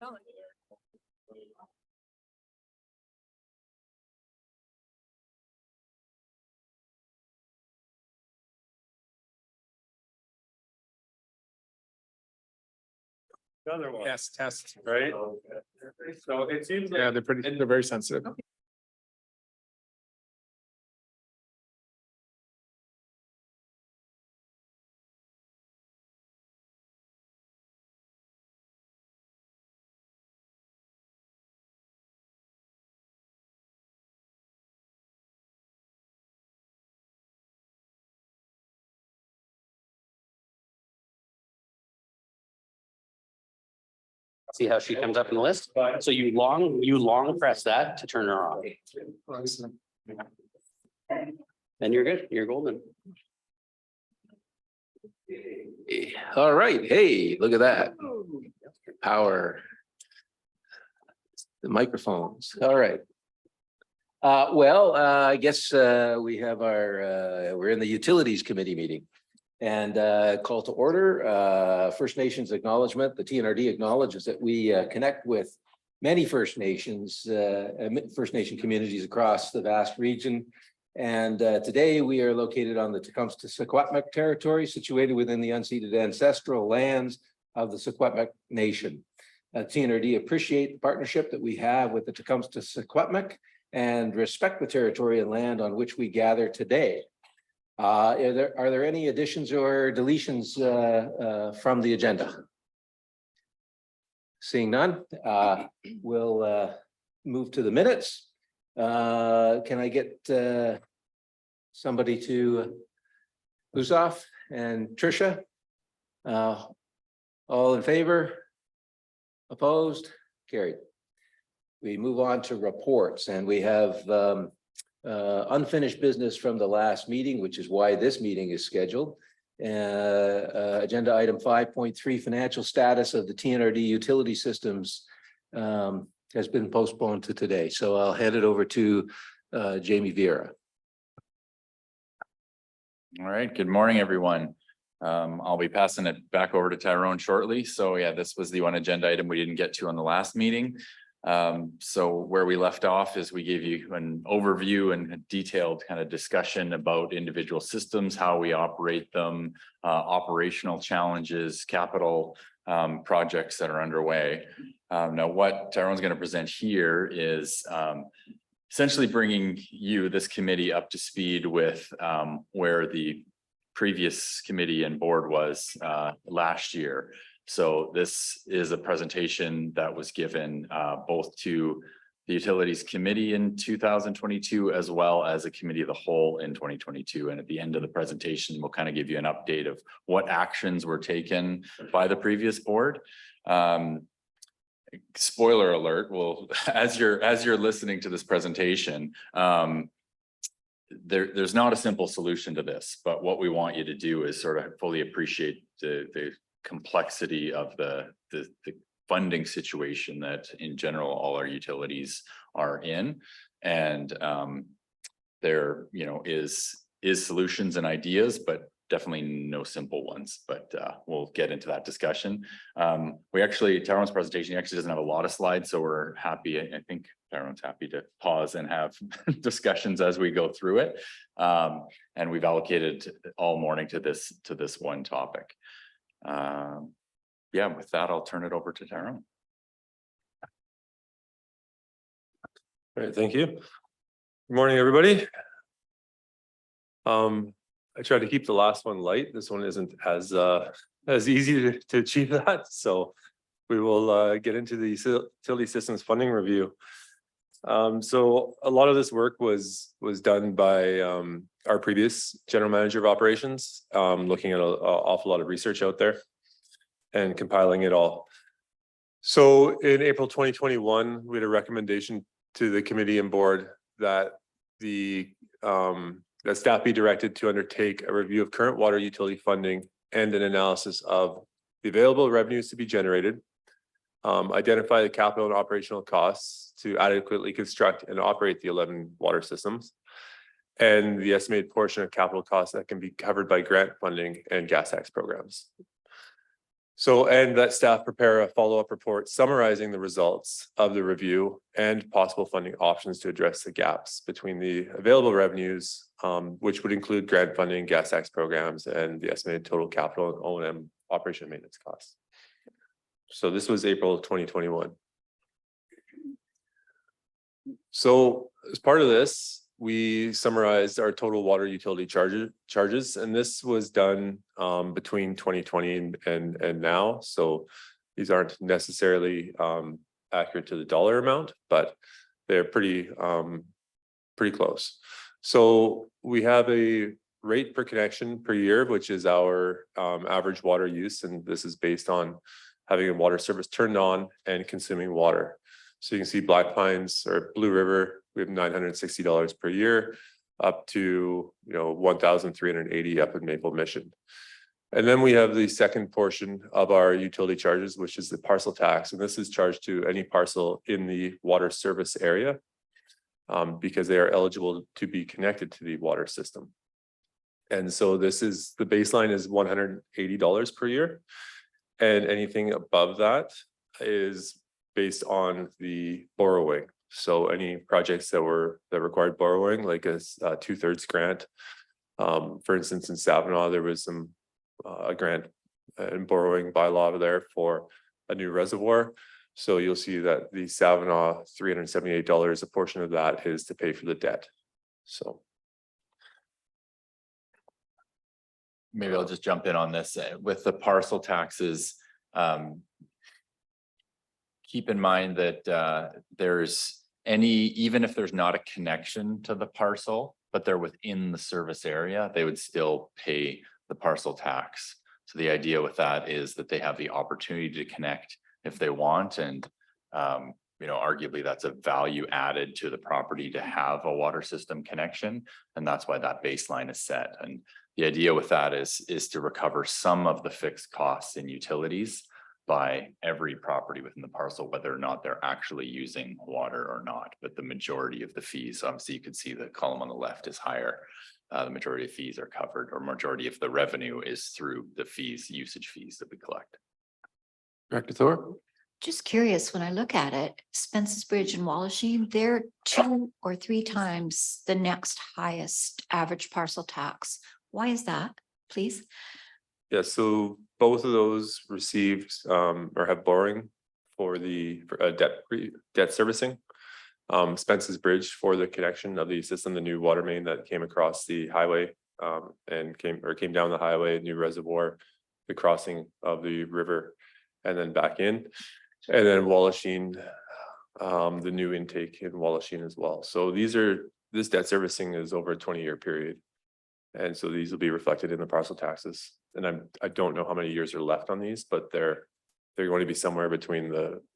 Another one. Test. Right? So it seems like. Yeah, they're very sensitive. See how she comes up in the list? So you long press that to turn her on. Then you're good. You're golden. All right. Hey, look at that. Power. The microphones. All right. I guess we have we're in the Utilities Committee meeting. And call to order, First Nations acknowledgement. The TNRD acknowledges that we connect with many First Nation communities across the vast region. And today we are located on the Tecumseh-Secwepemc territory, situated within the unceded ancestral lands of the Secwepemc Nation. TNRD appreciate the partnership that we have with the Tecumseh-Secwepemc and respect the territory and land on which we gather today. Are there any additions or deletions from the agenda? Seeing none, we'll move to the minutes. Can I get somebody to Husoff and Tricia? All in favor? Opposed? Carried. We move on to reports, and we have unfinished business from the last meeting, which is why this meeting is scheduled. Agenda item 5.3, financial status of the TNRD utility systems has been postponed to today. So I'll hand it over to Jamie Vieira. All right, good morning, everyone. I'll be passing it back over to Tyrone shortly. So yeah, this was the one agenda item we didn't get to on the last meeting. So where we left off is we gave you an overview and a detailed kind of discussion about individual systems, how we operate them, operational challenges, capital projects that are underway. Now what Tyrone's going to present here is essentially bringing this committee up to speed with where the previous committee and board was last year. So this is a presentation that was given both to the Utilities Committee in 2022, as well as a committee of the whole in 2022. And at the end of the presentation, we'll kind of give you an update of what actions were taken by the previous board. Spoiler alert, well, as you're listening to this presentation, there's not a simple solution to this, but what we want you to do is sort of fully appreciate the complexity of the funding situation that in general all our utilities are in, and there is solutions and ideas, but definitely no simple ones. But we'll get into that discussion. Tyrone's presentation actually doesn't have a lot of slides, so we're happy. I think Tyrone's happy to pause and have discussions as we go through it. And we've allocated all morning to this one topic. Yeah, with that, I'll turn it over to Tyrone. All right, thank you. Good morning, everybody. I tried to keep the last one light. This one isn't as easy to achieve that. So we will get into the utility systems funding review. So a lot of this work was done by our previous general manager of operations, looking at an awful lot of research out there and compiling it all. So in April 2021, we had a recommendation to the committee and board that that staff be directed to undertake a review of current water utility funding and an analysis of the available revenues to be generated, identify the capital and operational costs to adequately construct and operate the 11 water systems, and the estimated portion of capital costs that can be covered by grant funding and gas tax programs. So, and that staff prepare a follow-up report summarizing the results of the review and possible funding options to address the gaps between the available revenues, which would include grant funding, gas tax programs, and the estimated total capital and O&M operation and maintenance costs. So this was April 2021. So as part of this, we summarized our total water utility charges, and this was done between 2020 and now. So these aren't necessarily accurate to the dollar amount, but they're pretty close. So we have a rate per connection per year, which is our average water use, and this is based on having a water service turned on and consuming water. So you can see Black Pines or Blue River, we have $960 per year, up to $1,380 up in Maple Mission. And then we have the second portion of our utility charges, which is the parcel tax, and this is charged to any parcel in the water service area because they are eligible to be connected to the water system. And so this is, the baseline is $180 per year, and anything above that is based on the borrowing. So any projects that required borrowing, like a 2/3 grant. For instance, in Savanaugh, there was a grant and borrowing bylaw there for a new reservoir. So you'll see that the Savanaugh $378, a portion of that is to pay for the debt. So Maybe I'll just jump in on this with the parcel taxes. Keep in mind that even if there's not a connection to the parcel, but they're within the service area, they would still pay the parcel tax. So the idea with that is that they have the opportunity to connect if they want, and arguably that's a value added to the property to have a water system connection, and that's why that baseline is set. And the idea with that is to recover some of the fixed costs in utilities by every property within the parcel, whether or not they're actually using water or not. But the majority of the fees, obviously you can see the column on the left is higher. The majority of fees are covered, or majority of the revenue is through the fees, usage fees that we collect. Director Thor? Just curious, when I look at it, Spence's Bridge and Wallachine, they're 2 or 3 times the next highest average parcel tax. Why is that, please? Yeah, so both of those received or have borrowing for debt servicing. Spence's Bridge for the connection of the system, the new water main that came across the highway and came down the highway, new reservoir, the crossing of the river, and then back in. And then Wallachine, the new intake in Wallachine as well. So this debt servicing is over a 20-year period. And so these will be reflected in the parcel taxes. And I don't know how many years are left on these, but they're going to be somewhere between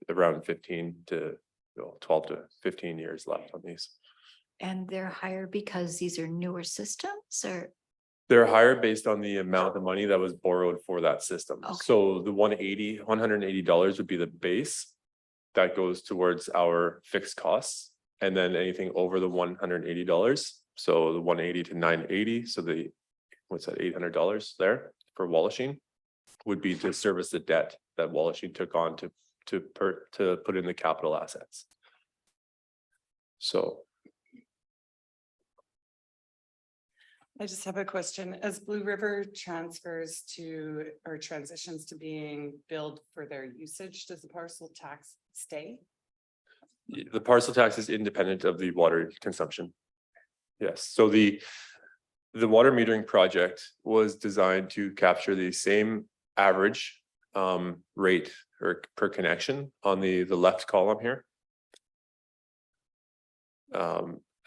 around 15 to 12 to 15 years left on these. And they're higher because these are newer systems, or? They're higher based on the amount of money that was borrowed for that system. Okay. So the $180 would be the base that goes towards our fixed costs. And then anything over the $180. So the 180 to 980. So what's that, $800 there for Wallachine would be to service the debt that Wallachine took on to put in the capital assets. So. I just have a question. As Blue River transfers to or transitions to being billed for their usage, does the parcel tax stay? The parcel tax is independent of the water consumption. Yes, so the water metering project was designed to capture the same average rate or per connection on the left column here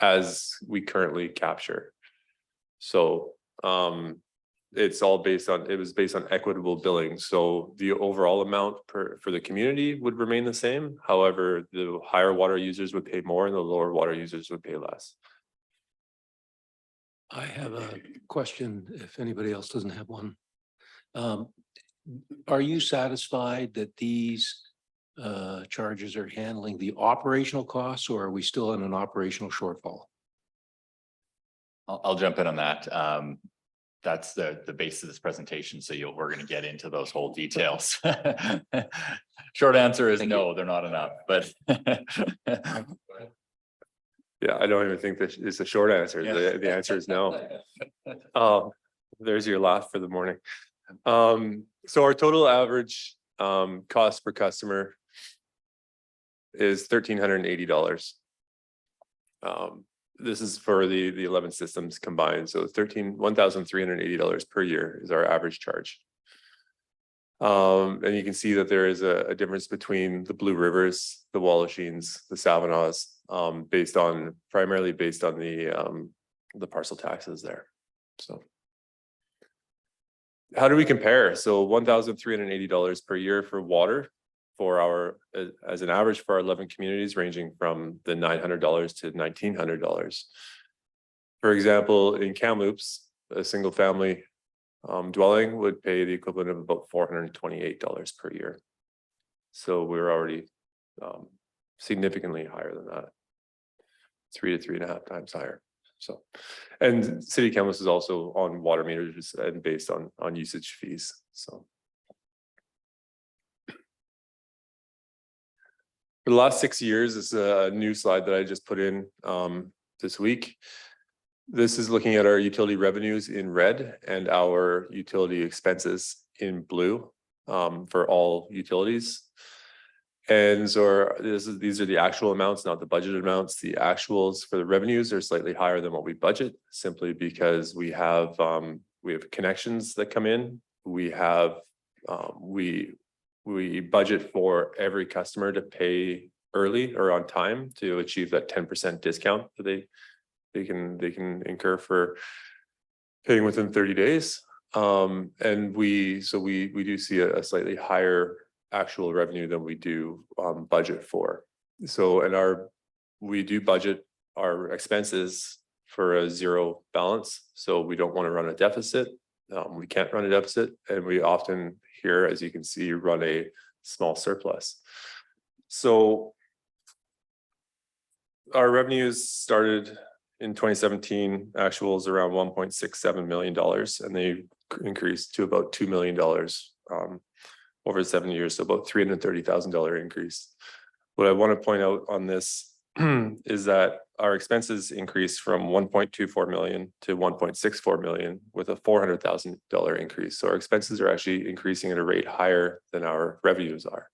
as we currently capture. So it was based on equitable billing. So the overall amount for the community would remain the same. However, the higher water users would pay more and the lower water users would pay less. I have a question if anybody else doesn't have one. Are you satisfied that these charges are handling the operational costs, or are we still in an operational shortfall? I'll jump in on that. that's the base of this presentation. So we're going to get into those whole details. Short answer is Thank no, they're not enough, but. Yeah, I don't even think that it's a short answer. Yeah. The answer is no. There's your laugh for the morning. So our total average cost per customer is $1,380. This is for the 11 systems combined. So $1,380 per year is our average charge. And you can see that there is a difference between the Blue Rivers, the Wallachines, the Savanaws, primarily based on the parcel taxes there. So how do we compare? So $1,380 per year for water for our, as an average for our 11 communities, ranging from the $900 to $1,900. For example, in Kamloops, a single family dwelling would pay the equivalent of about $428 per year. So we're already significantly higher than that, 3 to 3.5 times higher. So, and City of Kamloops is also on water meters and based on usage fees. So for the last 6 years, this is a new slide that I just put in this week. This is looking at our utility revenues in red and our utility expenses in blue for all utilities. And so these are the actual amounts, not the budgeted amounts. The actuals for the revenues are slightly higher than what we budget, simply because we have connections that come in. We have we budget for every customer to pay early or on time to achieve that 10% discount that they can incur for paying within 30 days. And we do see a slightly higher actual revenue than we do budget for. So, and we do budget our expenses for a zero balance. So we don't want to run a deficit. We can't run a deficit, and we often here, as you can see, run a small surplus. So our revenues started in 2017, actuals around $1.67 million, and they increased to about $2 million over 7 years, so about $330,000 increase. What I want to point out on this is that our expenses increased from 1.24 million to 1.64 million with a $400,000 increase. So our expenses are actually increasing at a rate higher than our revenues are.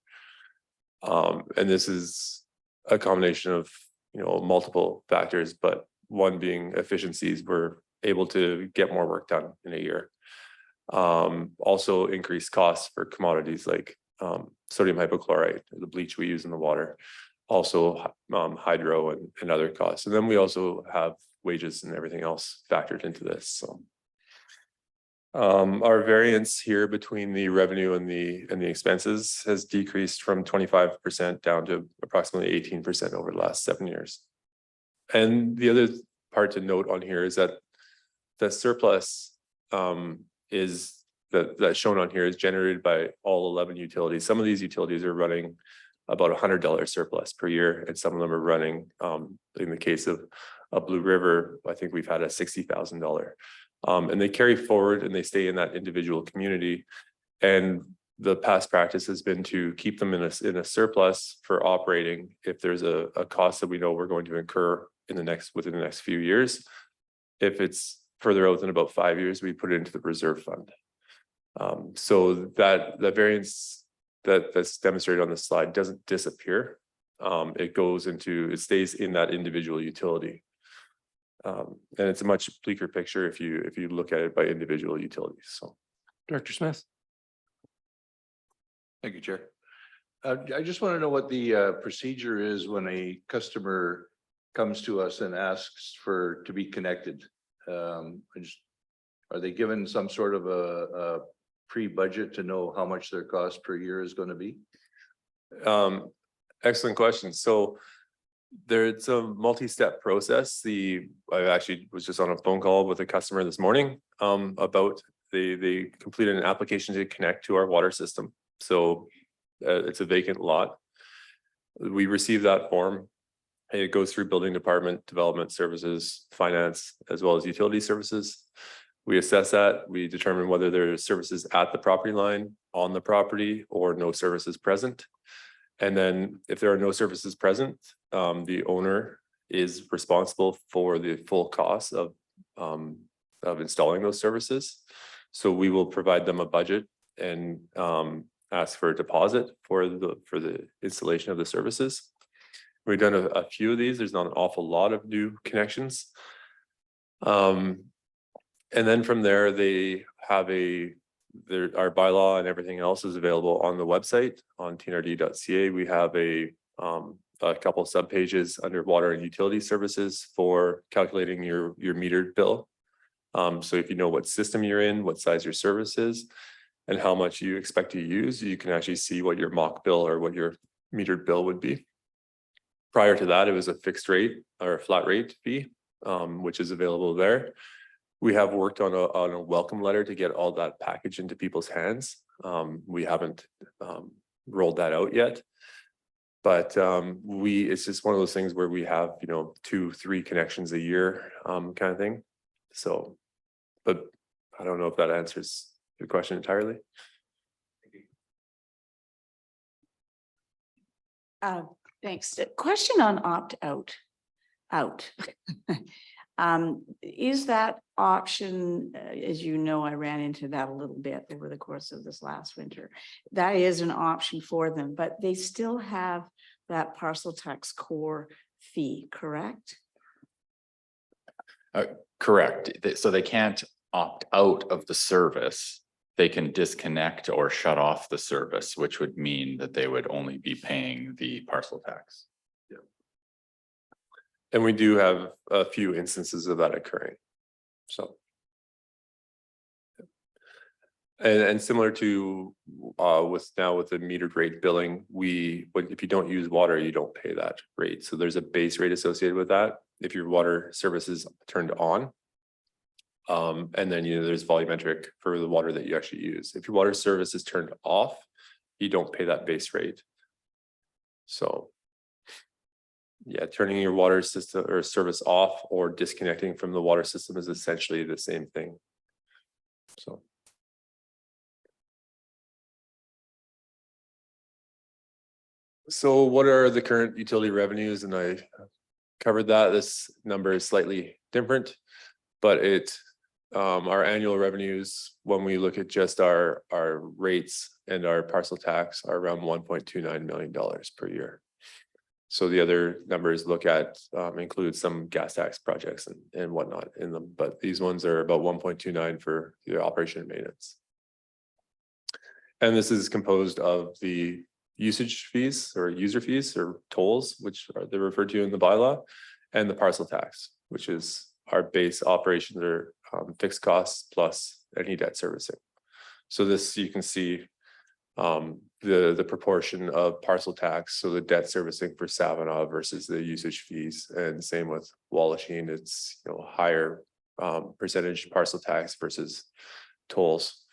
And this is a combination of multiple factors, but one being efficiencies. We're able to get more work done in a year. Also increased costs for commodities like sodium hypochlorite, the bleach we use in the water, also hydro and other costs. And then we also have wages and everything else factored into this. So our variance here between the revenue and the expenses has decreased from 25% down to approximately 18% over the last 7 years. And the other part to note on here is that the surplus is that's shown on here is generated by all 11 utilities. Some of these utilities are running about $100 surplus per year, and some of them are running, in the case of a Blue River, I think we've had a $60,000. And they carry forward and they stay in that individual community. And the past practice has been to keep them in a surplus for operating if there's a cost that we know we're going to incur within the next few years. If it's further out than about 5 years, we put it into the reserve fund. So that the variance that's demonstrated on this slide doesn't disappear. It stays in that individual utility. And it's a much bleaker picture if you look at it by individual utilities. So, Director Smith. Thank you, Chair. I just want to know what the procedure is when a customer comes to us and asks to be connected. Are they given some sort of a pre-budget to know how much their cost per year is going to be? Excellent question. So it's a multi-step process. I actually was just on a phone call with a customer this morning about they completed an application to connect to our water system. So it's a vacant lot. We receive that form. It goes through building department, development services, finance, as well as utility services. We assess that, we determine whether there are services at the property line, on the property, or no services present. And then if there are no services present, the owner is responsible for the full cost of installing those services. So we will provide them a budget and ask for a deposit for the installation of the services. We've done a few of these. There's not an awful lot of new connections. And then from there, they have our bylaw and everything else is available on the website on tnrd.ca. We have a couple sub pages under water and utility services for calculating your metered bill. So if you know what system you're in, what size your service is, and how much you expect to use, you can actually see what your mock bill or what your metered bill would be. Prior to that, it was a fixed rate or a flat rate fee, which is available there. We have worked on a welcome letter to get all that package into people's hands. We haven't rolled that out yet. But it's just one of those things where we have, 2-3 connections a year kind of thing. So, but I don't know if that answers your question entirely. Thanks. A question on opt-out. Is that option, as you know, I ran into that a little bit over the course of this last winter. That is an option for them, but they still have that parcel tax core fee, correct? Correct. So they can't opt out of the service. They can disconnect or shut off the service, which would mean that they would only be paying the parcel tax. And we do have a few instances of that occurring. So. And similar to with the metered rate billing, if you don't use water, you don't pay that rate. So there's a base rate associated with that. If your water service is turned on, and then there's volumetric for the water that you actually use. If your water service is turned off, you don't pay that base rate. So. Yeah, turning your water system or service off or disconnecting from the water system is essentially the same thing. So what are the current utility revenues? And I covered that. This number is slightly different, but our annual revenues, when we look at just our rates and our parcel tax, are around $1.29 million per year. So the other numbers include some gas tax projects and whatnot in them, but these ones are about 1.29 for the operation and maintenance. And this is composed of the usage fees or user fees or tolls, which they're referred to in the bylaw, and the parcel tax, which is our base operations or fixed costs plus any debt servicing. So this you can see the proportion of parcel tax, so the debt servicing for Savannah versus the usage fees, and same with Wallachine. It's higher percentage parcel tax versus tolls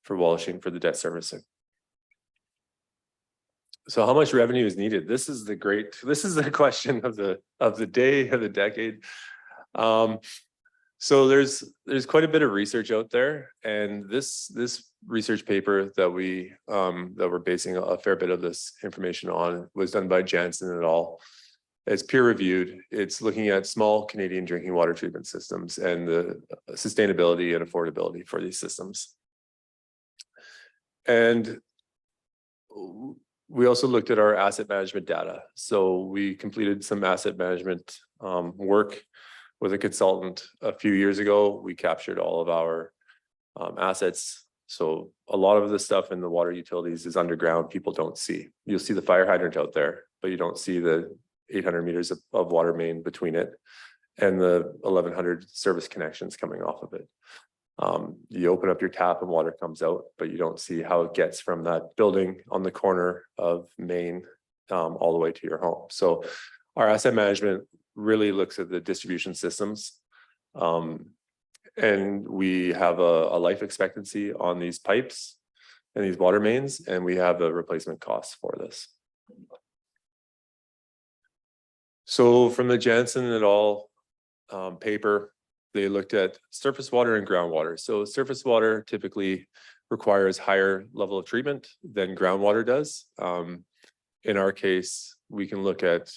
for Wallachine for the debt servicing. So how much revenue is needed? This is the question of the day, of the decade. So there's quite a bit of research out there, and this research paper that we're basing a fair bit of this information on was done by Jansen et al. It's peer reviewed. It's looking at small Canadian drinking water treatment systems and the sustainability and affordability for these systems. And we also looked at our asset management data. So we completed some asset management work with a consultant a few years ago. We captured all of our assets. So a lot of the stuff in the water utilities is underground. People don't see. You'll see the fire hydrant out there, but you don't see the 800 meters of water main between it and the 1100 service connections coming off of it. You open up your tap and water comes out, but you don't see how it gets from that building on the corner of Main all the way to your home. So our asset management really looks at the distribution systems. And we have a life expectancy on these pipes and these water mains, and we have a replacement cost for this. So from the Jansen et al. Paper, they looked at surface water and groundwater. So surface water typically requires higher level of treatment than groundwater does. In our case, we can look at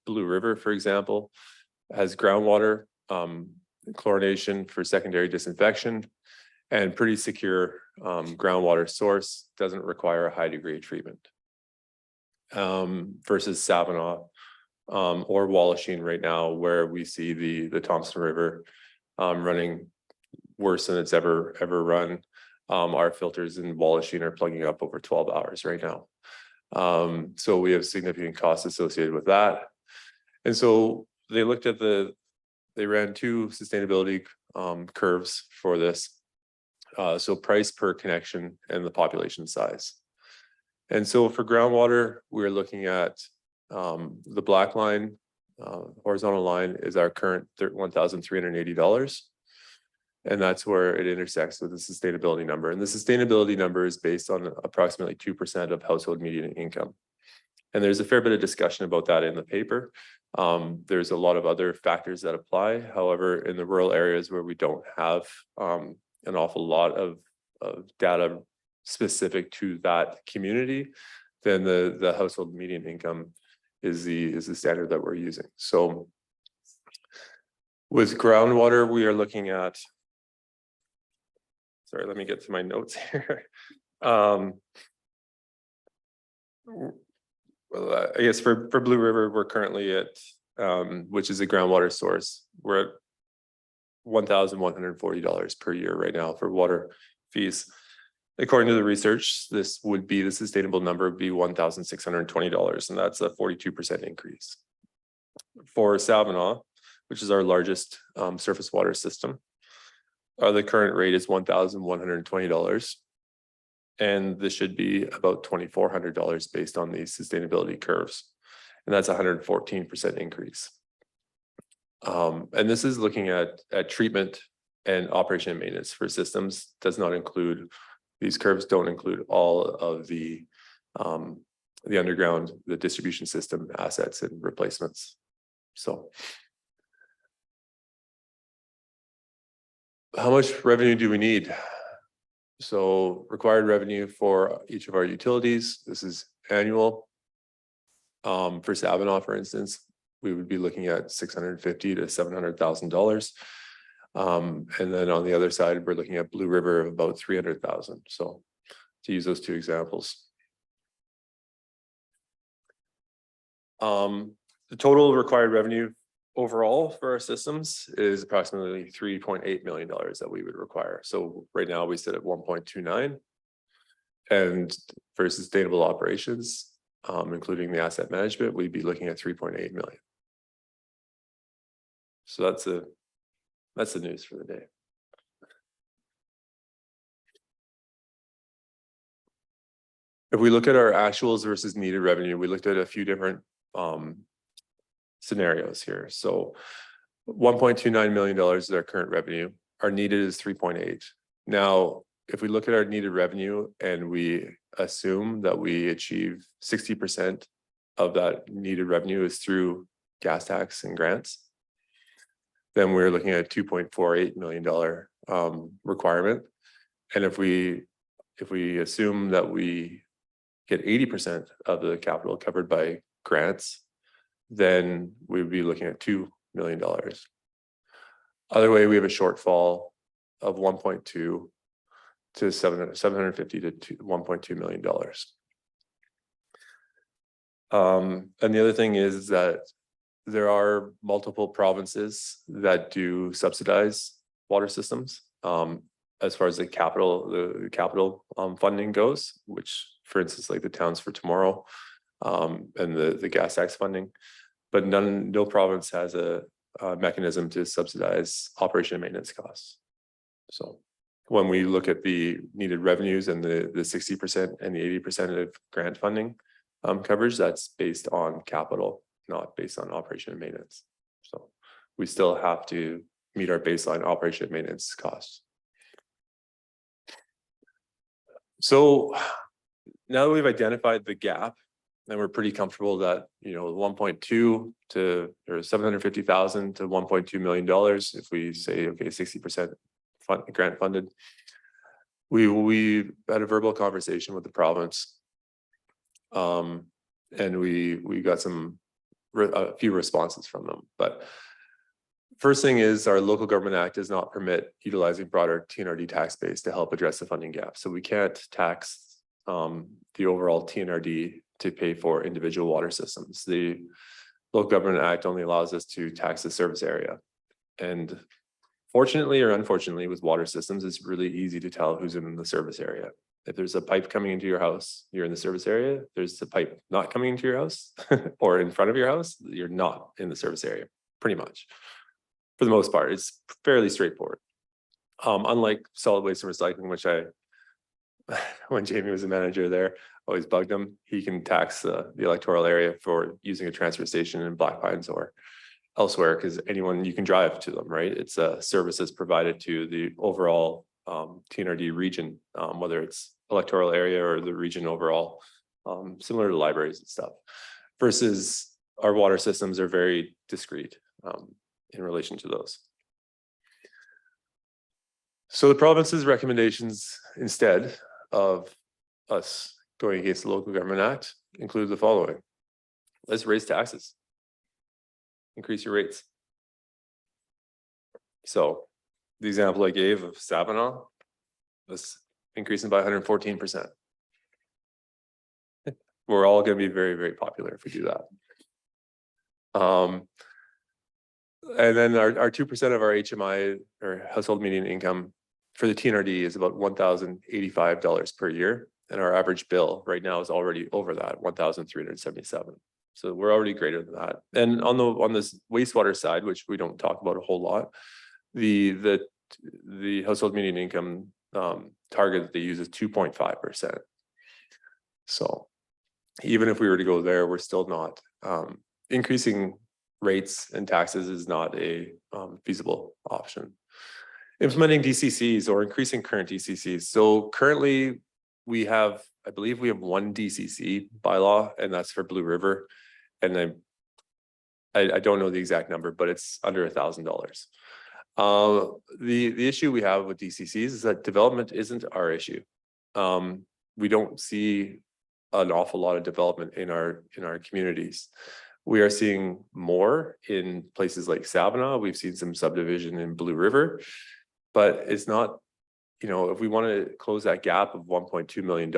Blue River, for example, has groundwater, chlorination for secondary disinfection, and pretty secure groundwater source, doesn't require a high degree of treatment. Versus Savanaugh or Wallachine right now, where we see the Thompson River running worse than it's ever run. Our filters in Wallachine are plugging up over 12 hours right now. So we have significant costs associated with that. And so they looked at they ran two sustainability curves for this. So price per connection and the population size. And so for groundwater, we're looking at the black line, horizontal line is our current $1,380. And that's where it intersects with the sustainability number. And the sustainability number is based on approximately 2% of household median income. And there's a fair bit of discussion about that in the paper. There's a lot of other factors that apply. However, in the rural areas where we don't have an awful lot of data specific to that community, then the household median income is the standard that we're using. So with groundwater, we are looking at, sorry, let me get to my notes here. Well, I guess for Blue River, we're currently at, which is a groundwater source, we're at $1,140 per year right now for water fees. According to the research, this would be the sustainable number would be $1,620, and that's a 42% increase. For Savanaugh, which is our largest surface water system, the current rate is $1,120. And this should be about $2,400 based on these sustainability curves. And that's a 114% increase. And this is looking at treatment and operation and maintenance for systems, does not include, these curves don't include all of the underground, the distribution system assets and replacements. So how much revenue do we need? So required revenue for each of our utilities, this is annual. For Savanaugh, for instance, we would be looking at $650,000 to $700,000. And then on the other side, we're looking at Blue River of about $300,000. So to use those two examples. The total required revenue overall for our systems is approximately $3.8 million that we would require. So right now we sit at 1.29, and for sustainable operations, including the asset management, we'd be looking at 3.8 million. So that's the news for the day. If we look at our actuals versus needed revenue, we looked at a few different scenarios here. So $1.29 million is our current revenue. Our needed is 3.8. Now, if we look at our needed revenue and we assume that we achieve 60% of that needed revenue is through gas tax and grants, then we're looking at a $2.48 million requirement. And if we assume that we get 80% of the capital covered by grants, then we'd be looking at $2 million. Other way, we have a shortfall of 1.2 to 750 to $1.2 million. And the other thing is that there are multiple provinces that do subsidize water systems as far as the capital funding goes, which, for instance, like the Towns for Tomorrow and the gas tax funding, but no province has a mechanism to subsidize operation and maintenance costs. So when we look at the needed revenues and the 60% and the 80% of grant funding coverage, that's based on capital, not based on operation and maintenance. So we still have to meet our baseline operation and maintenance costs. So now that we've identified the gap And we're pretty comfortable that, 1.2 to, or 750,000 to $1.2 million, if we say, okay, 60% grant funded. We had a verbal conversation with the province. And we got a few responses from them, but first thing is our local government act does not permit utilizing broader TNRD tax base to help address the funding gap. So we can't tax the overall TNRD to pay for individual water systems. The local government act only allows us to tax the service area. And fortunately or unfortunately with water systems, it's really easy to tell who's in the service area. If there's a pipe coming into your house, you're in the service area. If there's a pipe not coming into your house or in front of your house, you're not in the service area, pretty much. For the most part, it's fairly straightforward. Unlike solid waste and recycling, which when Jamie was a manager there, always bugged him. He can tax the electoral area for using a transfer station in Black Pines or elsewhere, because anyone, you can drive to them, right? It's a service that's provided to the overall TNRD region, whether it's electoral area or the region overall, similar to libraries and stuff, versus our water systems are very discrete in relation to those. So the province's recommendations, instead of us going against the Local Government Act, include the following. Let's raise taxes. Increase your rates. So the example I gave of Savona was increasing by 114%. We're all going to be very, very popular if we do that. And then our 2% of our HMI or household median income for the TNRD is about $1,085 per year. And our average bill right now is already over that, $1,377. So we're already greater than that. And on this wastewater side, which we don't talk about a whole lot, the household median income target that they use is 2.5%. So even if we were to go there, we're still not increasing rates and taxes is not a feasible option. Implementing DCCs or increasing current DCCs. So currently I believe we have one DCC bylaw, and that's for Blue River. And I don't know the exact number, but it's under $1,000. The issue we have with DCCs is that development isn't our issue. We don't see an awful lot of development in our communities. We are seeing more in places like Savona. We've seen some subdivision in Blue River, but it's not, if we want to close that gap of $1.2 million,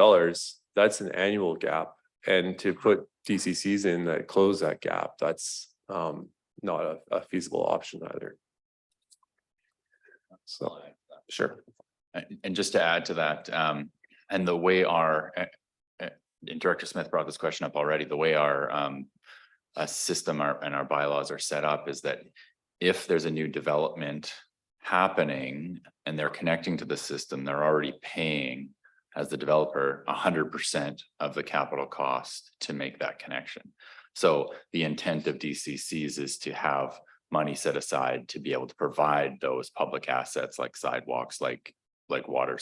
that's an annual gap. And to put DCCs in that close that gap, that's not a feasible option either. So, sure. And just to add to that, and the way and Director Smith brought this question up already, the way our system and our bylaws are set up is that if there's a new development happening and they're connecting to the system, they're already paying as the developer 100% of the capital cost to make that connection. So the intent of DCCs is to have money set aside to be able to provide those public assets like sidewalks, like water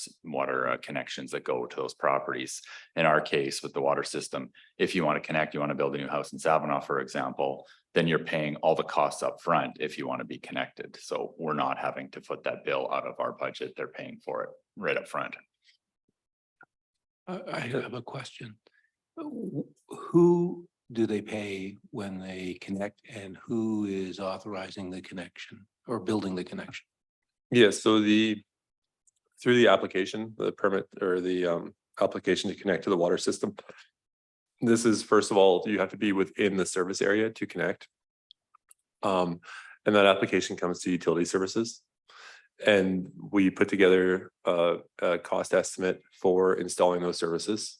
connections that go to those properties. In our case with the water system, if you want to connect, you want to build a new house in Savona, for example, then you're paying all the costs up front if you want to be connected. So we're not having to foot that bill out of our budget. They're paying for it right up front. I have a question. Who do they pay when they connect, and who is authorizing the connection or building the connection? Yes, so through the application, the permit or the application to connect to the water system. This is, first of all, you have to be within the service area to connect. And that application comes to utility services. And we put together a cost estimate for installing those services.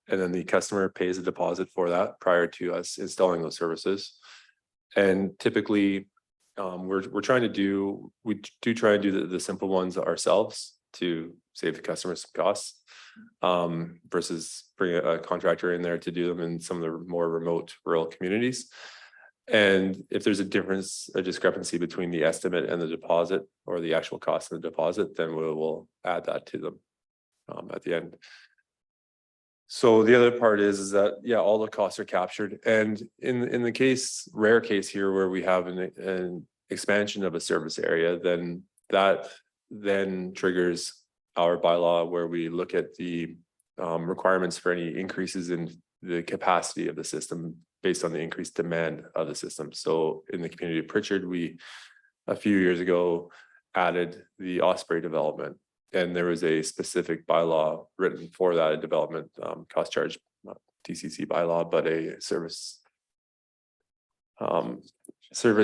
And then the customer pays a deposit for that prior to us installing those services. And typically, we try and do the simple ones ourselves to save the customer some costs, versus bring a contractor in there to do them in some of the more remote rural communities. And if there's a discrepancy between the estimate and the deposit, or the actual cost of the deposit, then we will add that to them at the end. So the other part is that, yeah, all the costs are captured, and in the rare case here where we have an expansion of a service area, then that then triggers our bylaw where we look at the requirements for any increases in the capacity of the system based on the increased demand of the system. So in the community of Pritchard, we a few years ago added the Osprey development. And there was a specific bylaw written for that development, cost charge, not TCC bylaw, but a service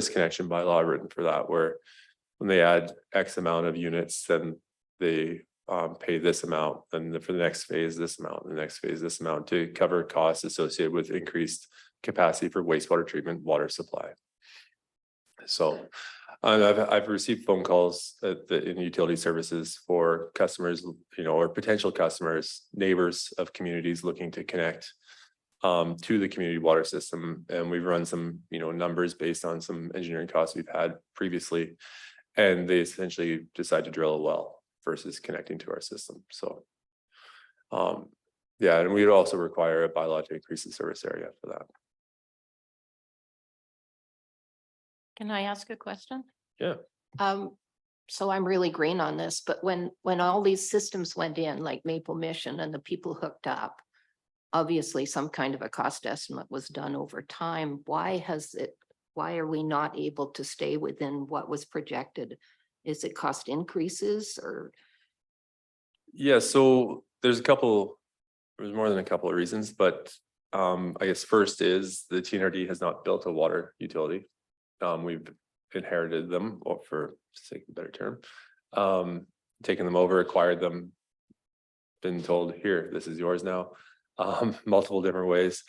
connection bylaw written for that, where when they add X amount of units, then they pay this amount, and for the next phase, this amount, the next phase, this amount to cover costs associated with increased capacity for wastewater treatment, water supply. So I've received phone calls in utility services for customers, or potential customers, neighbors of communities looking to connect to the community water system. And we've run some, numbers based on some engineering costs we've had previously. And they essentially decide to drill a well versus connecting to our system. So, yeah, and we'd also require a bylaw to increase the service area for that. Can I ask a question? Yeah. So I'm really green on this, but when all these systems went in, like Maple Mission and the people hooked up, obviously some kind of a cost estimate was done over time. Why are we not able to stay within what was projected? Is it cost increases or? Yeah, so there's more than a couple of reasons, but I guess first is the TNRD has not built a water utility. We've inherited them, or for sake of a better term, taken them over, acquired them, been told, here, this is yours now, multiple different ways.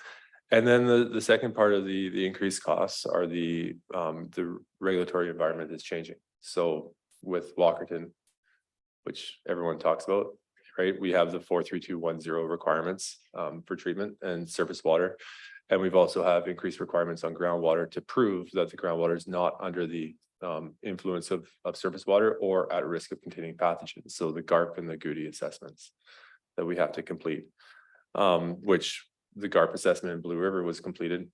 And then the second part of the increased costs are the regulatory environment is changing. So with Walkerton, which everyone talks about, right? We have the 43210 requirements for treatment and surface water. And we've also have increased requirements on groundwater to prove that the groundwater is not under the influence of surface water or at risk of containing pathogens. So the GARP and the GUDI assessments that we have to complete, which the GARP assessment in Blue River was completed.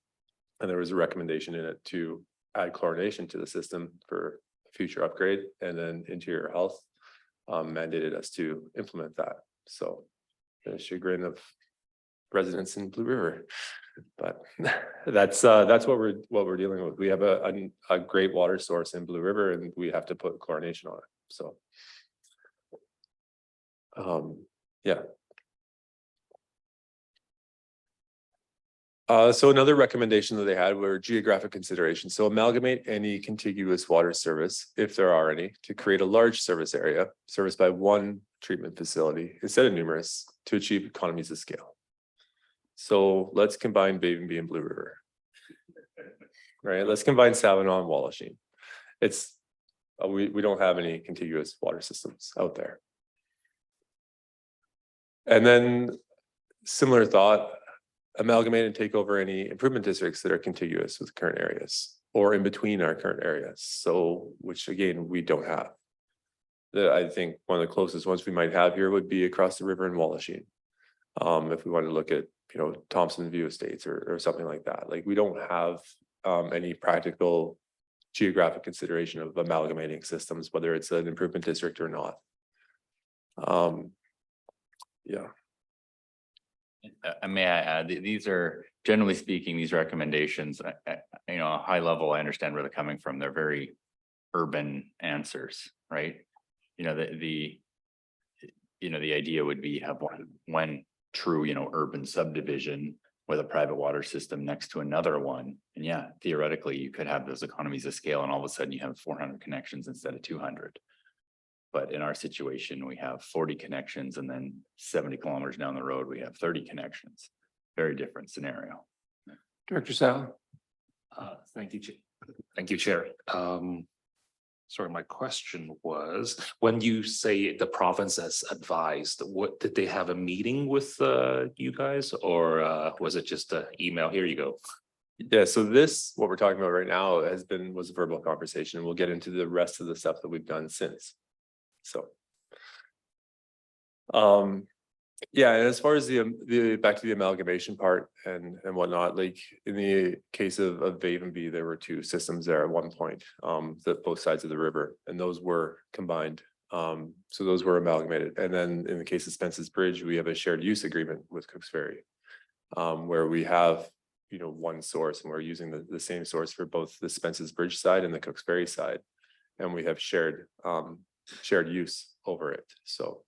And there was a recommendation in it to add chlorination to the system for future upgrade. And then Interior Health mandated us to implement that. So the chagrin of residents in Blue River. But that's what we're dealing with. We have a great water source in Blue River, and we have to put chlorination on it. So, yeah. So another recommendation that they had were geographic considerations. So amalgamate any contiguous water service, if there are any, to create a large service area serviced by one treatment facility instead of numerous to achieve economies of scale. So let's combine Bavenby and Blue River, right? Let's combine Savinaw and Wallachine. It's we don't have any contiguous water systems out there. And then similar thought, amalgamate and take over any improvement districts that are contiguous with current areas or in between our current areas. So, which again, we don't have. I think one of the closest ones we might have here would be across the river in Wallachine. If we want to look at, Thompson View Estates or something like that. Like we don't have any practical geographic consideration of amalgamating systems, whether it's an improvement district or not. Yeah. May I add, these are, generally speaking, these recommendations, high level, I understand where they're coming from. They're very urban answers, right? The idea would be have one true, urban subdivision with a private water system next to another one. And yeah, theoretically, you could have those economies of scale and all of a sudden you have 400 connections instead of 200. But in our situation, we have 40 connections and then 70 kilometers down the road, we have 30 connections. Very different scenario. Director Sal. Thank you, Chair. Sorry, my question was, when you say the province has advised, what did they have a meeting with you guys, or was it just an email? Here you go. Yeah, so what we're talking about right now was a verbal conversation. We'll get into the rest of the stuff that we've done since. So Yeah, and as far as the back to the amalgamation part and whatnot, like in the case of Vavenby, there were two systems there at one point, that both sides of the river, and those were combined. So those were amalgamated. And then in the case of Spence's Bridge, we have a shared use agreement with Cooks Ferry, where we have, you know, one source, and we're using the same source for both the Spence's Bridge side and the Cooks Ferry side. And we have shared use over it. So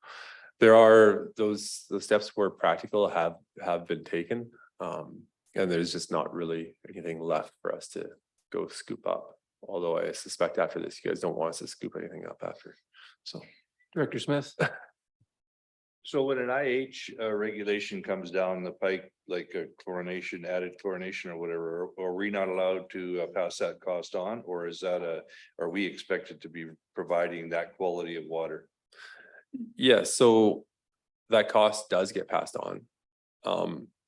there are those steps where practical have been taken. And there's just not really anything left for us to go scoop up. Although I suspect after this, you guys don't want us to scoop anything up after. So Director Smith? So when an IH regulation comes down the pike, like a chlorination, added chlorination or whatever, are we not allowed to pass that cost on? Or is that are we expected to be providing that quality of water? yeah, so that cost does get passed on.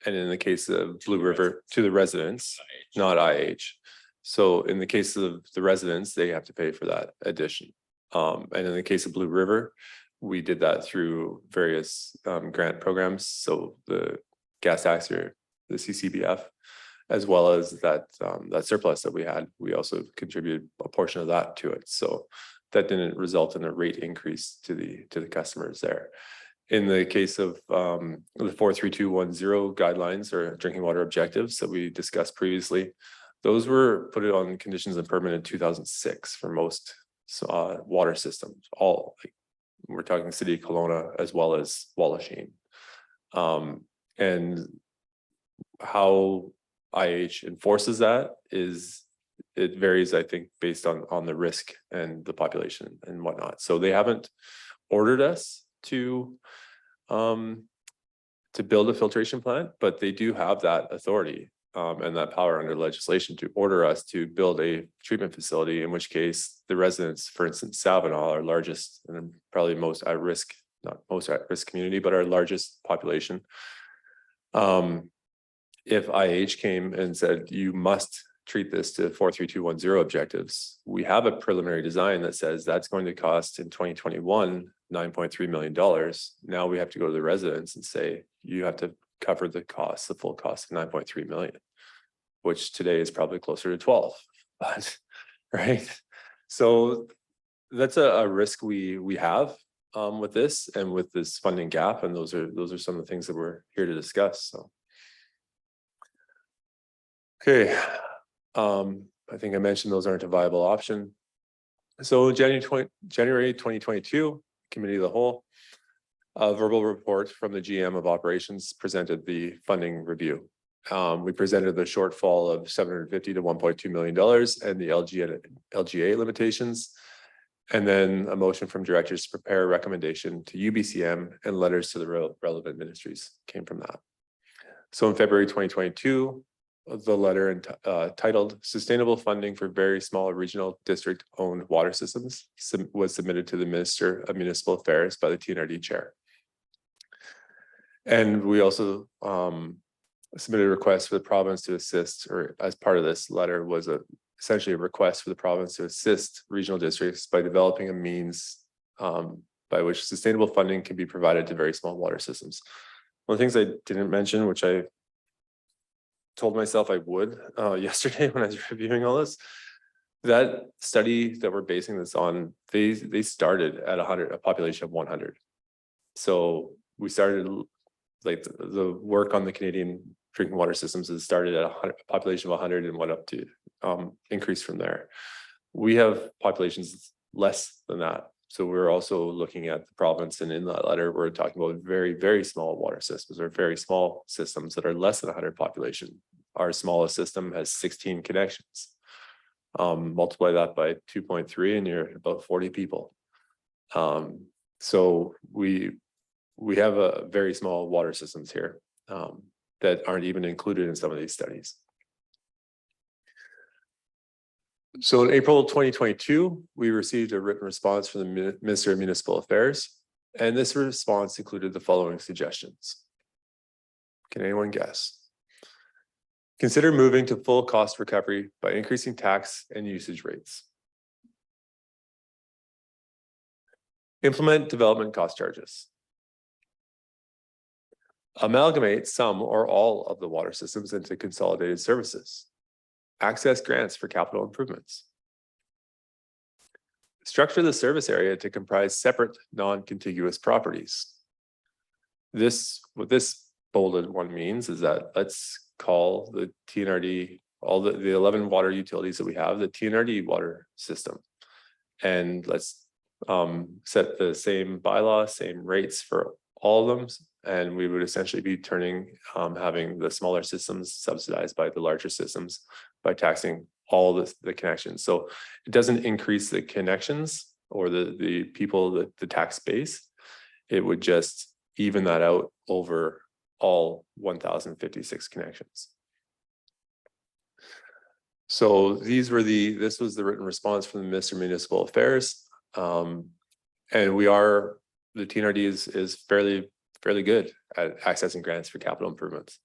And in the case of Blue River to the residents, not IH. So in the case of the residents, they have to pay for that addition. And in the case of Blue River, we did that through various grant programs. So the gas tax or the CCBF, as well as that surplus that we had, we also contributed a portion of that to it. So that didn't result in a rate increase to the customers there. In the case of the 43210 guidelines or drinking water objectives that we discussed previously, those were put on conditions of permit in 2006 for most water systems. All like, we're talking City of Kelowna as well as Wallachine. And how IH enforces that is it varies, I think, based on the risk and the population and whatnot. So they haven't ordered us to build a filtration plant, but they do have that authority and that power under legislation to order us to build a treatment facility, in which case the residents, for instance, Savinaw, our largest and probably most at risk, not most at risk community, but our largest population. If IH came and said, you must treat this to 43210 objectives, we have a preliminary design that says that's going to cost in 2021, $9.3 million. Now we have to go to the residents and say, you have to cover the cost, the full cost of 9.3 million, which today is probably closer to 12, but right. So that's a risk we have with this and with this funding gap. And those are some of the things that we're here to discuss. So. Okay. I think I mentioned those aren't a viable option. So January 2022, Committee of the Whole, a verbal report from the GM of operations presented the funding review. We presented the shortfall of $750 to $1.2 million and the LGA limitations, and then a motion from directors to prepare a recommendation to UBCM and letters to the relevant ministries came from that. So in February 2022, the letter titled Sustainable Funding for Very Small Regional District Owned Water Systems was submitted to the Minister of Municipal Affairs by the TNRD chair. And we also submitted a request for the province to assist, or as part of this letter was essentially a request for the province to assist regional districts by developing a means by which sustainable funding can be provided to very small water systems. One of the things I didn't mention, which I told myself I would yesterday when I was reviewing all this, that study that we're basing this on, they started at a population of 100. So we started like the work on the Canadian drinking water systems has started at a population of 100 and went up to increase from there. We have populations less than that. So we're also looking at the province, and in that letter, we're talking about very, very small water systems or very small systems that are less than 100 population. Our smallest system has 16 connections. Multiply that by 2.3 and you're about 40 people. So we have a very small water systems here that aren't even included in some of these studies. So in April 2022, we received a written response from the Minister of Municipal Affairs, and this response included the following suggestions. Can anyone guess? Consider moving to full cost recovery by increasing tax and usage rates. Implement development cost charges. amalgamate some or all of the water systems into consolidated services. Access grants for capital improvements. Structure the service area to comprise separate non-contiguous properties. What this bolded one means is that let's call the TNRD, all the 11 water utilities that we have, the TNRD water system. And let's set the same bylaw, same rates for all of them. And we would essentially be having the smaller systems subsidized by the larger systems by taxing all the connections. So it doesn't increase the connections or the people, the tax base. It would just even that out over all 1,056 connections. So this was the written response from the Minister of Municipal Affairs. And the TNRD is fairly good at accessing grants for capital improvements.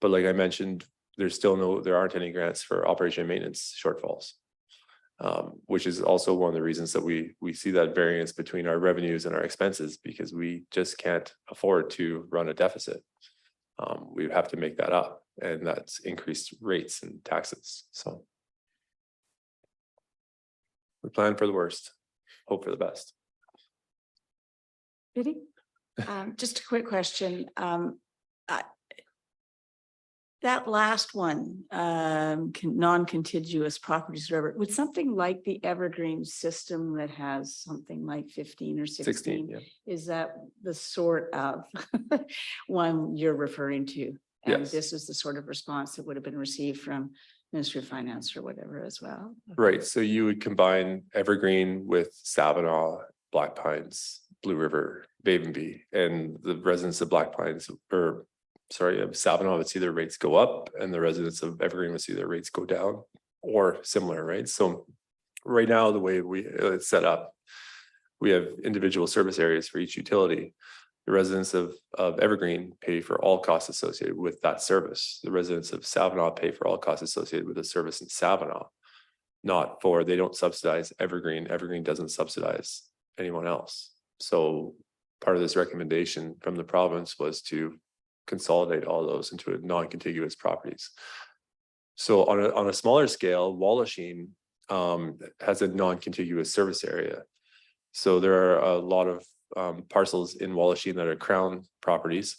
But like I mentioned, there aren't any grants for operation and maintenance shortfalls, which is also one of the reasons that we see that variance between our revenues and our expenses, because we just can't afford to run a deficit. We have to make that up, and that's increased rates and taxes. So we plan for the worst, hope for the best. Biddy? Just a quick question. That last one, non-contiguous properties, whatever, would something like the Evergreen system that has something like 15 or 16, yeah. is that the sort of one you're referring to? And Yes. this is the sort of response that would have been received from Ministry of Finance or whatever as well? Right, so you would combine Evergreen with Savinaw, Black Pines, Blue River, Bavenby, and the residents of Black Pines, of Savinaw would see their rates go up, and the residents of Evergreen would see their rates go down or similar, right? So right now, the way it's set up, we have individual service areas for each utility. The residents of Evergreen pay for all costs associated with that service. The residents of Savinaw pay for all costs associated with the service in Savinaw. They don't subsidize Evergreen. Evergreen doesn't subsidize anyone else. So part of this recommendation from the province was to consolidate all those into non-contiguous properties. So on a smaller scale, Wallachine has a non-contiguous service area. So there are a lot of parcels in Wallachine that are crown properties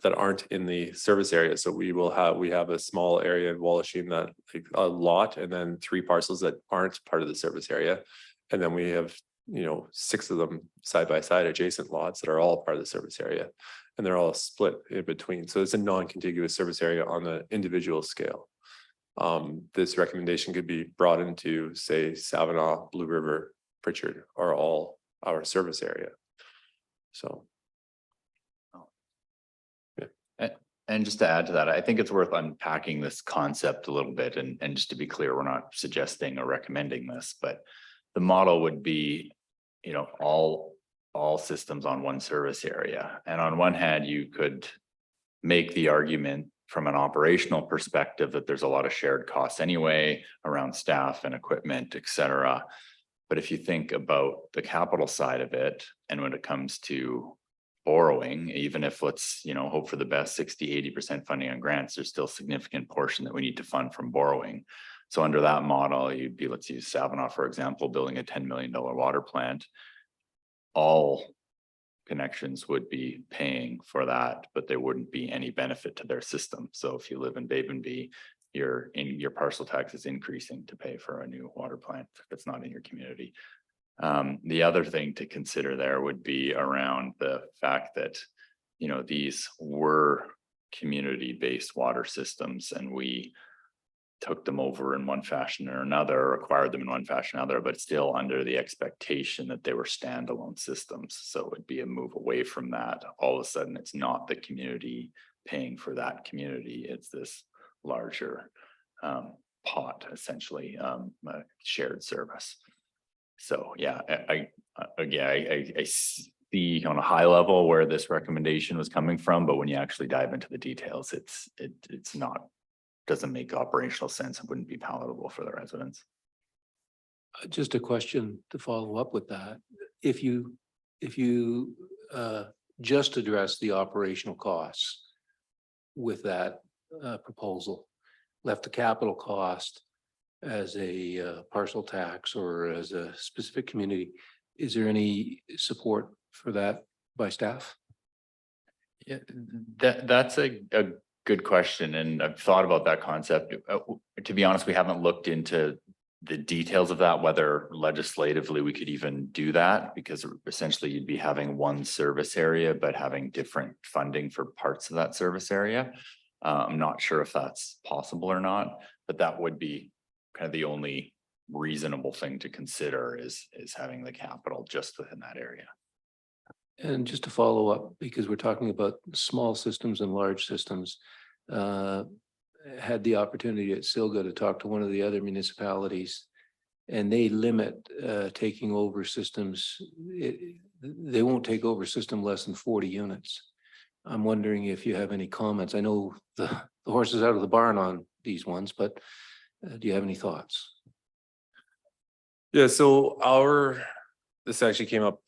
that aren't in the service area. So we have a small area in Wallachine that like a lot, and then 3 parcels that aren't part of the service area. And then we have 6 of them side by side adjacent lots that are all part of the service area, and they're all split in between. So it's a non-contiguous service area on the individual scale. This recommendation could be brought into, say, Savinaw, Blue River, Pritchard are all our service area. So. And just to add to that, I think it's worth unpacking this concept a little bit. And just to be clear, we're not suggesting or recommending this, but the model would be, all systems on one service area. And on one hand, you could make the argument from an operational perspective that there's a lot of shared costs anyway around staff and equipment, et cetera. But if you think about the capital side of it, and when it comes to borrowing, even if let's, hope for the best 60-80% funding on grants, there's still a significant portion that we need to fund from borrowing. So under that model, you'd be, let's use Savinaw, for example, building a $10 million water plant. All connections would be paying for that, but there wouldn't be any benefit to their system. So if you live in Bavenby, your parcel tax is increasing to pay for a new water plant that's not in your community. The other thing to consider there would be around the fact that, these were community-based water systems, and we took them over in one fashion or another, acquired them in one fashion or another, but still under the expectation that they were standalone systems. So it would be a move away from that. All of a sudden, it's not the community paying for that community. It's this larger pot, essentially, a shared service. So yeah, I see on a high level where this recommendation was coming from, but when you actually dive into the details, it's not, doesn't make operational sense. It wouldn't be palatable for the residents. Just a question to follow up with that. If you just address the operational costs with that proposal, left the capital cost as a parcel tax or as a specific community, is there any support for that by staff? Yeah, that's a good question, and I've thought about that concept. To be honest, we haven't looked into the details of that, whether legislatively we could even do that, because essentially you'd be having one service area, but having different funding for parts of that service area. I'm not sure if that's possible or not, but that would be kind of the only reasonable thing to consider is having the capital just within that area. And just to follow up, because we're talking about small systems and large systems, had the opportunity at Silga to talk to one of the other municipalities, and they limit taking over systems. They won't take over system less than 40 units. I'm wondering if you have any comments. I know the horse is out of the barn on these ones, but do you have any thoughts? Yeah, so this actually came up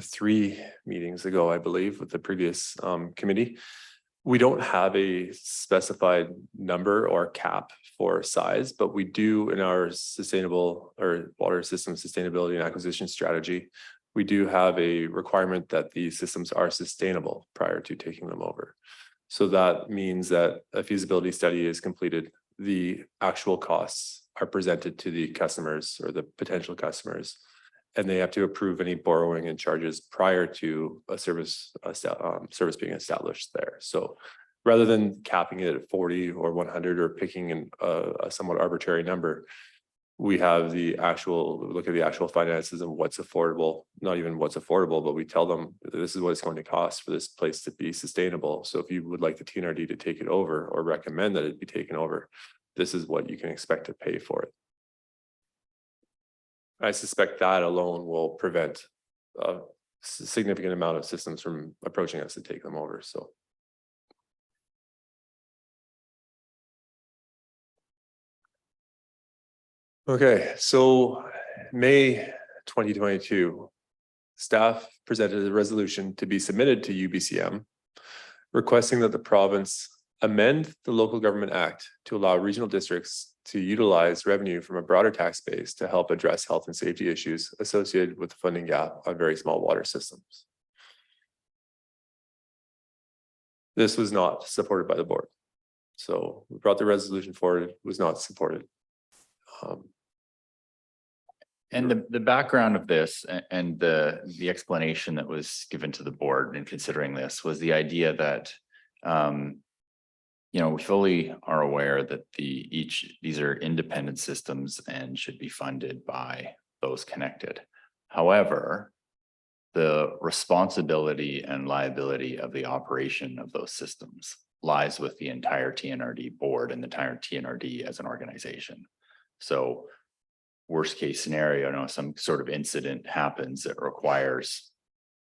3 meetings ago, I believe, with the previous committee. We don't have a specified number or cap for size, but we do in our sustainable or water system sustainability and acquisition strategy, we do have a requirement that these systems are sustainable prior to taking them over. So that means that a feasibility study is completed, the actual costs are presented to the customers or the potential customers, and they have to approve any borrowing and charges prior to a service being established there. So rather than capping it at 40 or 100 or picking a somewhat arbitrary number, we have look at the actual finances and what's affordable, not even what's affordable, but we tell them this is what it's going to cost for this place to be sustainable. So if you would like the TNRD to take it over or recommend that it be taken over, this is what you can expect to pay for it. I suspect that alone will prevent a significant amount of systems from approaching us to take them over, so. Okay, so May 2022, staff presented a resolution to be submitted to UBCM requesting that the province amend the Local Government Act to allow regional districts to utilize revenue from a broader tax base to help address health and safety issues associated with the funding gap on very small water systems. This was not supported by the board. So we brought the resolution forward, it was not supported. And the background of this and the explanation that was given to the board in considering this was the idea that we fully are aware that these are independent systems and should be funded by those connected. However, the responsibility and liability of the operation of those systems lies with the entire TNRD board and the entire TNRD as an organization. So worst case scenario, some sort of incident happens that requires,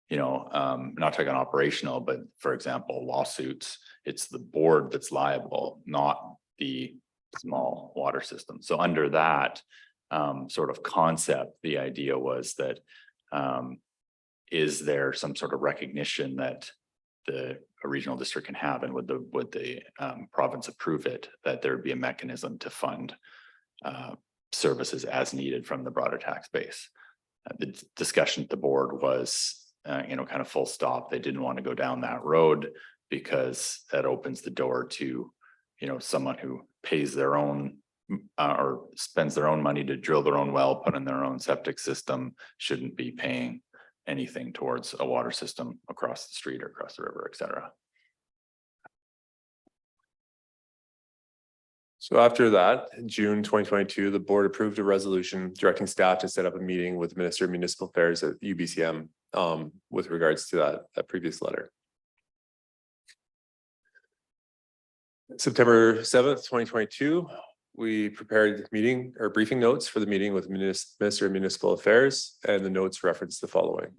not talking operational, but for example, lawsuits, it's the board that's liable, not the small water system. So under that sort of concept, the idea was that is there some sort of recognition that a regional district can have, and would the province approve it, that there'd be a mechanism to fund services as needed from the broader tax base. The discussion at the board was, kind of full stop. They didn't want to go down that road because that opens the door to, someone who pays their own or spends their own money to drill their own well, put in their own septic system, shouldn't be paying anything towards a water system across the street or across the river, et cetera. So after that, in June 2022, the board approved a resolution directing staff to set up a meeting with the Minister of Municipal Affairs at UBCM with regards to that previous letter. September 7th, 2022, we prepared meeting or briefing notes for the meeting with Minister of Municipal Affairs, and the notes reference the following.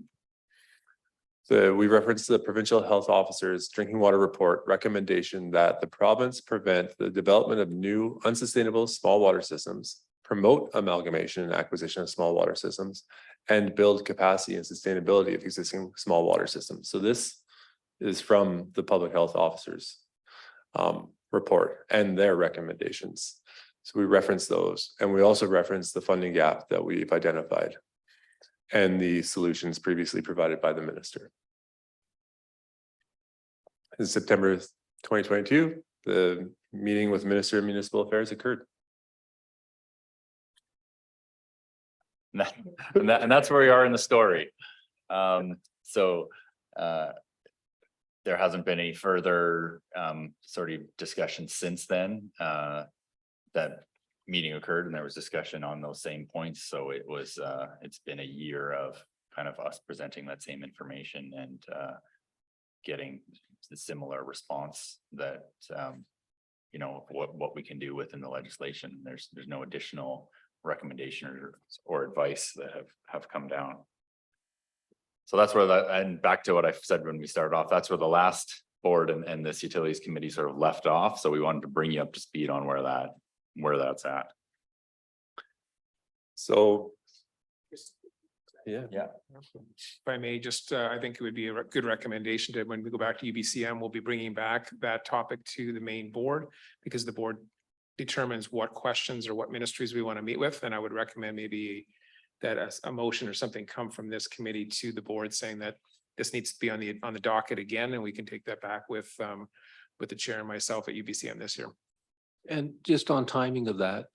We referenced the provincial health officer's drinking water report recommendation that the province prevent the development of new unsustainable small water systems, promote amalgamation and acquisition of small water systems, and build capacity and sustainability of existing small water systems. So this is from the public health officers report and their recommendations. So we reference those, and we also reference the funding gap that we've identified and the solutions previously provided by the minister. In September 2022, the meeting with Minister of Municipal Affairs occurred. And that's where we are in the story. So there hasn't been any further sort of discussion since then. That meeting occurred and there was discussion on those same points. So it was it's been a year of kind of us presenting that same information and getting the similar response that you know, what we can do within the legislation. There's no additional recommendation or advice that have come down. So that's where that, and back to what I said when we started off, that's where the last board and this utilities committee sort of left off. So we wanted to bring you up to speed on where that's at. So. Yeah. If I may just, I think it would be a good recommendation to, when we go back to UBCM, we'll be bringing back that topic to the main board because the board determines what questions or what ministries we want to meet with. And I would recommend maybe that a motion or something come from this committee to the board saying that this needs to be on the docket again, and we can take that back with the chair and myself at UBCM this year. And just on timing of that,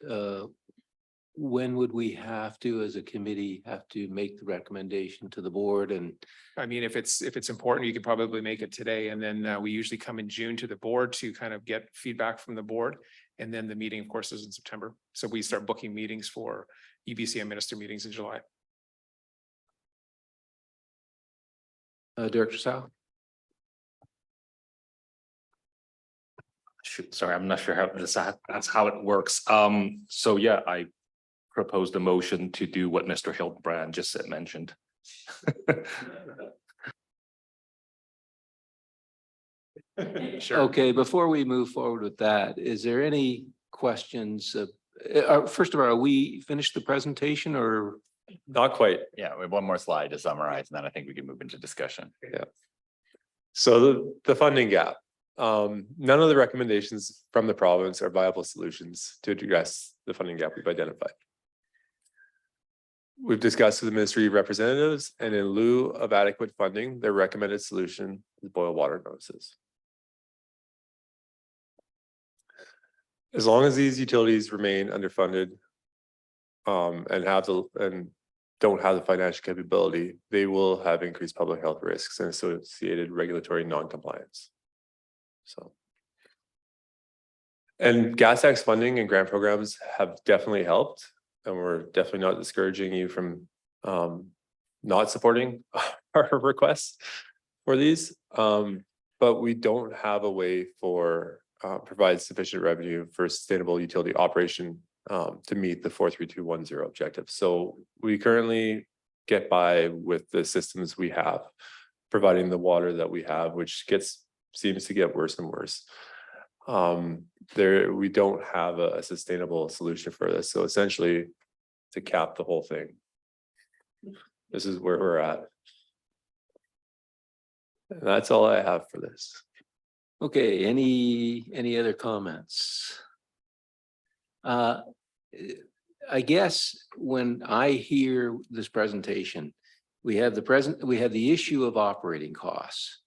when would we have to, as a committee, have to make the recommendation to the board? And I mean, if it's important, you could probably make it today, and then we usually come in June to the board to kind of get feedback from the board. And then the meeting, of course, is in September. So we start booking meetings for UBCM minister meetings in July. Director Sal? Shoot, sorry, I'm not sure how that's how it works. So yeah, I proposed a motion to do what Mr. Hildebrand just mentioned. Sure. Okay, before we move forward with that, is there any questions? First of all, are we finished the presentation or? Not quite. Yeah, we have one more slide to summarize, and then I think we can move into discussion. Yeah. So the funding gap. None of the recommendations from the province are viable solutions to address the funding gap we've identified. We've discussed with the ministry representatives, and in lieu of adequate funding, their recommended solution is boil water notices. As long as these utilities remain underfunded and don't have the financial capability, they will have increased public health risks and associated regulatory non-compliance. So. And gas tax funding and grant programs have definitely helped, and we're definitely not discouraging you from not supporting our requests for these. But we don't have a way for provide sufficient revenue for sustainable utility operation to meet the 43210 objective. So we currently get by with the systems we have, providing the water that we have, which seems to get worse and worse. We don't have a sustainable solution for this. So essentially, to cap the whole thing, this is where we're at. And that's all I have for this. Okay, any other comments? I guess when I hear this presentation, we have the issue of operating costs.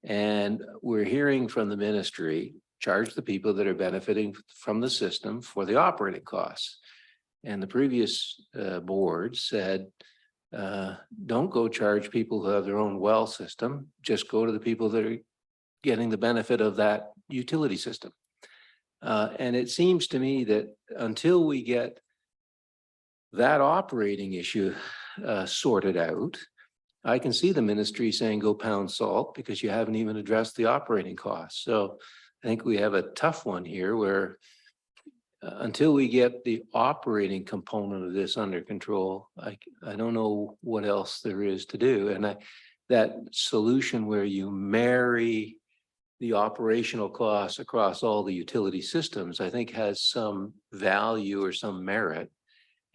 And we're hearing from the ministry, charge the people that are benefiting from the system for the operating costs. And the previous board said, don't go charge people who have their own well system, just go to the people that are getting the benefit of that utility system. And it seems to me that until we get that operating issue sorted out, I can see the ministry saying go pound salt because you haven't even addressed the operating costs. So I think we have a tough one here where until we get the operating component of this under control, I don't know what else there is to do. And that solution where you marry the operational costs across all the utility systems, I think has some value or some merit.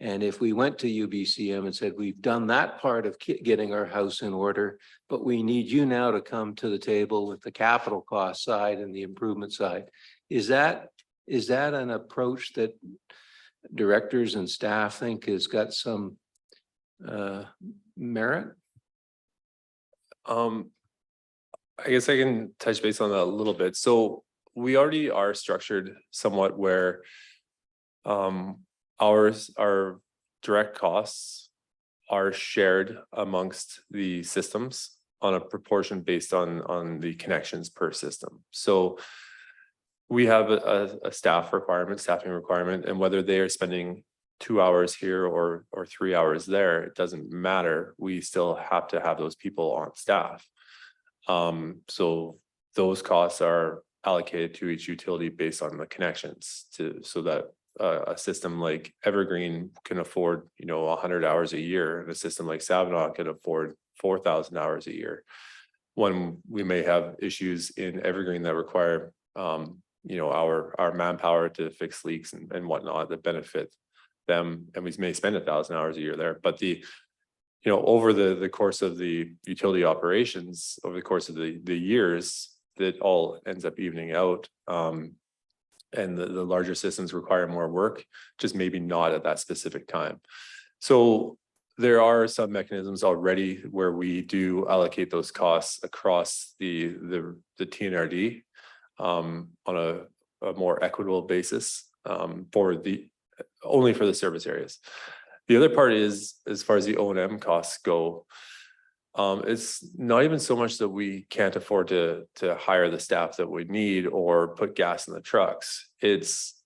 And if we went to UBCM and said, we've done that part of getting our house in order, but we need you now to come to the table with the capital cost side and the improvement side. Is that an approach that directors and staff think has got some merit? I guess I can touch base on that a little bit. So we already are structured somewhat where our direct costs are shared amongst the systems on a proportion based on the connections per system. So we have a staffing requirement, and whether they are spending 2 hours here or 3 hours there, it doesn't matter. We still have to have those people on staff. So those costs are allocated to each utility based on the connections so that a system like Evergreen can afford, 100 hours a year, and a system like Savinaw can afford 4,000 hours a year. When we may have issues in Evergreen that require, our manpower to fix leaks and whatnot that benefit them, and we may spend 1,000 hours a year there. But over the course of the utility operations, over the course of the years, that all ends up evening out. And the larger systems require more work, just maybe not at that specific time. So there are some mechanisms already where we do allocate those costs across the TNRD on a more equitable basis only for the service areas. The other part is, as far as the O&M costs go, it's not even so much that we can't afford to hire the staff that we need or put gas in the trucks. It's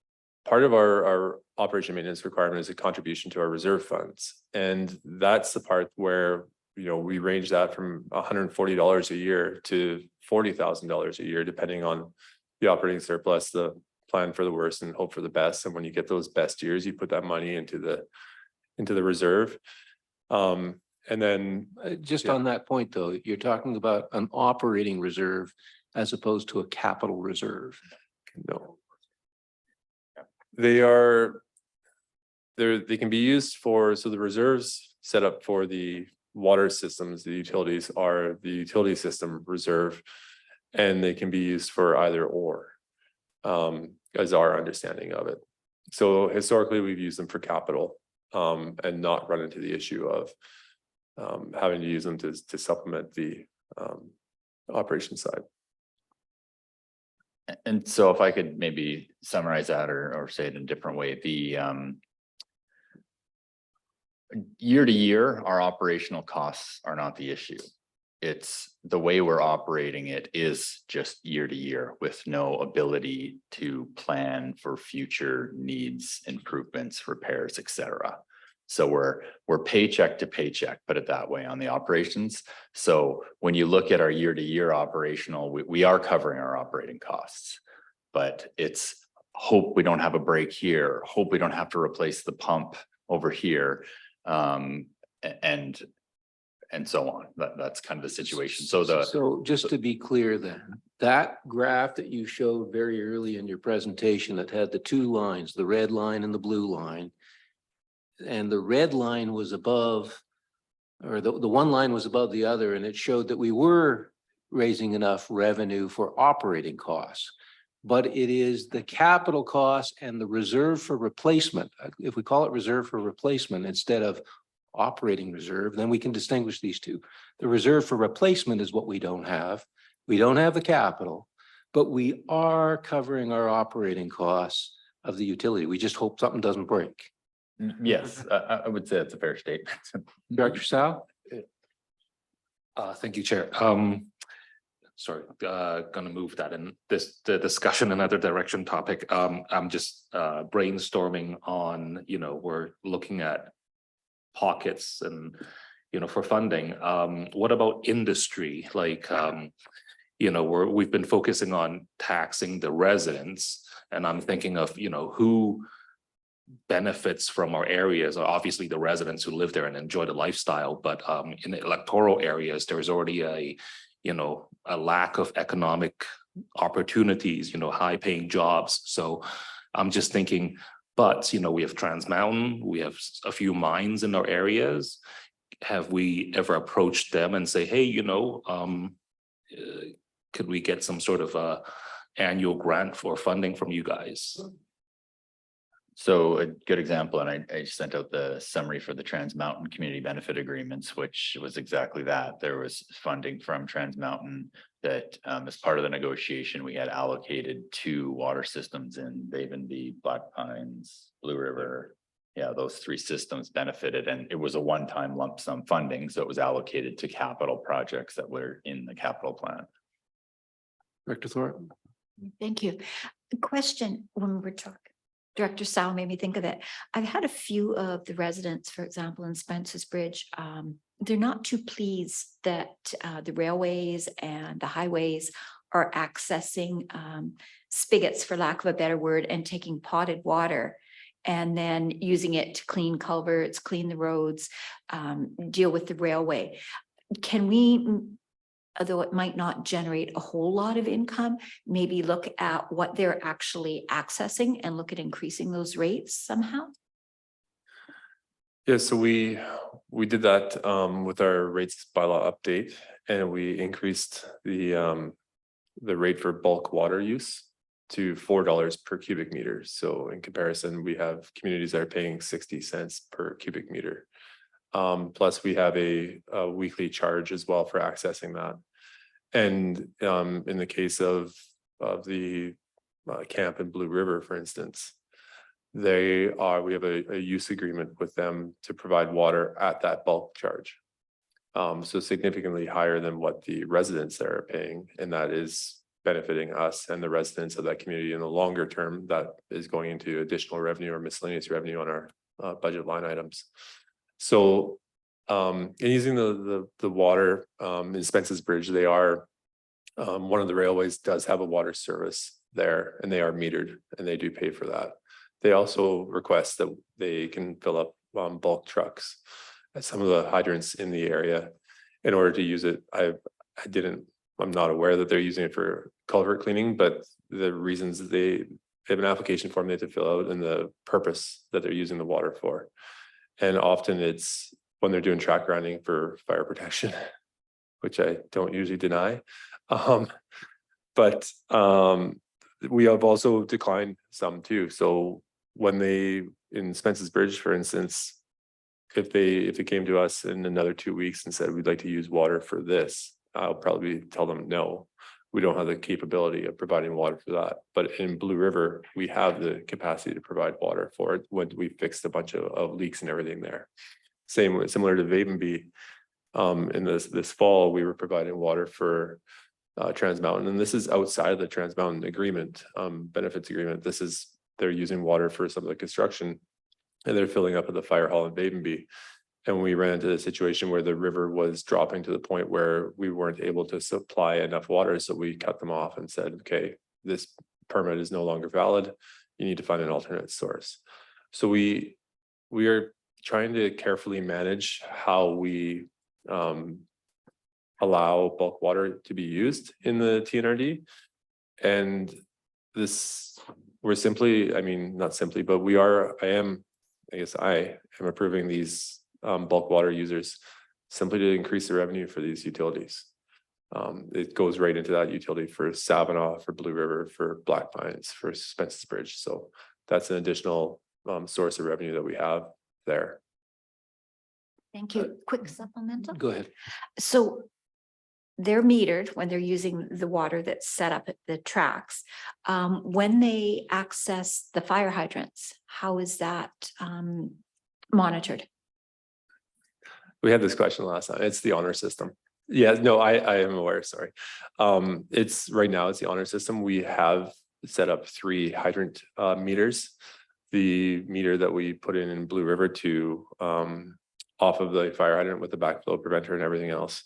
part of our operation maintenance requirement is a contribution to our reserve funds. And that's the part where, we range that from $140 a year to $40,000 a year, depending on the operating surplus, the plan for the worst and hope for the best. And when you get those best years, you put that money into the reserve. And then just on that point, though, you're talking about an operating reserve as opposed to a capital reserve. No. They can be used for, so the reserves set up for the water systems, the utilities are the utility system reserve, and they can be used for either or, as our understanding of it. So historically, we've used them for capital and not run into the issue of having to use them to supplement the operation side. And so if I could maybe summarize that or say it in a different way, the year to year, our operational costs are not the issue. It's the way we're operating it is just year to year with no ability to plan for future needs, improvements, repairs, etc. So we're paycheck to paycheck, put it that way, on the operations. So when you look at our year to year operational, we are covering our operating costs, but it's hope we don't have a break here, hope we don't have to replace the pump over here, and so on. That's kind of the situation. So just to be clear then, that graph that you showed very early in your presentation that had the two lines, the red line and the blue line, and the red line was above, or the one line was above the other, and it showed that we were raising enough revenue for operating costs. But it is the capital costs and the reserve for replacement. If we call it reserve for replacement instead of operating reserve, then we can distinguish these two. The reserve for replacement is what we don't have. We don't have the capital, but we are covering our operating costs of the utility. We just hope something doesn't break. yes, I would say that's a fair statement. Director Sal? Thank you, Chair. Sorry, gonna move that in the discussion another direction topic. I'm just brainstorming on, we're looking at pockets and, for funding. What about industry? Like, we've been focusing on taxing the residents, and I'm thinking of, who benefits from our areas are obviously the residents who live there and enjoy the lifestyle, but in the electoral areas, there's already a lack of economic opportunities, high paying jobs. So I'm just thinking But, we have Trans Mountain, we have a few mines in our areas. Have we ever approached them and say, hey, could we get some sort of a annual grant for funding from you guys? So a good example, and I sent out the summary for the Trans Mountain Community Benefit Agreements, which was exactly that. There was funding from Trans Mountain that as part of the negotiation, we had allocated to water systems in Bavenby, Black Pines, Blue River. Yeah, those 3 systems benefited, and it was a one-time lump sum funding, so it was allocated to capital projects that were in the capital plan. Director Thorpe? Thank you. Question when we're talking. Director Sal made me think of it. I've had a few of the residents, for example, in Spencer's Bridge. They're not too pleased that the railways and the highways are accessing spigots, for lack of a better word, and taking potted water and then using it to clean culverts, clean the roads, deal with the railway. Can we, although it might not generate a whole lot of income, maybe look at what they're actually accessing and look at increasing those rates somehow? Yeah, so we did that with our rates bylaw update, and we increased the rate for bulk water use to $4 per cubic meter. So in comparison, we have communities that are paying 60 cents per cubic meter. Plus we have a weekly charge as well for accessing that. And in the case of the camp in Blue River, for instance, we have a use agreement with them to provide water at that bulk charge. So significantly higher than what the residents there are paying, and that is benefiting us and the residents of that community in the longer term. That is going into additional revenue or miscellaneous revenue on our budget line items. So in using the water in Spence's Bridge, they are one of the railways does have a water service there, and they are metered, and they do pay for that. They also request that they can fill up bulk trucks at some of the hydrants in the area in order to use it. I'm not aware that they're using it for culvert cleaning, but the reasons they have an application form they have to fill out and the purpose that they're using the water for. And often it's when they're doing track grinding for fire protection, which I don't usually deny. But we have also declined some too. So when they, in Spence's Bridge, for instance, if they came to us in another 2 weeks and said, we'd like to use water for this, I'll probably tell them, no, we don't have the capability of providing water for that. But in Blue River, we have the capacity to provide water for it when we fixed a bunch of leaks and everything there. Similar to Vavenby, in this fall, we were providing water for Trans Mountain, and this is outside of the Trans Mountain agreement, benefits agreement. They're using water for some of the construction, and they're filling up at the fire hall in Vavenby. And we ran into a situation where the river was dropping to the point where we weren't able to supply enough water. So we cut them off and said, okay, this permit is no longer valid. You need to find an alternate source. So we are trying to carefully manage how we allow bulk water to be used in the TNRD. And we're simply, not simply, but I am approving these bulk water users simply to increase the revenue for these utilities. It goes right into that utility for Savanaugh, for Blue River, for Black Pines, for Spence's Bridge. So that's an additional source of revenue that we have there. Thank you. Quick supplemental. Go ahead. So they're metered when they're using the water that's set up at the tracks. When they access the fire hydrants, how is that monitored? We had this question last time. It's the honor system. Yeah, no, I am aware, sorry. It's right now, it's the honor system. We have set up 3 hydrant meters. The meter that we put in Blue River to off of the fire hydrant with the backflow preventer and everything else,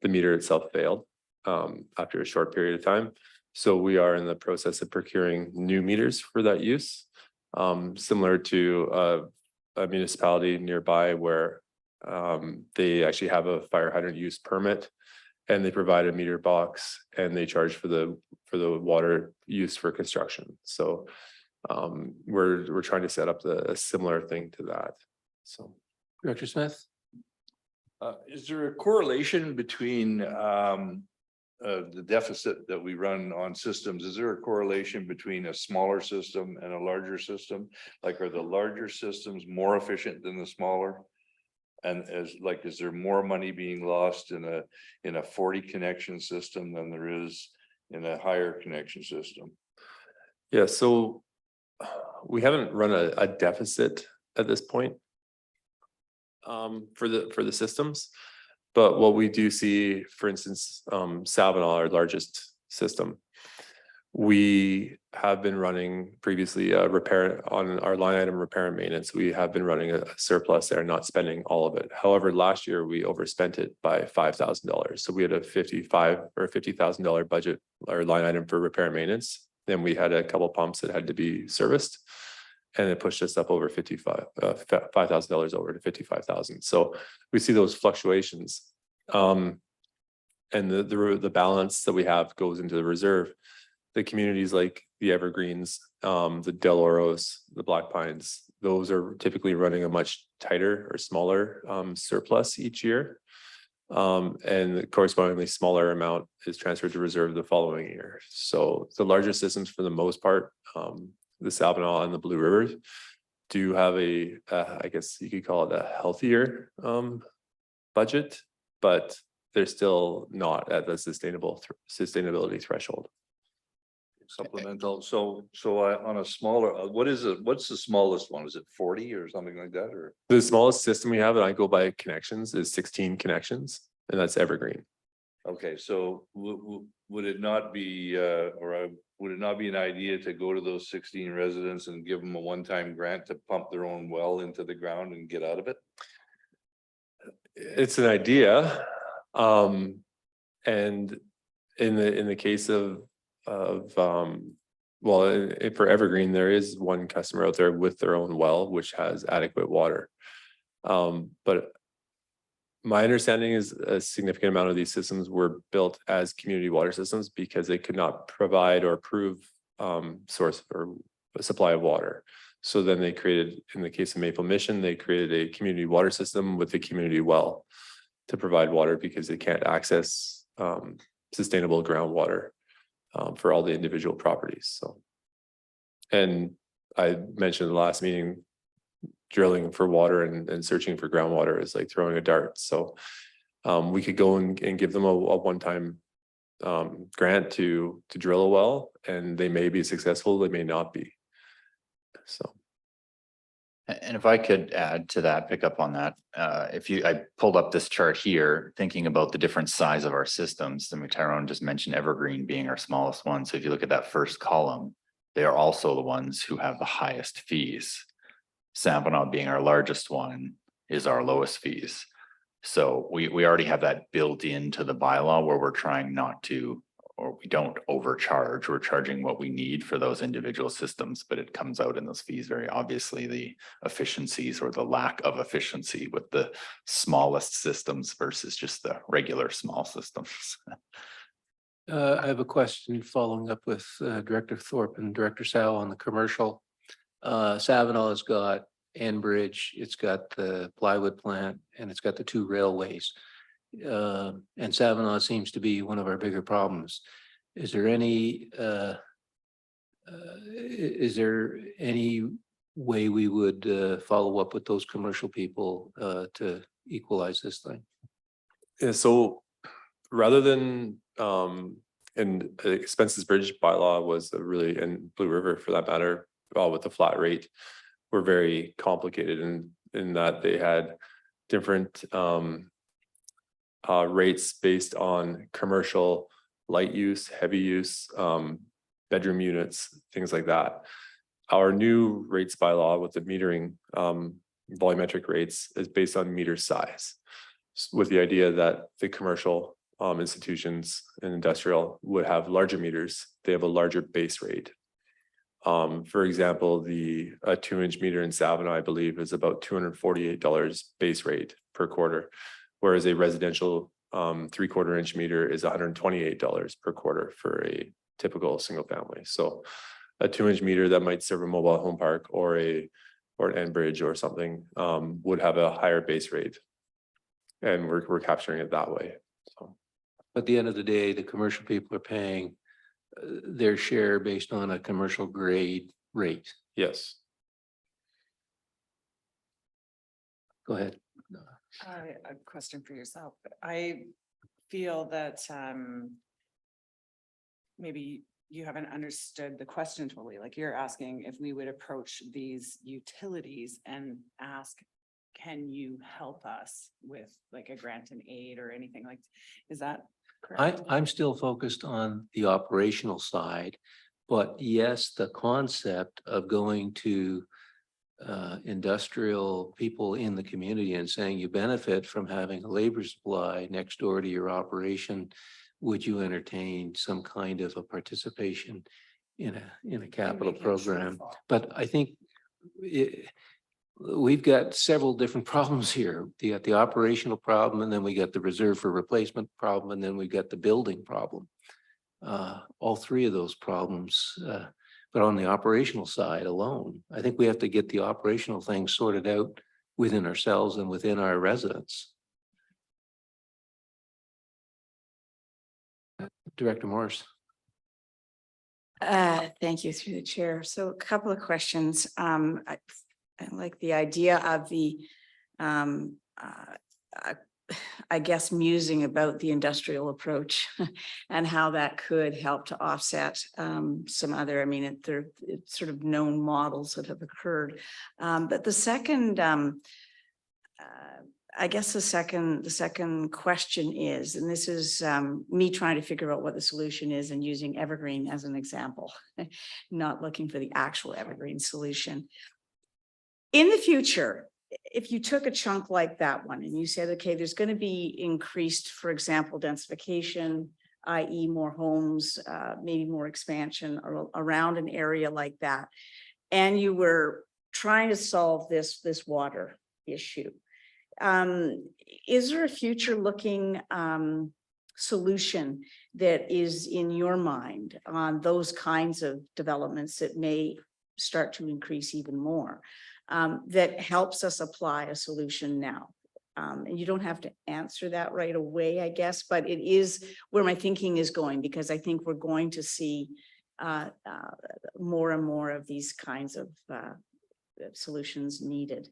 the meter itself failed after a short period of time. So we are in the process of procuring new meters for that use, similar to a municipality nearby where they actually have a fire hydrant use permit, and they provide a meter box and they charge for the water used for construction. So we're trying to set up a similar thing to that. So. Director Smith? Is there a correlation between the deficit that we run on systems? Is there a correlation between a smaller system and a larger system? Like, are the larger systems more efficient than the smaller? And is there more money being lost in a 40 connection system than there is in a higher connection system? Yeah, so we haven't run a deficit at this point for the systems. But what we do see, for instance, Savinaw, our largest system, we have been running previously repair on our line item repair and maintenance. We have been running a surplus there, not spending all of it. However, last year we overspent it by $5,000. So we had a $50,000 budget or line item for repair and maintenance. Then we had a couple pumps that had to be serviced, and it pushed us up over $5,000 over to 55,000. So we see those fluctuations, and the balance that we have goes into the reserve. The communities like the Evergreens, the Del Oros, the Black Pines, those are typically running a much tighter or smaller surplus each year. And the correspondingly smaller amount is transferred to reserve the following year. So the larger systems, for the most part, the Savinaw and the Blue Rivers, do have I guess you could call it a healthier budget, but they're still not at the sustainability threshold. Supplemental. So on a smaller, what's the smallest one? Is it 40 or something like that? Or The smallest system we have, and I go by connections, is 16 connections, and that's Evergreen. okay, so would it not be would it not be an idea to go to those 16 residents and give them a one-time grant to pump their own well into the ground and get out of it? It's an idea, and in the case of well, for Evergreen, there is one customer out there with their own well, which has adequate water. But my understanding is a significant amount of these systems were built as community water systems because they could not provide or prove source or supply of water. So then they created, in the case of Maple Mission, they created a community water system with a community well to provide water because they can't access sustainable groundwater for all the individual properties. So, and I mentioned in the last meeting, drilling for water and searching for groundwater is like throwing a dart. So we could go and give them a one-time grant to drill a well, and they may be successful, they may not be. So. And if I could add to that, pick up on that, I pulled up this chart here, thinking about the different size of our systems. And Tyrone just mentioned Evergreen being our smallest one. So if you look at that first column, they are also the ones who have the highest fees. Savinaw being our largest one is our lowest fees. So we already have that built into the bylaw where we're trying not to, or we don't overcharge. We're charging what we need for those individual systems, but it comes out in those fees very obviously, the efficiencies or the lack of efficiency with the smallest systems versus just the regular small systems. I have a question following up with Director Thorpe and Director Sal on the commercial. Savinaw has got Enbridge, it's got the plywood plant, and it's got the two railways. And Savinaw seems to be one of our bigger problems. Is there any way we would follow up with those commercial people to equalize this thing? Yeah, so rather than and expenses bridge bylaw was a really, and Blue River for that matter, with the flat rate, were very complicated in that they had different rates based on commercial, light use, heavy use, bedroom units, things like that. Our new rates bylaw with the metering volumetric rates is based on meter size, with the idea that the commercial institutions and industrial would have larger meters. They have a larger base rate. For example, the 2-inch meter in Savinaw, I believe, is about $248 base rate per quarter, whereas a residential 3/4-inch meter is $128 per quarter for a typical single family. So a 2-inch meter that might serve a mobile home park or an end bridge or something, would have a higher base rate. And we're capturing it that way, so. At the end of the day, the commercial people are paying their share based on a commercial grade rate. Yes. Go ahead. A question for yourself. I feel that maybe you haven't understood the question totally. Like you're asking if we would approach these utilities and ask, can you help us with like a grant and aid or anything like, is that correct? I'm still focused on the operational side, but yes, the concept of going to industrial people in the community and saying you benefit from having a labor supply next door to your operation. Would you entertain some kind of a participation in a capital Make it program? truthful. But I think we've got several different problems here. You got the operational problem, and then we got the reserve for replacement problem, and then we got the building problem. All three of those problems, but on the operational side alone, I think we have to get the operational things sorted out within ourselves and within our residents. Director Morris. Thank you through the chair. So a couple of questions. I like the idea of the, I guess, musing about the industrial approach and how that could help to offset some other, I mean, it's sort of known models that have occurred. But the second, I guess the second question is, and this is me trying to figure out what the solution is and using evergreen as an example, not looking for the actual evergreen solution. In the future, if you took a chunk like that one and you said, okay, there's going to be increased, for example, densification, i.e. more homes, maybe more expansion around an area like that, and you were trying to solve this water issue. Is there a future looking solution that is in your mind on those kinds of developments that may start to increase even more, that helps us apply a solution now? And you don't have to answer that right away, I guess, but it is where my thinking is going, because I think we're going to see more and more of these kinds of solutions needed.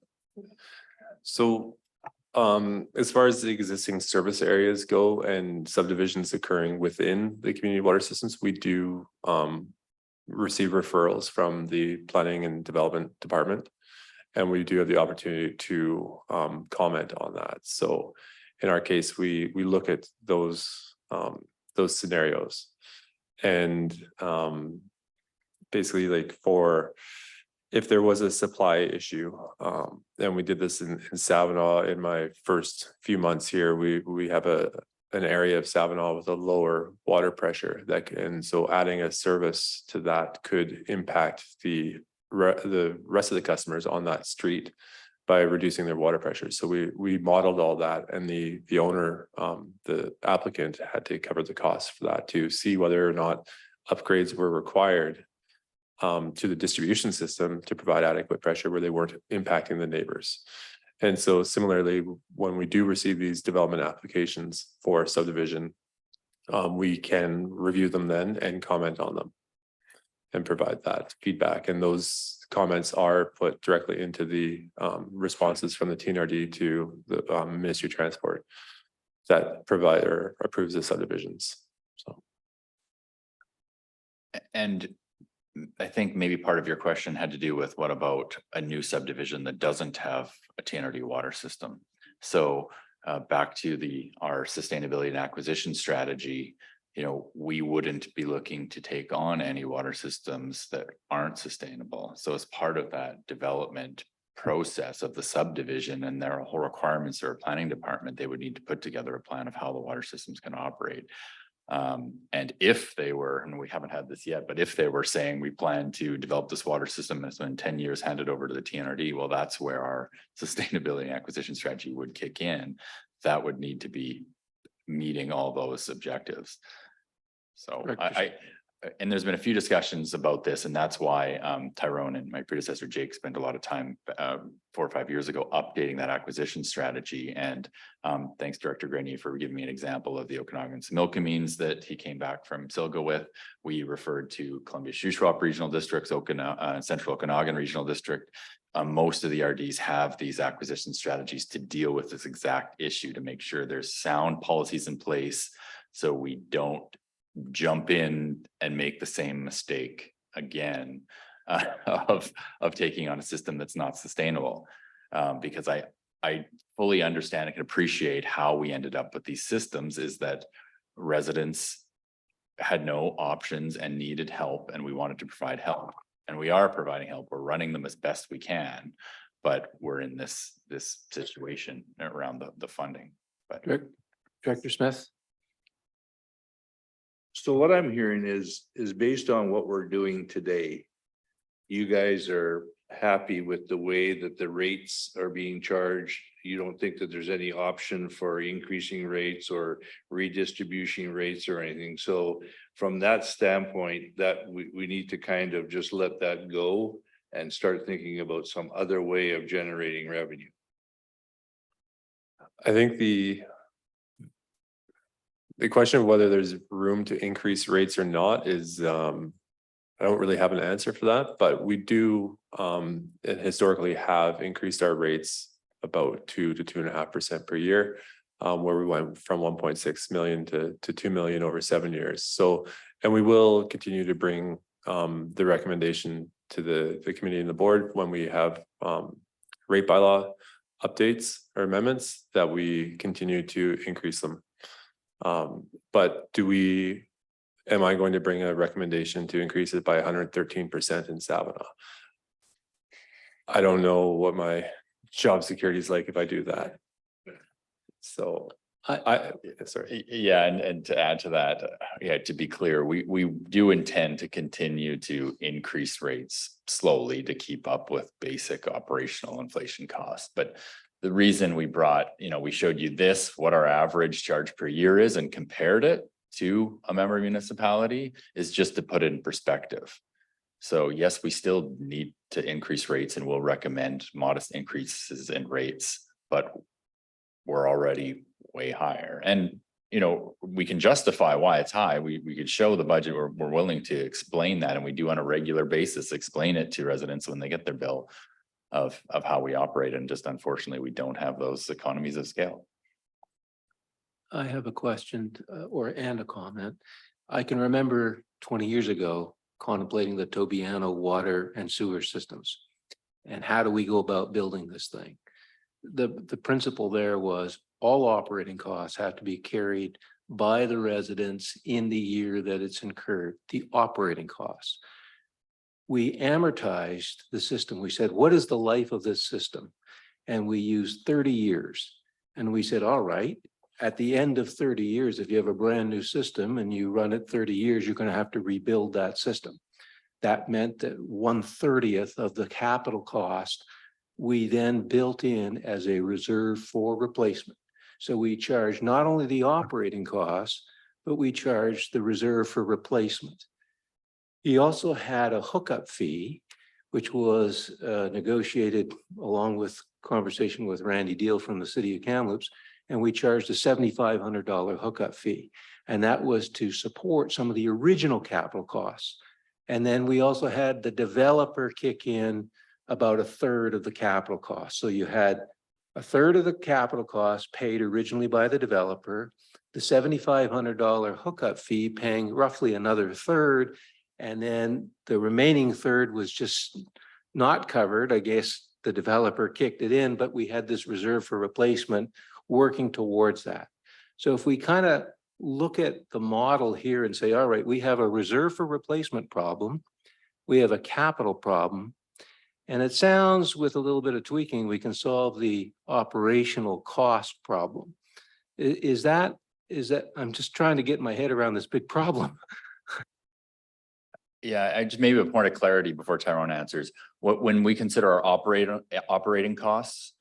So as far as the existing service areas go and subdivisions occurring within the community water systems, we do receive referrals from the planning and development department. And we do have the opportunity to comment on that. So in our case, we look at those scenarios, and basically, like, for if there was a supply issue, and we did this in Savinaw in my first few months here, we have an area of Savinaw with a lower water pressure and so adding a service to that could impact the rest of the customers on that street by reducing their water pressure. So we modeled all that, and the owner, the applicant, had to cover the costs for that to see whether or not upgrades were required to the distribution system to provide adequate pressure where they weren't impacting the neighbors. And so similarly, when we do receive these development applications for subdivision, we can review them then and comment on them and provide that feedback. And those comments are put directly into the responses from the TNRD to the Ministry of Transport that provide or approves the subdivisions. So. And I think maybe part of your question had to do with what about a new subdivision that doesn't have a TNRD water system? So back to our sustainability and acquisition strategy, we wouldn't be looking to take on any water systems that aren't sustainable. So as part of that development process of the subdivision and their whole requirements or planning department, they would need to put together a plan of how the water system's going to operate. And if they were, and we haven't had this yet, but if they were saying we plan to develop this water system and it's been 10 years handed over to the TNRD, well, that's where our sustainability and acquisition strategy would kick in. That would need to be meeting all those objectives. So and there's been a few discussions about this, and that's why Tyrone and my predecessor Jake spent a lot of time 4 or 5 years ago updating that acquisition strategy. And thanks, Director Grenier, for giving me an example of the Okanagan-Similkameen that he came back from Silga with. We referred to Columbia-Shuswap Regional Districts, Central Okanagan Regional District. Most of the RDs have these acquisition strategies to deal with this exact issue, to make sure there's sound policies in place so we don't jump in and make the same mistake again of taking on a system that's not sustainable. Because I fully understand and can appreciate how we ended up with these systems, is that residents had no options and needed help, and we wanted to provide help. And we are providing help. We're running them as best we can, but we're in this situation around the funding. But Director Smith? So what I'm hearing is based on what we're doing today, you guys are happy with the way that the rates are being charged. You don't think that there's any option for increasing rates or redistribution rates or anything. So from that standpoint, that we need to kind of just let that go and start thinking about some other way of generating revenue. I think the question of whether there's room to increase rates or not is, I don't really have an answer for that, but we do and historically have increased our rates about 2 to 2.5% per year, where we went from 1.6 million to 2 million over 7 years. So, and we will continue to bring the recommendation to the committee and the board when we have rate bylaw updates or amendments, that we continue to increase them. But am I going to bring a recommendation to increase it by 113% in Savannah? I don't know what my job security is like if I do that. So sorry. Yeah, and to add to that, yeah, to be clear, we do intend to continue to increase rates slowly to keep up with basic operational inflation costs. But the reason we brought, we showed you what our average charge per year is and compared it to a member municipality, is just to put it in perspective. So yes, we still need to increase rates, and we'll recommend modest increases in rates, but we're already way higher. And, we can justify why it's high. We could show the budget. We're willing to explain that. And we do on a regular basis, explain it to residents when they get their bill of how we operate. And just unfortunately, we don't have those economies of scale. I have a question and a comment. I can remember 20 years ago contemplating the Tobiano water and sewer systems. And how do we go about building this thing? The principle there was all operating costs have to be carried by the residents in the year that it's incurred, the operating costs. We amortized the system. We said, what is the life of this system? And we used 30 years. And we said, all right, at the end of 30 years, if you have a brand new system and you run it 30 years, you're going to have to rebuild that system. That meant that 1/30 of the capital cost we then built in as a reserve for replacement. So we charged not only the operating costs, but we charged the reserve for replacement. He also had a hookup fee, which was negotiated along with conversation with Randy Deal from the city of Kamloops, and we charged a $7,500 hookup fee. And that was to support some of the original capital costs. And then we also had the developer kick in about 1/3 of the capital cost. So you had 1/3 of the capital cost paid originally by the developer, the $7,500 hookup fee paying roughly another 1/3, and then the remaining 1/3 was just not covered. I guess the developer kicked it in, but we had this reserve for replacement working towards that. So if we kind of look at the model here and say, all right, we have a reserve for replacement problem, we have a capital problem, and it sounds with a little bit of tweaking, we can solve the operational cost problem. Is that, I'm just trying to get my head around this big problem. Yeah, I just maybe a point of clarity before Tyrone answers. When we consider our operating costs,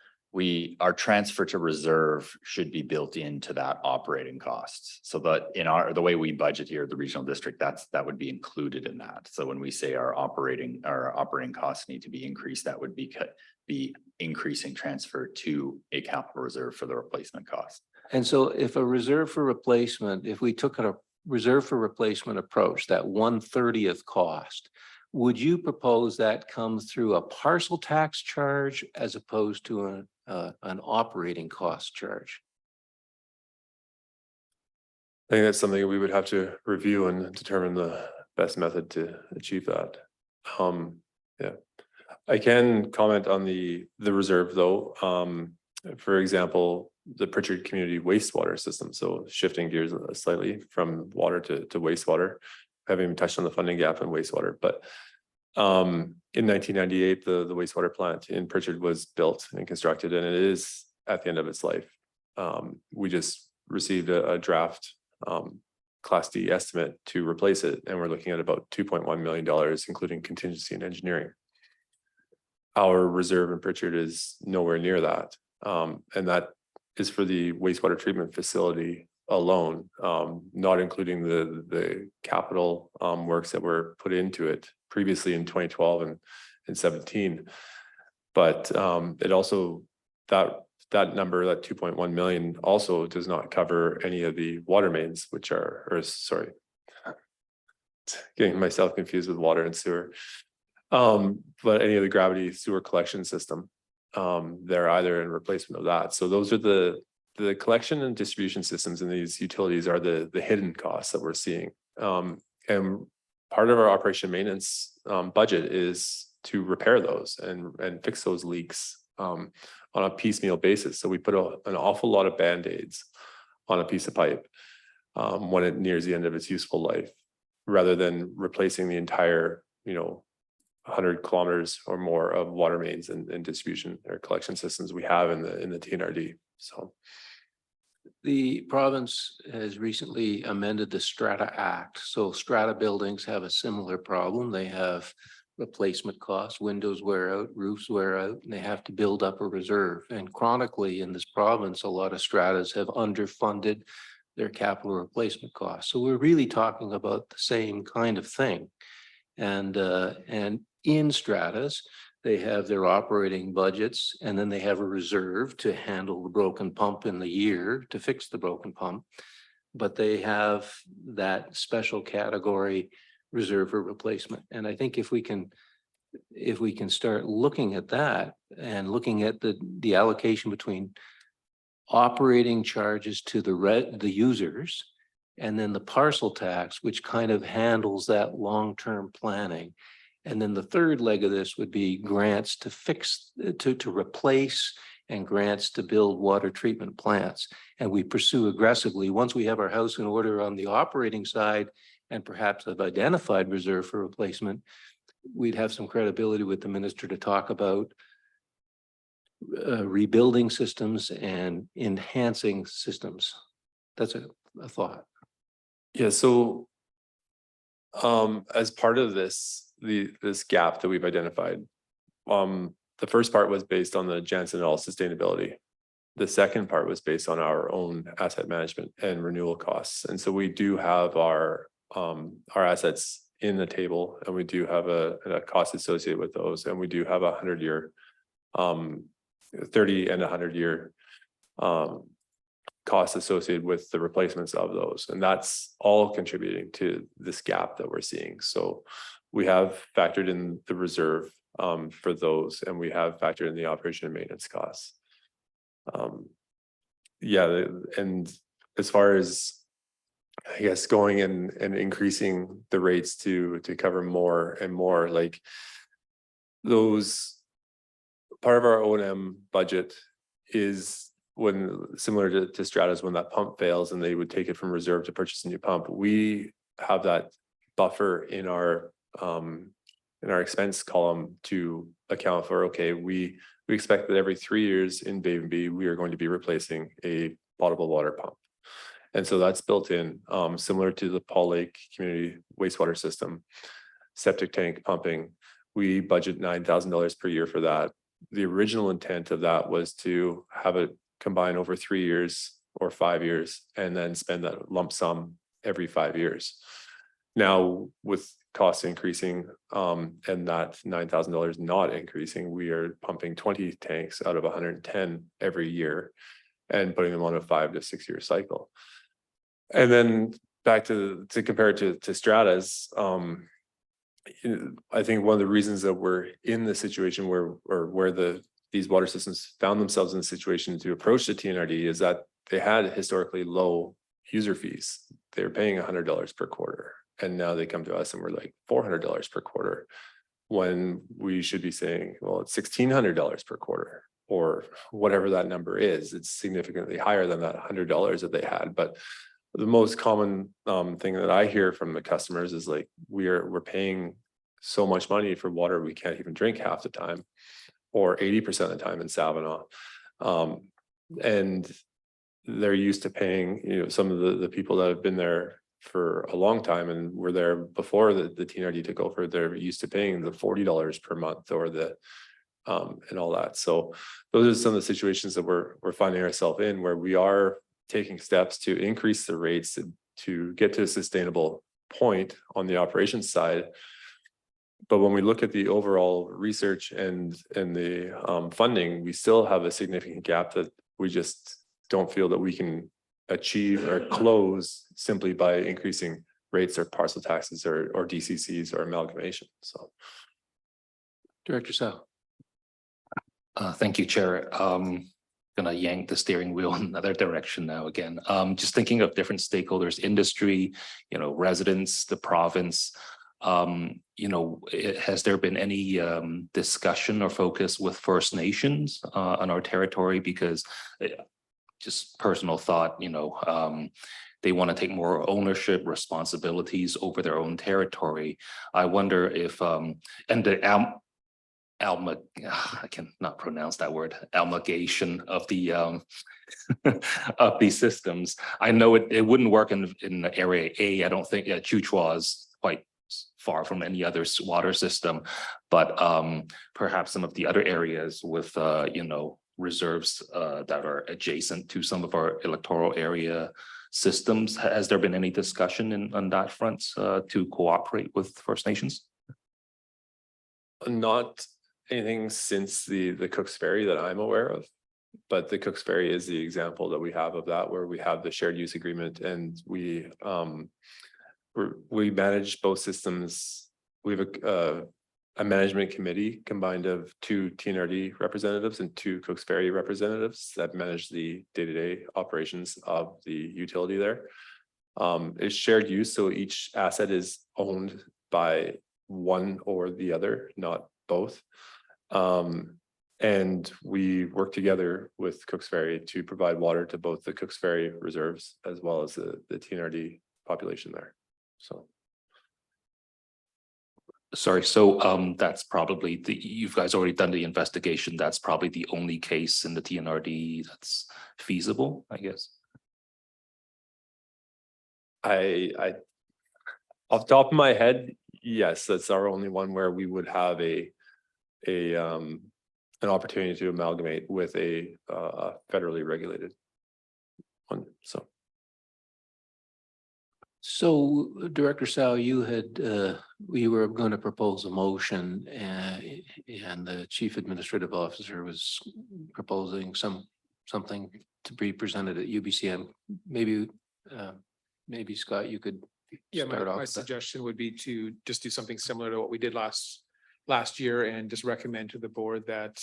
our transfer to reserve should be built into that operating costs. So that the way we budget here, the regional district, that would be included in that. So when we say our operating costs need to be increased, that would be increasing transfer to a capital reserve for the replacement cost. And so if a reserve for replacement, if we took a reserve for replacement approach, that 1/30th cost, would you propose that comes through a parcel tax charge as opposed to an operating cost charge? I think that's something we would have to review and determine the best method to achieve that. Yeah, I can comment on the reserve though. For example, the Pritchard Community Wastewater System. So shifting gears slightly from water to wastewater. Haven't even touched on the funding gap in wastewater, but in 1998, the wastewater plant in Pritchard was built and constructed, and it is at the end of its life. We just received a draft Class D estimate to replace it, and we're looking at about $2.1 million, including contingency and engineering. Our reserve in Pritchard is nowhere near that, and that is for the wastewater treatment facility alone, not including the capital works that were put into it previously in 2012 and 17. But it also, that number, that 2.1 million, also does not cover any of the water mains, which are, or sorry, getting myself confused with water and sewer. But any of the gravity sewer collection system, they're either in replacement of that. So those are the collection and distribution systems in these utilities are the hidden costs that we're seeing. And part of our operation maintenance budget is to repair those and fix those leaks on a piecemeal basis. So we put an awful lot of Band-Aids on a piece of pipe when it nears the end of its useful life, rather than replacing the entire, 100 kilometers or more of water mains and distribution or collection systems we have in the TNRD. So the province has recently amended the Strata Act. So strata buildings have a similar problem. They have replacement costs, windows wear out, roofs wear out, and they have to build up a reserve. And chronically in this province, a lot of stratas have underfunded their capital replacement costs. So we're really talking about the same kind of thing. And in stratas, they have their operating budgets, and then they have a reserve to handle the broken pump in the year to fix the broken pump. But they have that special category reserve for replacement. And I think if we can start looking at that and looking at the allocation between operating charges to the users and then the parcel tax, which kind of handles that long-term planning. And then the third leg of this would be grants to to replace and grants to build water treatment plants. And we pursue aggressively, once we have our house in order on the operating side and perhaps have identified reserve for replacement, we'd have some credibility with the minister to talk about rebuilding systems and enhancing systems. That's a thought. yeah, so as part of this gap that we've identified, the first part was based on the Jansen et al. Sustainability. The second part was based on our own asset management and renewal costs. And so we do have our assets in the table, and we do have a cost associated with those. And we do have 100-year, 30 and 100-year costs associated with the replacements of those. And that's all contributing to this gap that we're seeing. So we have factored in the reserve for those, and we have factored in the operation and maintenance costs. Yeah, and as far as, I guess, going and increasing the rates to cover more and more, like those, part of our O&M budget is when, similar to Strata's, when that pump fails and they would take it from reserve to purchase a new pump, we have that buffer in our expense column to account for, okay, we expect that every 3 years in Bay and B, we are going to be replacing a potable water pump. And so that's built in, similar to the Paul Lake Community Wastewater System, septic tank pumping. We budget $9,000 per year for that. the original intent of that was to have it combine over 3 years or 5 years and then spend that lump sum every 5 years. Now, with costs increasing, and that $9,000 not increasing, we are pumping 20 tanks out of 110 every year and putting them on a 5 to 6 year cycle. And then back to compare it to Strata's, I think one of the reasons that we're in the situation where these water systems found themselves in a situation to approach the TNRD is that they had historically low user fees. They were paying $100 per quarter, and now they come to us and we're like $400 per quarter, when we should be saying, well, it's $1,600 per quarter or whatever that number is. It's significantly higher than that $100 that they had. But the most common thing that I hear from the customers is like, we're paying so much money for water we can't even drink half the time, or 80% of the time in Savinaw. And they're used to paying, some of the people that have been there for a long time and were there before the TNRD took over, they're used to paying the $40 per month or and all that. So those are some of the situations that we're finding ourselves in, where we are taking steps to increase the rates to get to a sustainable point on the operations side. But when we look at the overall research and the funding, we still have a significant gap that we just don't feel that we can achieve or close simply by increasing rates or parcel taxes or DCCs or amalgamation. So, Director Sal. Thank you, Chair. Gonna yank the steering wheel in another direction now again. Just thinking of different stakeholders, industry, residents, the province. Has there been any discussion or focus with First Nations on our territory? Because just personal thought, they want to take more ownership, responsibilities over their own territory. I wonder if and the I cannot pronounce that word, amalgamation of the of these systems. I know it wouldn't work in area A. I don't think Chuchua is quite far from any other water system, but perhaps some of the other areas with reserves that are adjacent to some of our electoral area systems. Has there been any discussion on that front to cooperate with First Nations? not anything since the Cooks Ferry that I'm aware of, but the Cooks Ferry is the example that we have of that, where we have the shared use agreement and we manage both systems. We have a management committee combined of 2 TNRD representatives and 2 Cooks Ferry representatives that manage the day-to-day operations of the utility there. It's shared use, so each asset is owned by one or the other, not both. And we work together with Cooks Ferry to provide water to both the Cooks Ferry reserves as well as the TNRD population there. So. Sorry, so that's probably you guys already done the investigation. That's probably the only case in the TNRD that's feasible, I guess. I off the top of my head, yes, that's our only one where we would have an opportunity to amalgamate with a federally regulated one. So Director Sal, you had, we were going to propose a motion and the Chief Administrative Officer was proposing something to be presented at UBCM. Maybe Scott, you could Yeah, start off my with that. suggestion would be to just do something similar to what we did last year and just recommend to the board that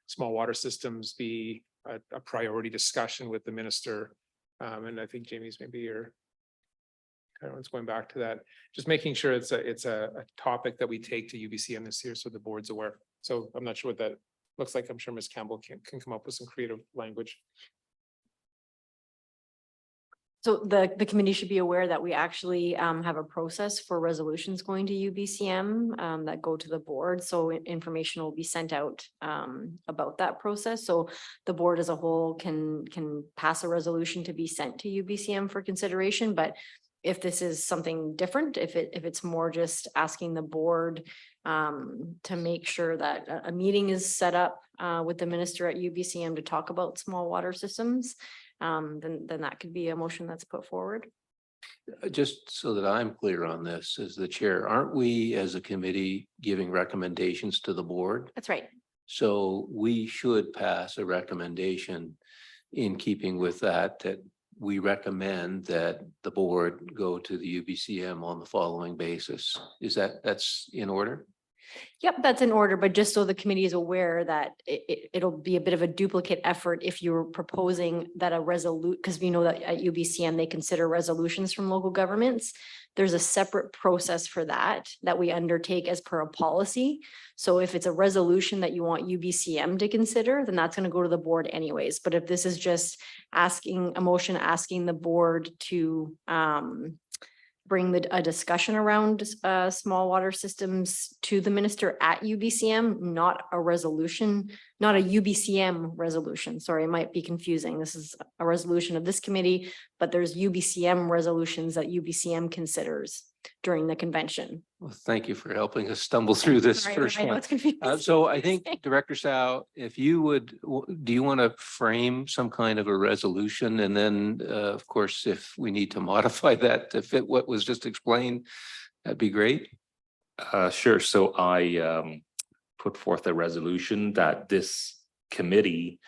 small water systems be a priority discussion with the minister. And I think Jamie's maybe your everyone's going back to that, just making sure it's a topic that we take to UBCM this year so the board's aware. So I'm not sure what that looks like. I'm sure Ms. Campbell can come up with some creative language. So the committee should be aware that we actually have a process for resolutions going to UBCM that go to the board. So information will be sent out about that process. So the board as a whole can pass a resolution to be sent to UBCM for consideration, but if this is something different, if it's more just asking the board to make sure that a meeting is set up with the minister at UBCM to talk about small water systems, then that could be a motion that's put forward. Just so that I'm clear on this, as the chair, aren't we as a committee giving recommendations to the board? That's right. So we should pass a recommendation in keeping with that, that we recommend that the board go to the UBCM on the following basis. Is that's in order? Yep, that's in order, but just so the committee is aware that it'll be a bit of a duplicate effort if you're proposing that a resolute, because we know that at UBCM, they consider resolutions from local governments. There's a separate process for that we undertake as per a policy. So if it's a resolution that you want UBCM to consider, then that's going to go to the board anyways. But if this is just asking the board to bring a discussion around small water systems to the minister at UBCM, not a resolution, not a UBCM resolution. Sorry, it might be confusing. This is a resolution of this committee, but there's UBCM resolutions that UBCM considers during the convention. Well, thank you for helping us stumble through this Sorry, first I know one. it's confusing. So I think Director Sao, if you would, do you want to frame some kind of a resolution? And then, of course, if we need to modify that to fit what was just explained, that'd be great. Sure. So I put forth a resolution that this committee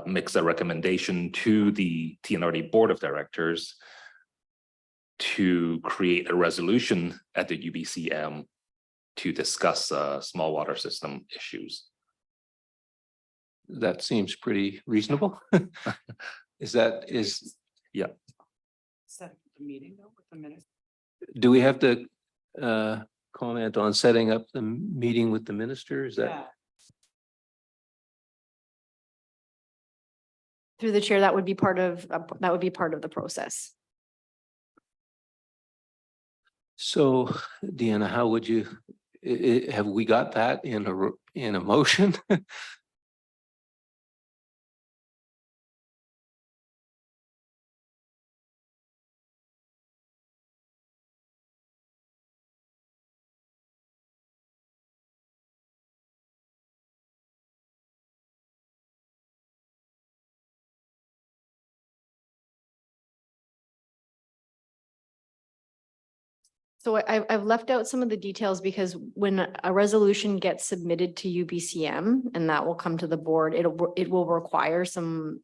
makes a recommendation to the TNRD Board of Directors to create a resolution at the UBCM to discuss small water system issues. That seems pretty reasonable. Yeah. Set the meeting though with the minutes. Do we have to comment on setting up the meeting with the minister? Is that? Yeah. Through the chair, that would be part of the process. So, Deanna, how would you, have we got that in a motion? So I've left out some of the details because when a resolution gets submitted to UBCM and that will come to the board, it will require some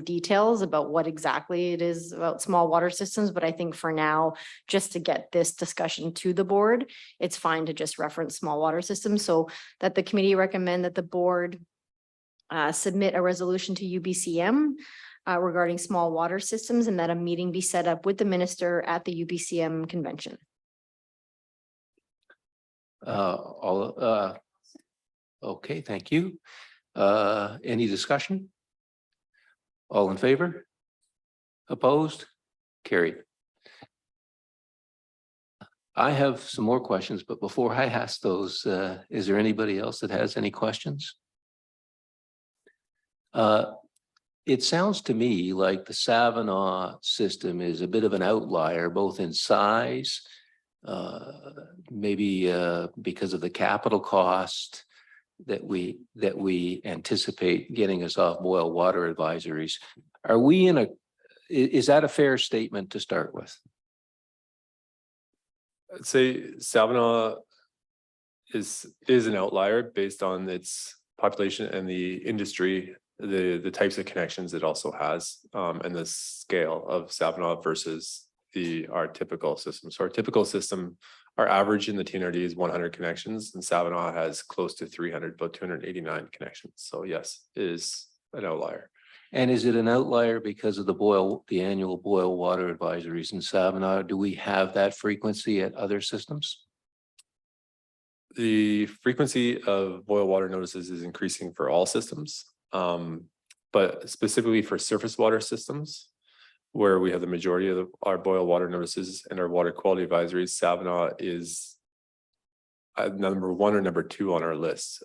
details about what exactly it is about small water systems. But I think for now, just to get this discussion to the board, it's fine to just reference small water systems, so that the committee recommend that the board submit a resolution to UBCM regarding small water systems, and that a meeting be set up with the minister at the UBCM convention. Okay, thank you. Any discussion? All in favor? Opposed? Carried. I have some more questions, but before I ask those, is there anybody else that has any questions? It sounds to me like the Savinaw system is a bit of an outlier, both in size, maybe because of the capital cost that we anticipate getting us off boil water advisories. Are we is that a fair statement to start with? I'd say Savinaw is an outlier based on its population and the industry, the types of connections it also has, and the scale of Savinaw versus our typical system. So our typical system, our average in the TNRD is 100 connections, and Savinaw has close to 300, about 289 connections. So yes, it is an outlier. And is it an outlier because of the annual boil water advisories in Savinaw? Do we have that frequency at other systems? The frequency of boil water notices is increasing for all systems, but specifically for surface water systems, where we have the majority of our boil water notices and our water quality advisories, Savinaw is number 1 or number 2 on our list,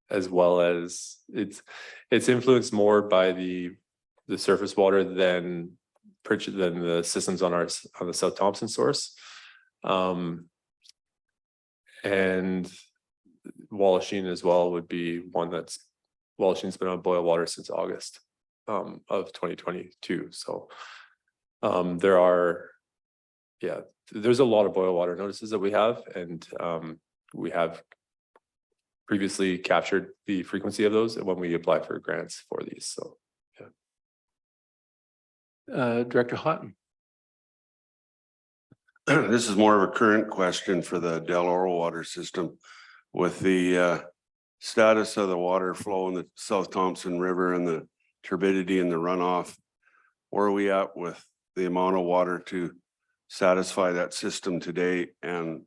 as well as it's influenced more by the surface water than than the systems on on the South Thompson source. And Wallachine as well would be one that's, Wallachine's been on boil water since August of 2022. So there are, yeah, there's a lot of boil water notices that we have, and we have previously captured the frequency of those when we apply for grants for these. So Director Houghton. This is more of a current question for the Del Oro water system. With the status of the water flow in the South Thompson River and the turbidity and the runoff, where are we at with the amount of water to satisfy that system today, and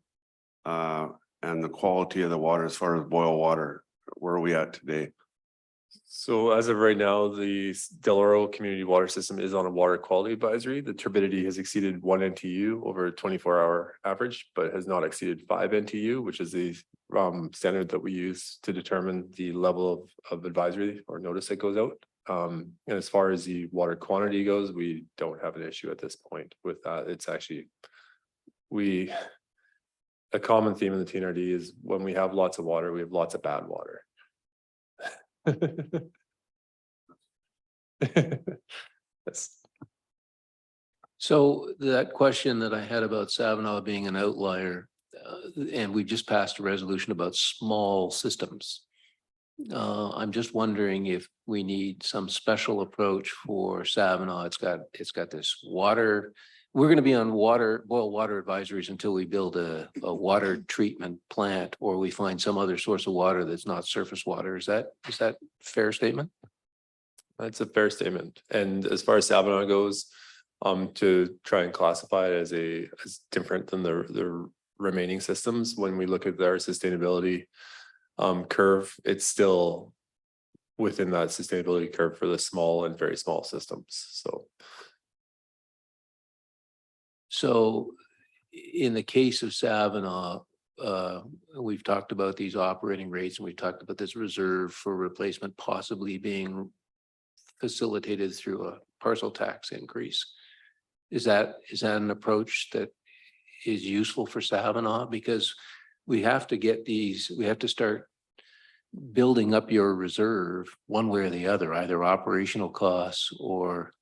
the quality of the water as far as boil water? Where are we at today? So as of right now, the Del Oro community water system is on a water quality advisory. The turbidity has exceeded 1 NTU over a 24-hour average, but has not exceeded 5 NTU, which is the standard that we use to determine the level of advisory or notice that goes out. And as far as the water quantity goes, we don't have an issue at this point with that. It's actually, a common theme in the TNRD is when we have lots of water, we have lots of bad water. Yes. So that question that I had about Savanaugh being an outlier, and we just passed a resolution about small systems. I'm just wondering if we need some special approach for Savanaugh. It's got this water. We're going to be on boil water advisories until we build a water treatment plant, or we find some other source of water that's not surface water. Is that a fair statement? That's a fair statement. And as far as Savanaugh goes, to try and classify it as different than the remaining systems, when we look at their sustainability curve, it's still within that sustainability curve for the small and very small systems. So in the case of Savanaugh, we've talked about these operating rates, and we've talked about this reserve for replacement possibly being facilitated through a parcel tax increase. Is that an approach that is useful for Savanaugh? Because we have to start building up your reserve one way or the other, either operational costs or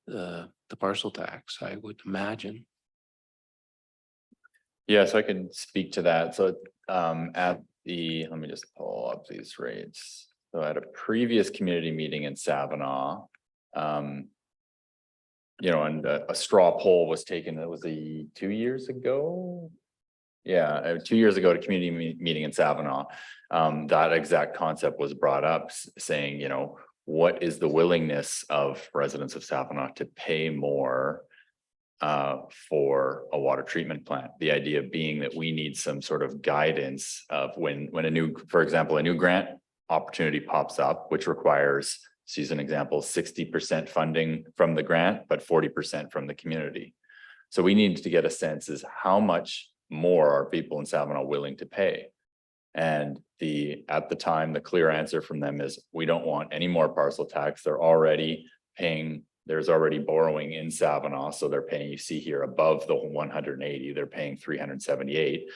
the parcel tax, I would imagine. Yes, I can speak to that. So let me just pull up these rates. So at a previous community meeting in Savanaugh, and a straw poll was taken, it was 2 years ago. Yeah, 2 years ago at a community meeting in Savanaugh. That exact concept was brought up, saying, what is the willingness of residents of Savanaugh to pay more for a water treatment plant? The idea being that we need some sort of guidance of when for example, a new grant opportunity pops up, which requires, to use an example, 60% funding from the grant, but 40% from the community. So we need to get a sense is how much more are people in Savanaugh willing to pay? And at the time, the clear answer from them is, we don't want any more parcel tax. They're already paying. There's already borrowing in Savanaugh. So they're paying, you see here above the 180, they're paying 378.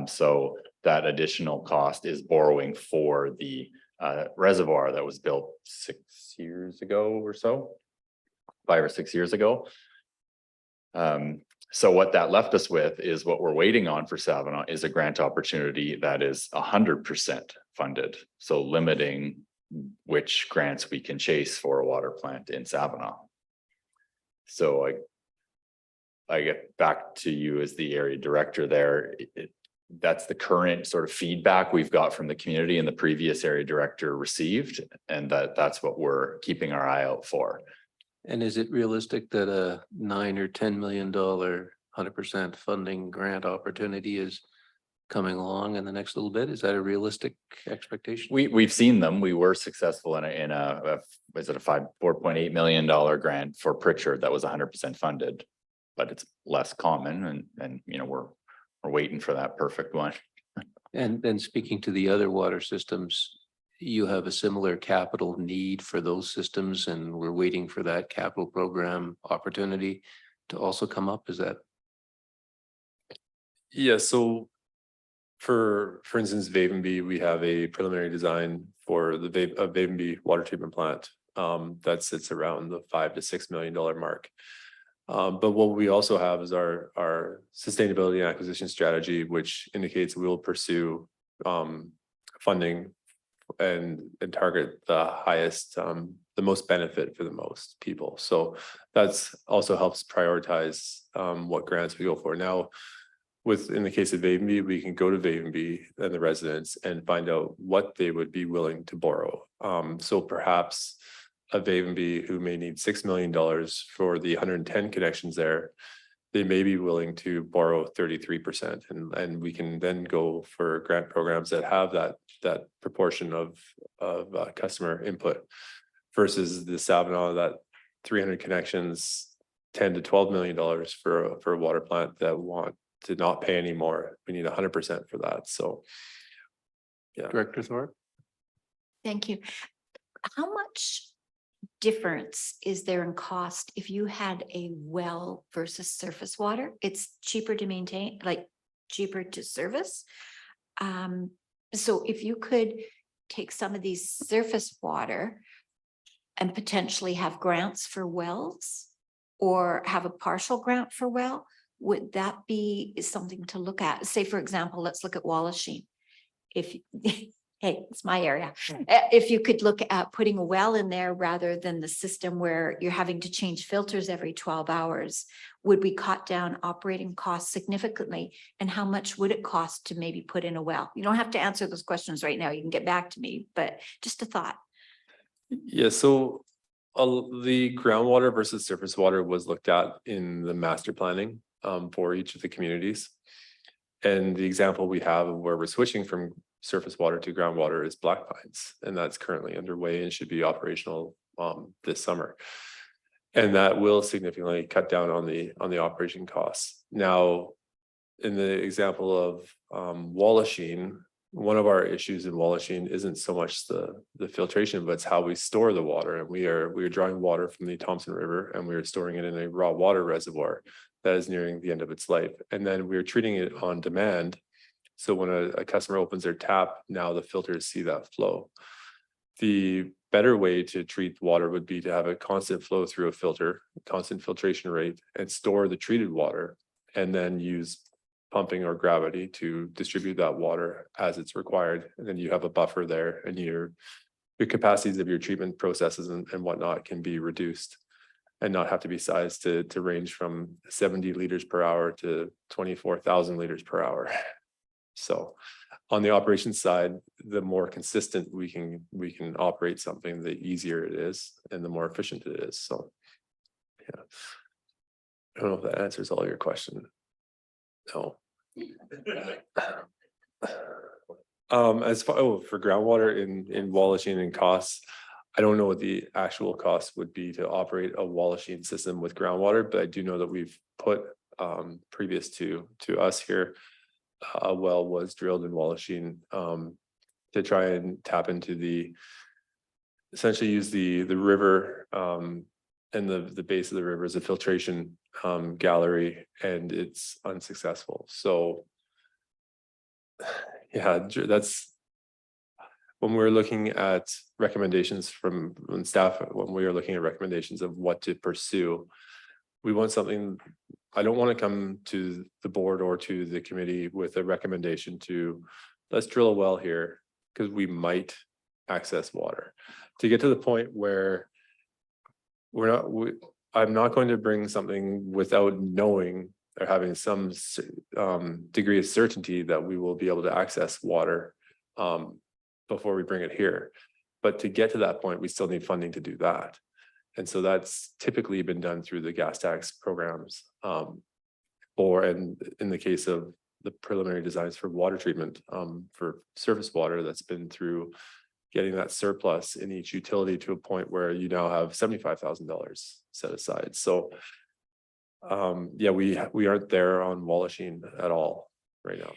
So that additional cost is borrowing for the reservoir that was built 6 years ago or so, 5 or 6 years ago. So what that left us with is what we're waiting on for Savanaugh is a grant opportunity that is 100% funded. So limiting which grants we can chase for a water plant in Savanaugh. So I get back to you as the area director there. That's the current sort of feedback we've got from the community and the previous area director received, and that's what we're keeping our eye out for. And is it realistic that a $9 or $10 million 100% funding grant opportunity is coming along in the next little bit? Is that a realistic expectation? We've seen them. We were successful in a $4.8 million grant for Pritchard that was 100% funded, but it's less common, and we're waiting for that perfect one. And then speaking to the other water systems, you have a similar capital need for those systems and we're waiting for that capital program opportunity to also come up? Is that? Yeah, so for instance, Vavenby, we have a preliminary design for the Vavenby water treatment plant. That sits around the $5 to $6 million mark. But what we also have is our sustainability and acquisition strategy, which indicates we will pursue funding and target the highest, the most benefit for the most people. So that's also helps prioritize what grants we go for. Now, in the case of Vavenby, we can go to Vavenby and the residents and find out what they would be willing to borrow. So perhaps a Vavenby who may need $6 million for the 110 connections there, they may be willing to borrow 33%. And we can then go for grant programs that have that proportion of customer input versus the Savinaw, that 300 connections, $10 to $12 million for a water plant that want to not pay anymore. We need 100% for that. So, yeah. Director Thorpe? Thank you. How much difference is there in cost if you had a well versus surface water? It's cheaper to maintain, like cheaper to service. So if you could take some of these surface water and potentially have grants for wells or have a partial grant for well, would that be something to look at? Say, for example, let's look at Wallachine. If hey, it's my area. If you could look at putting a well in there rather than the system where you're having to change filters every 12 hours, would we cut down operating costs significantly? And how much would it cost to maybe put in a well? You don't have to answer those questions right now. You can get back to me, but just a thought. Yeah, so the groundwater versus surface water was looked at in the master planning for each of the communities. And the example we have of where we're switching from surface water to groundwater is Black Pines, and that's currently underway and should be operational this summer. And that will significantly cut down on the operation costs. Now, in the example of Wallachine, one of our issues in Wallachine isn't so much the filtration, but it's how we store the water. And we are drawing water from the Thompson River and we are storing it in a raw water reservoir that is nearing the end of its life. And then we're treating it on demand. So when a customer opens their tap, now the filters see that flow. The better way to treat water would be to have a constant flow through a filter, constant filtration rate, and store the treated water, and then use pumping or gravity to distribute that water as it's required. And then you have a buffer there, and your capacities of your treatment processes and whatnot can be reduced and not have to be sized to range from 70 liters per hour to 24,000 liters per hour. So on the operations side, the more consistent we can operate something, the easier it is and the more efficient it is. So yeah, I don't know if that answers all your question. No. As far for groundwater in Wallachine and costs, I don't know what the actual cost would be to operate a Wallachine system with groundwater, but I do know that we've put previous to us here, a well was drilled in Wallachine to try and tap into essentially use the river and the base of the river as a filtration gallery, and it's unsuccessful. So yeah, that's when we're looking at recommendations from staff, when we are looking at recommendations of what to pursue, we want something. I don't want to come to the board or to the committee with a recommendation to let's drill a well here because we might access water. To get to the point where I'm not going to bring something without knowing or having some degree of certainty that we will be able to access water before we bring it here. But to get to that point, we still need funding to do that. And so that's typically been done through the gas tax programs, and in the case of the preliminary designs for water treatment for surface water, that's been through getting that surplus in each utility to a point where you now have $75,000 set aside. So yeah, we aren't there on Wallachine at all right now.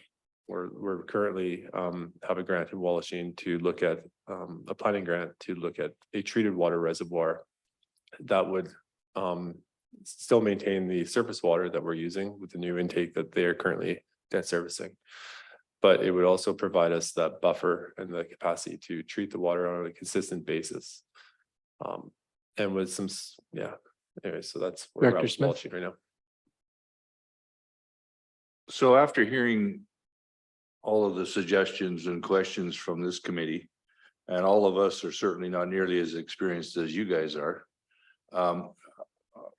we're currently have a grant in Wallachine to look at a planning grant to look at a treated water reservoir that would still maintain the surface water that we're using with the new intake that they are currently debt servicing. But it would also provide us that buffer and the capacity to treat the water on a consistent basis. And with some, yeah, anyway, so that's where we're at Director with Smith? Wallachine right now. So after hearing all of the suggestions and questions from this committee, and all of us are certainly not nearly as experienced as you guys are.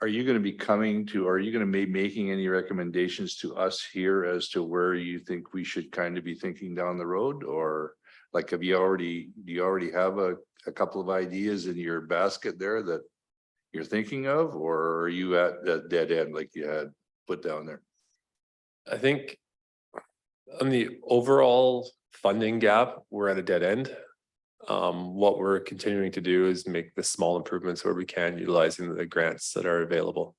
Are you going to be coming to, are you going to be making any recommendations to us here as to where you think we should kind of be thinking down the road? Or like, do you already have a couple of ideas in your basket there that you're thinking of, or are you at that dead end like you had put down there? I think on the overall funding gap, we're at a dead end. What we're continuing to do is make the small improvements where we can, utilizing the grants that are available.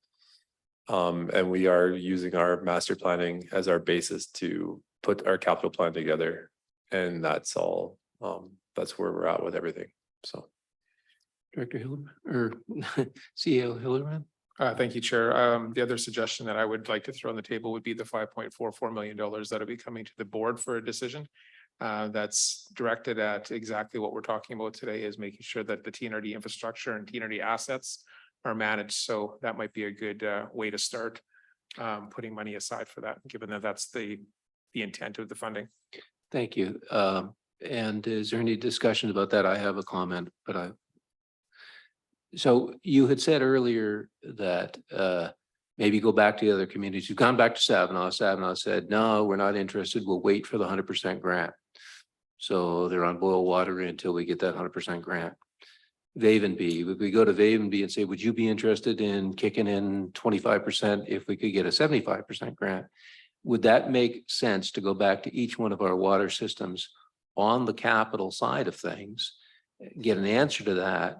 And we are using our master planning as our basis to put our capital plan together. And that's all, that's where we're at with everything, so. Director Hillerman or CEO Hillerman? Thank you, Chair. The other suggestion that I would like to throw on the table would be the $5.44 million that'll be coming to the board for a decision. That's directed at exactly what we're talking about today, is making sure that the TNRD infrastructure and TNRD assets are managed. So that might be a good way to start putting money aside for that, given that that's the intent of the funding. Thank you. And is there any discussion about that? I have a comment, but so you had said earlier that maybe go back to the other communities. You've gone back to Savanaugh. Savanaugh said, no, we're not interested. We'll wait for the 100% grant. So they're on boil water until we get that 100% grant. Vavenby, would we go to Vavenby and say, would you be interested in kicking in 25% if we could get a 75% grant? Would that make sense to go back to each one of our water systems on the capital side of things, get an answer to that,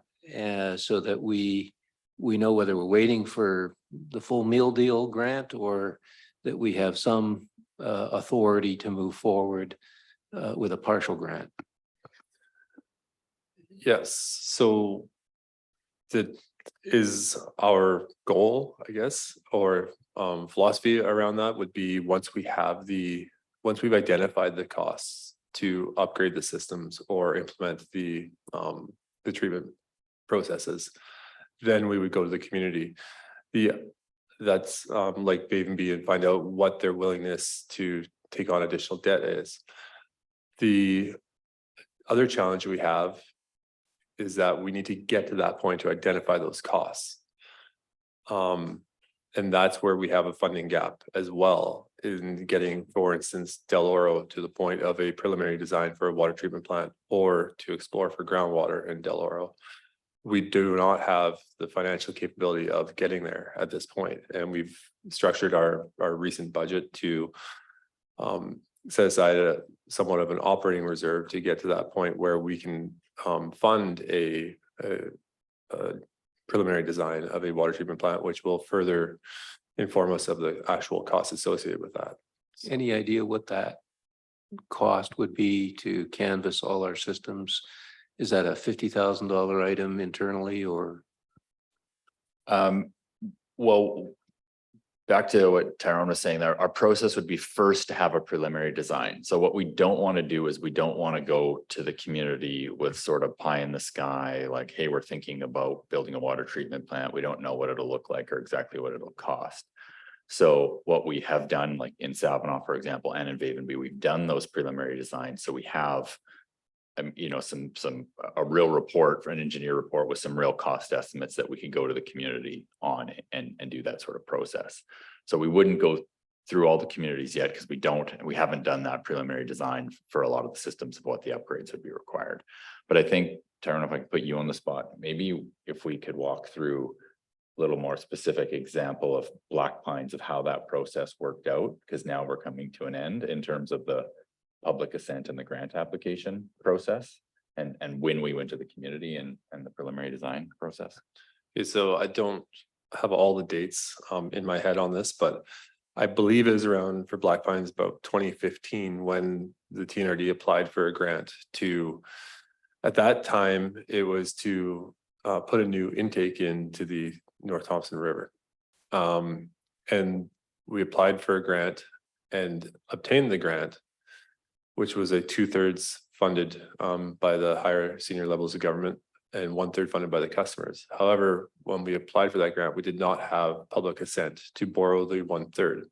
so that we know whether we're waiting for the full meal deal grant or that we have some authority to move forward with a partial grant? Yes, so that is our goal, I guess, or philosophy around that would be once we've identified the costs to upgrade the systems or implement the treatment processes, then we would go to the community. That's like Vavenby and find out what their willingness to take on additional debt is. The other challenge we have is that we need to get to that point to identify those costs. And that's where we have a funding gap as well, in getting, for instance, Del Oro to the point of a preliminary design for a water treatment plant, or to explore for groundwater in Del Oro. We do not have the financial capability of getting there at this point, and we've structured our recent budget to set aside somewhat of an operating reserve to get to that point where we can fund a preliminary design of a water treatment plant, which will further inform us of the actual costs associated with that. Any idea what that cost would be to canvass all our systems? Is that a $50,000 item internally, or? Well, back to what Tyrone was saying there, our process would be first to have a preliminary design. So what we don't want to do is we don't want to go to the community with sort of pie in the sky, like, hey, we're thinking about building a water treatment plant. We don't know what it'll look like or exactly what it'll cost. So what we have done, like in Savanaugh, for example, and in Vavenby, we've done those preliminary designs. So we have a real report, for an engineer report with some real cost estimates that we can go to the community on and do that sort of process. So we wouldn't go through all the communities yet because we haven't done that preliminary design for a lot of the systems of what the upgrades would be required. But I think, Tyrone, if I could put you on the spot, maybe if we could walk through a little more specific example of Black Pines, of how that process worked out, because now we're coming to an end in terms of the public assent and the grant application process, and when we went to the community and the preliminary design process. Okay, so I don't have all the dates in my head on this, but I believe it was around for Black Pines about 2015 when the TNRD applied for a grant to, at that time, it was to put a new intake into the North Thompson River. And we applied for a grant and obtained the grant, which was a 2/3 funded by the higher senior levels of government and 1/3 funded by the customers. However, when we applied for that grant, we did not have public assent to borrow the 1/3.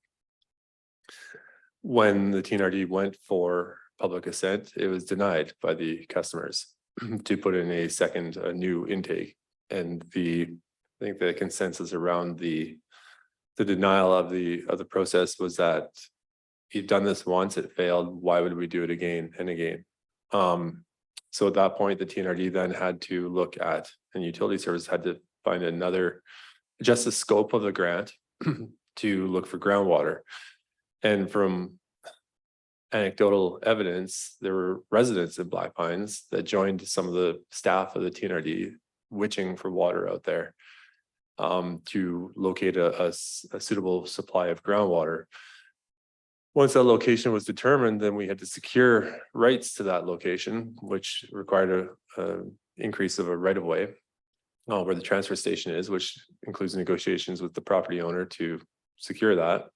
When the TNRD went for public assent, it was denied by the customers to put in a new intake. And I think the consensus around the denial of the process was that you've done this once, it failed, why would we do it again and again? So at that point, the TNRD then had to look at, and utility service had to find adjust the scope of the grant to look for groundwater. And from anecdotal evidence, there were residents in Black Pines that joined some of the staff of the TNRD witching for water out there to locate a suitable supply of groundwater. Once that location was determined, then we had to secure rights to that location, which required a increase of a right of way where the transfer station is, which includes negotiations with the property owner to secure that,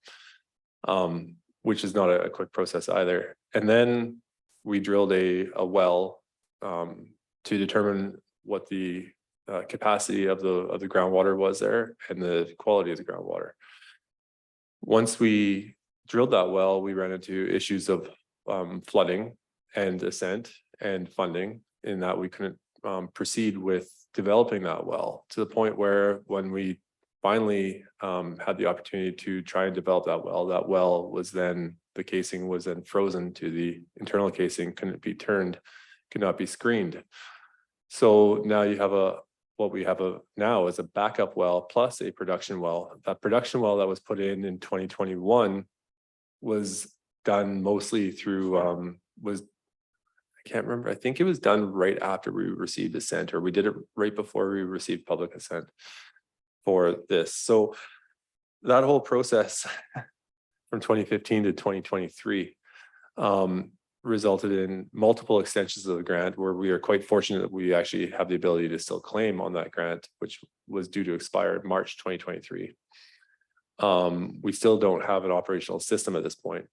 which is not a quick process either. And then we drilled a well to determine what the capacity of the groundwater was there and the quality of the groundwater. Once we drilled that well, we ran into issues of flooding and ascent and funding, in that we couldn't proceed with developing that well, to the point where when we finally had the opportunity to try and develop that well was then, the casing was then frozen to the internal casing, couldn't be turned, could not be screened. So now you have what we have now is a backup well plus a production well. That production well that was put in 2021 was done mostly through I can't remember, I think it was done right after we received assent, or we did it right before we received public assent for this. So that whole process from 2015 to 2023 resulted in multiple extensions of the grant, where we are quite fortunate that we actually have the ability to still claim on that grant, which was due to expire in March 2023. We still don't have an operational system at this point,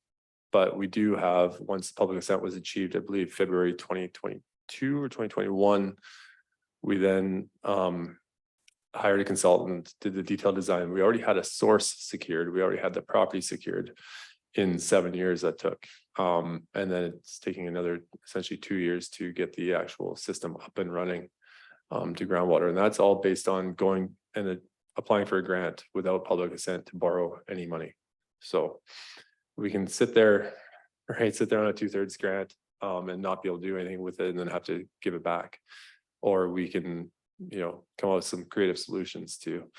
but we do have, once public assent was achieved, I believe February 2022 or 2021, we then hired a consultant, did the detailed design. We already had a source secured. We already had the property secured in 7 years that took. And then it's taking another essentially 2 years to get the actual system up and running to groundwater. And that's all based on going and applying for a grant without public assent to borrow any money. So we can sit there on a 2/3 grant and not be able to do anything with it and then have to give it back. Or we can, come up with some creative solutions to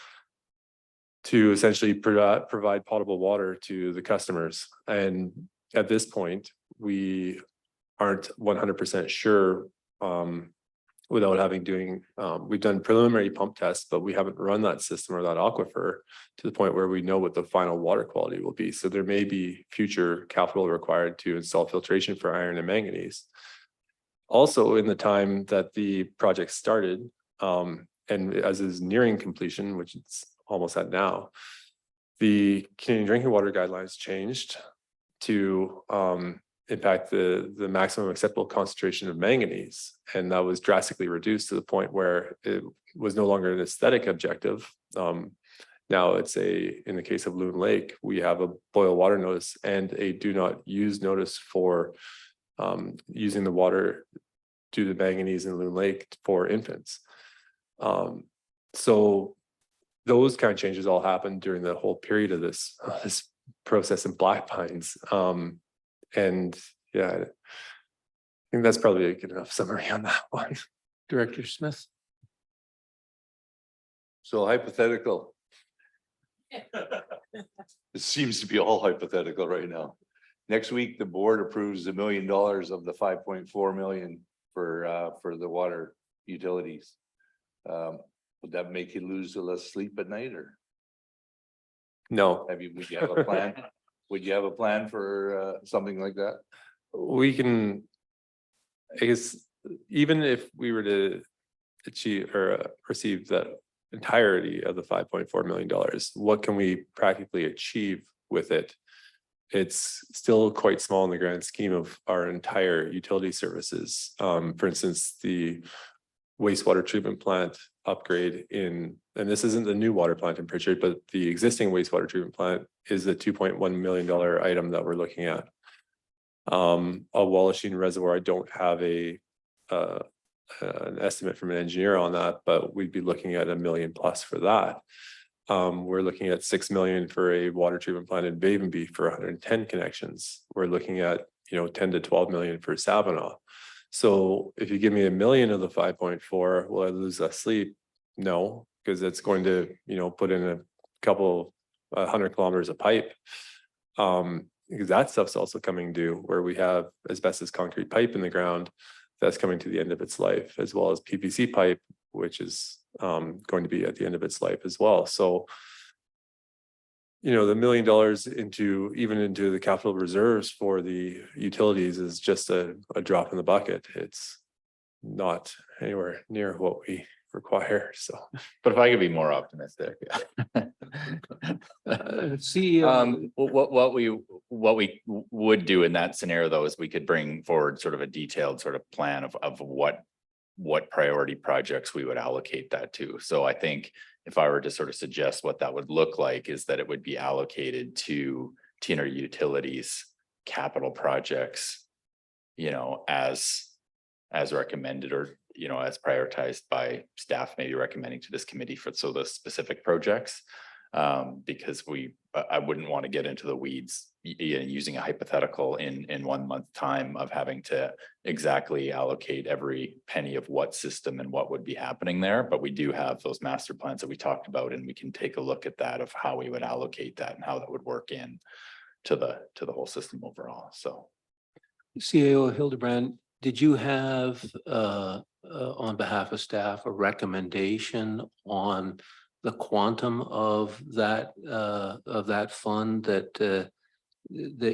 essentially provide potable water to the customers. And at this point, we aren't 100% sure without we've done preliminary pump tests, but we haven't run that system or that aquifer to the point where we know what the final water quality will be. So there may be future capital required to install filtration for iron and manganese. Also, in the time that the project started, and as is nearing completion, which it's almost at now, the Canadian drinking water guidelines changed to impact the maximum acceptable concentration of manganese. And that was drastically reduced to the point where it was no longer an aesthetic objective. Now it's in the case of Loon Lake, we have a boil water notice and a do not use notice for using the water due to manganese in Loon Lake for infants. So those kind of changes all happened during the whole period of this process in Black Pines. And yeah, I think that's probably a good enough summary on that one. Director Smith. So hypothetical. It seems to be all hypothetical right now. Next week, the board approves $1 million of the 5.4 million for the water utilities. Would that make you lose a little sleep at night, or? No, would you have a plan? Would you have a plan for something like that? we can, I guess, even if we were to achieve or receive the entirety of the $5.4 million, what can we practically achieve with it? It's still quite small in the grand scheme of our entire utility services. For instance, the wastewater treatment plant upgrade in, and this isn't the new water plant in Pritchard, but the existing wastewater treatment plant is a $2.1 million item that we're looking at. A Wallachine reservoir, I don't have an estimate from an engineer on that, but we'd be looking at $1 million plus for that. We're looking at $6 million for a water treatment plant in Vavenby for 110 connections. We're looking at, 10 to 12 million for Savinaw. So if you give me $1 million of the 5.4, will I lose sleep? No, because it's going to, put in a couple 100 kilometers of pipe. Because that stuff's also coming due, where we have asbestos concrete pipe in the ground that's coming to the end of its life, as well as PVC pipe, which is going to be at the end of its life as well. So, the $1 million into the capital reserves for the utilities is just a drop in the bucket. It's not anywhere near what we require. So, But if I could be more optimistic. CEO. What we would do in that scenario though, is we could bring forward sort of a detailed sort of plan of what priority projects we would allocate that to. So I think if I were to sort of suggest what that would look like, is that it would be allocated to TNR utilities, capital projects, as recommended, or as prioritized by staff, maybe recommending to this committee for the specific projects. Because I wouldn't want to get into the weeds using a hypothetical in 1 month time of having to exactly allocate every penny of what system and what would be happening there. But we do have those master plans that we talked about, and we can take a look at that of how we would allocate that and how that would work in to the whole system overall. So CAO Hildebrand, did you have on behalf of staff a recommendation on the quantum of that fund that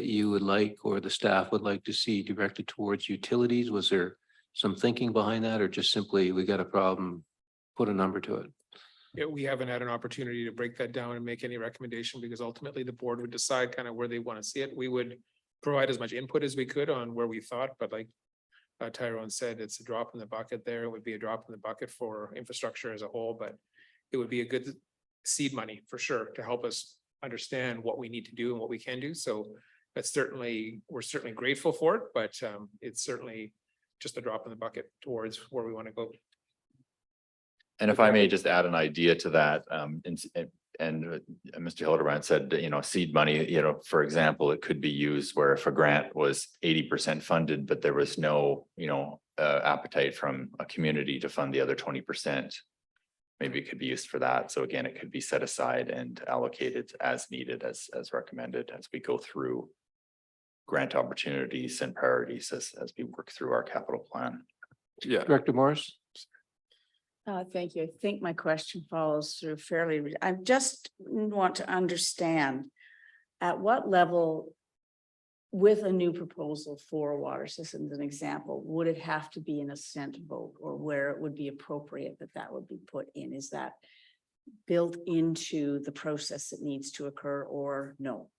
you would like, or the staff would like to see directed towards utilities? Was there some thinking behind that, or just simply we got a problem, put a number to it? Yeah, we haven't had an opportunity to break that down and make any recommendation, because ultimately the board would decide kind of where they want to see it. We would provide as much input as we could on where we thought, but like Tyrone said, it's a drop in the bucket there. It would be a drop in the bucket for infrastructure as a whole, but it would be a good seed money for sure to help us understand what we need to do and what we can do. So we're certainly grateful for it, but it's certainly just a drop in the bucket towards where we want to go. and if I may just add an idea to that, and Mr. Hildebrand said, seed money, for example, it could be used where if a grant was 80% funded, but there was no, appetite from a community to fund the other 20%. Maybe it could be used for that. So again, it could be set aside and allocated as needed, as recommended, as we go through grant opportunities and priorities as we work through our capital plan. yeah. Director Morris? Thank you. I think my question follows through fairly. I just want to understand at what level, with a new proposal for a water system, as an example, would it have to be an assent vote, or where it would be appropriate that would be put in? Is that built into the process that needs to occur, or no?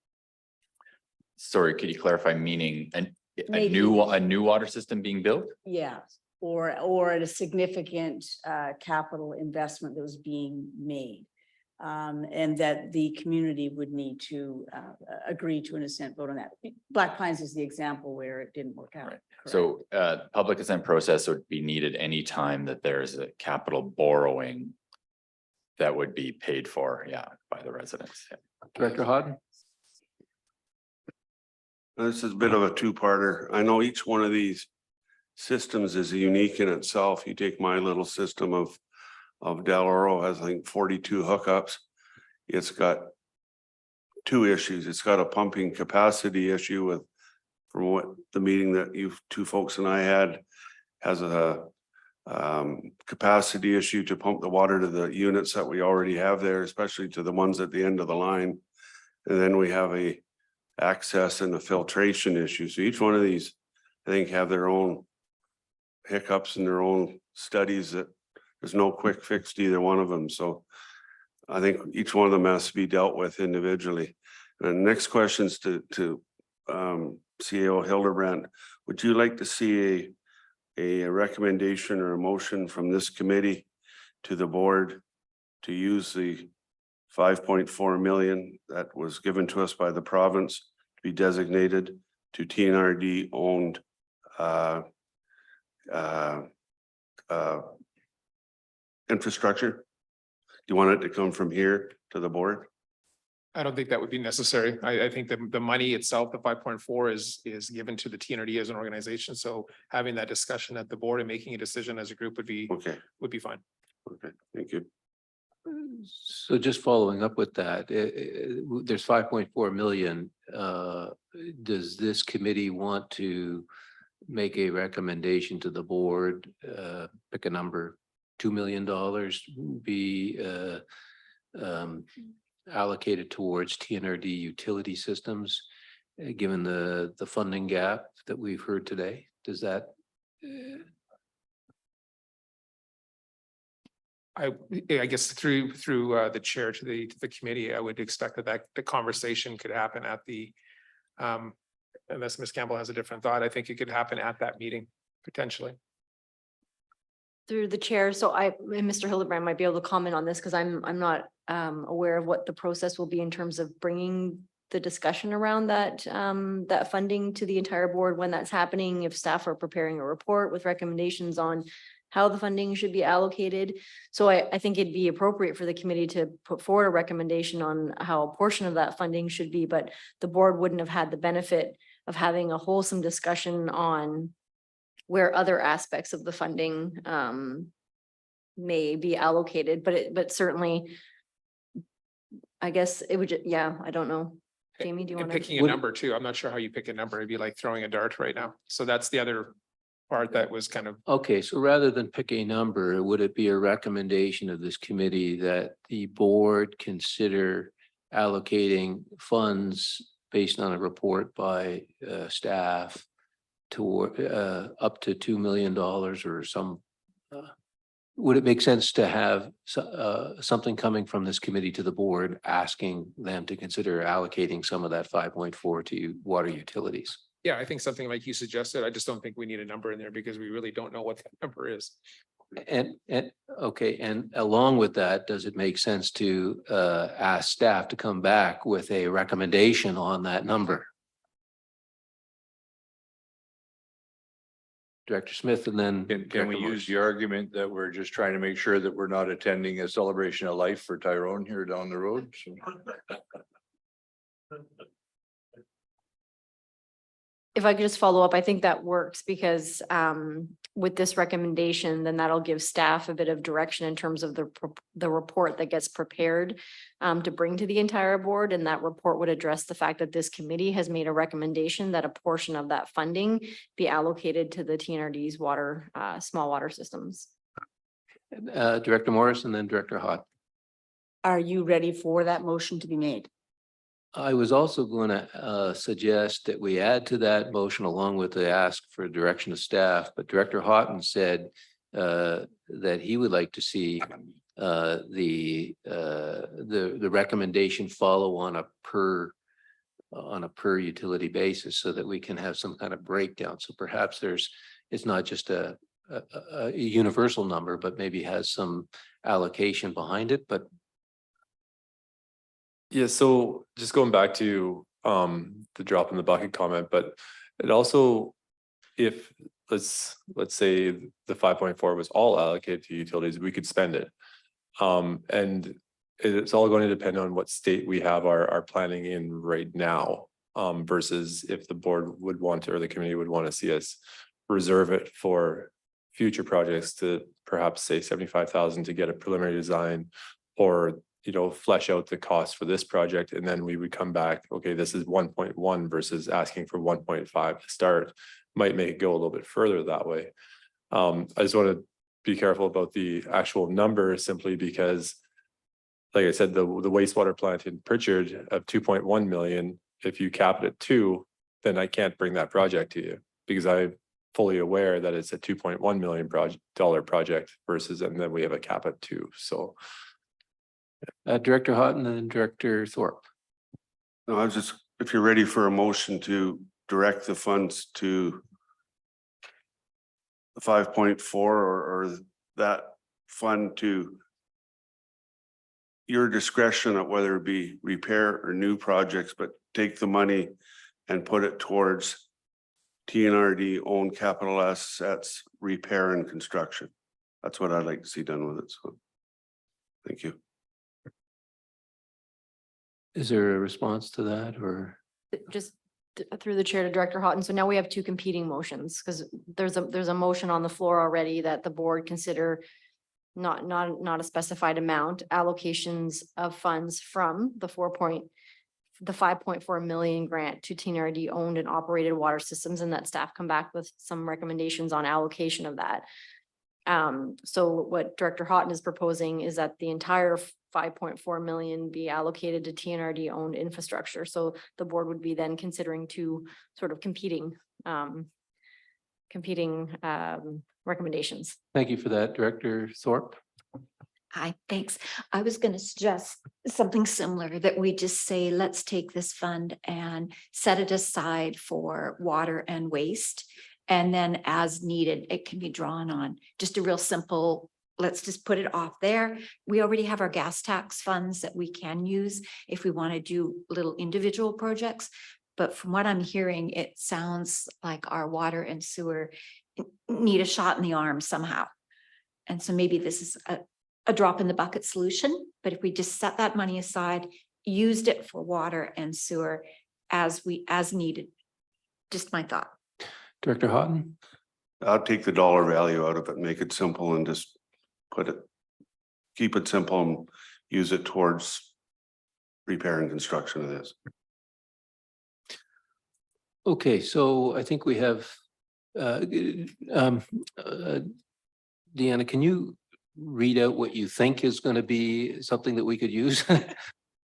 Sorry, could you clarify, meaning a Maybe. new water system being built? Yeah, or at a significant capital investment that was being made. And that the community would need to agree to an assent vote on that. Black Pines is the example where it didn't work out. Right. So public assent process would be needed anytime that there's a capital borrowing that would be paid for, by the residents. Yeah. Director Hodden? This is a bit of a two-parter. I know each one of these systems is unique in itself. You take my little system of Del Oro has, I think, 42 hookups. It's got two issues. It's got a pumping capacity issue with, from what the meeting that you two folks and I had, has a capacity issue to pump the water to the units that we already have there, especially to the ones at the end of the line. And then we have a access and the filtration issue. So each one of these, I think, have their own hiccups and their own studies that there's no quick fix to either one of them. So I think each one of them has to be dealt with individually. And next questions to CEO Hildebrand. Would you like to see a recommendation or a motion from this committee to the board to use the 5.4 million that was given to us by the province to be designated to TNRD owned infrastructure? Do you want it to come from here to the board? I don't think that would be necessary. I think the money itself, the 5.4 is given to the TNRD as an organization. So having that discussion at the board and making a decision as a group would be fine. Okay, thank you. So just following up with that, there's 5.4 million. Does this committee want to make a recommendation to the board, pick a number, $2 million be allocated towards TNRD utility systems, given the funding gap that we've heard today? Does that? I guess through the chair to the committee, I would expect that the conversation could happen at the unless Ms. Campbell has a different thought, I think it could happen at that meeting potentially. Through the chair, so and Mr. Hildebrand might be able to comment on this because I'm not aware of what the process will be in terms of bringing the discussion around that that funding to the entire board when that's happening, if staff are preparing a report with recommendations on how the funding should be allocated. So I think it'd be appropriate for the committee to put forward a recommendation on how a portion of that funding should be, but the board wouldn't have had the benefit of having a wholesome discussion on where other aspects of the funding may be allocated, but certainly I guess it would, yeah, I don't know. Jamie, do you want to? Picking a number too, I'm not sure how you pick a number. It'd be like throwing a dart right now. So that's the other part that was kind of. Okay, so rather than pick a number, would it be a recommendation of this committee that the board consider allocating funds based on a report by staff toward up to $2 million or some? Would it make sense to have something coming from this committee to the board asking them to consider allocating some of that 5.4 to water utilities? Yeah, I think something like you suggested. I just don't think we need a number in there because we really don't know what that number is. And okay, and along with that, does it make sense to ask staff to come back with a recommendation on that number? Director Smith, and then Can we use the argument that we're just trying to make sure that we're not attending a celebration of life for Tyrone here down the road? So. If I could just follow up, I think that works because with this recommendation, then that'll give staff a bit of direction in terms of the report that gets prepared to bring to the entire board. And that report would address the fact that this committee has made a recommendation that a portion of that funding be allocated to the TNRD's water, small water systems. Director Morris and then Director Hott. Are you ready for that motion to be made? I was also going to suggest that we add to that motion along with the ask for direction of staff, but Director Houghton said that he would like to see the recommendation follow on a per utility basis so that we can have some kind of breakdown. So perhaps it's not just a universal number, but maybe has some allocation behind it, but. Yeah, so just going back to the drop in the bucket comment, but it also, if let's say the 5.4 was all allocated to utilities, we could spend it. And it's all going to depend on what state we have our planning in right now, versus if the board would want to, or the committee would want to see us reserve it for future projects to perhaps say 75,000 to get a preliminary design, or flesh out the cost for this project. And then we would come back, okay, this is 1.1 versus asking for 1.5 to start, might make it go a little bit further that way. I just want to be careful about the actual number simply because like I said, the wastewater plant in Pritchard of 2.1 million, if you cap it at 2, then I can't bring that project to you because I'm fully aware that it's a 2.1 million project versus, and then we have a cap at 2. So Director Houghton and then Director Thorpe. No, I was just, if you're ready for a motion to direct the funds to the 5.4 or that fund to your discretion of whether it be repair or new projects, but take the money and put it towards TNRD owned capital assets, repair and construction. That's what I'd like to see done with it. So thank you. Is there a response to that or? Just through the chair to Director Houghton. So now we have two competing motions because there's a motion on the floor already that the board consider not a specified amount, allocations of funds from the 5.4 million grant to TNRD owned and operated water systems, and that staff come back with some recommendations on allocation of that. So what Director Houghton is proposing is that the entire 5.4 million be allocated to TNRD owned infrastructure. So the board would be then considering two sort of competing recommendations. Thank you for that, Director Thorpe. Hi, thanks. I was going to suggest something similar that we just say, let's take this fund and set it aside for water and waste. And then as needed, it can be drawn on. Just a real simple, let's just put it off there. We already have our gas tax funds that we can use if we want to do little individual projects. But from what I'm hearing, it sounds like our water and sewer need a shot in the arm somehow. And so maybe this is a drop in the bucket solution, but if we just set that money aside, used it for water and sewer as needed. Just my thought. Director Houghton. I'll take the dollar value out of it, make it simple and just keep it simple and use it towards repair and construction of this. Okay, so I think we have, Deanna, can you read out what you think is going to be something that we could use?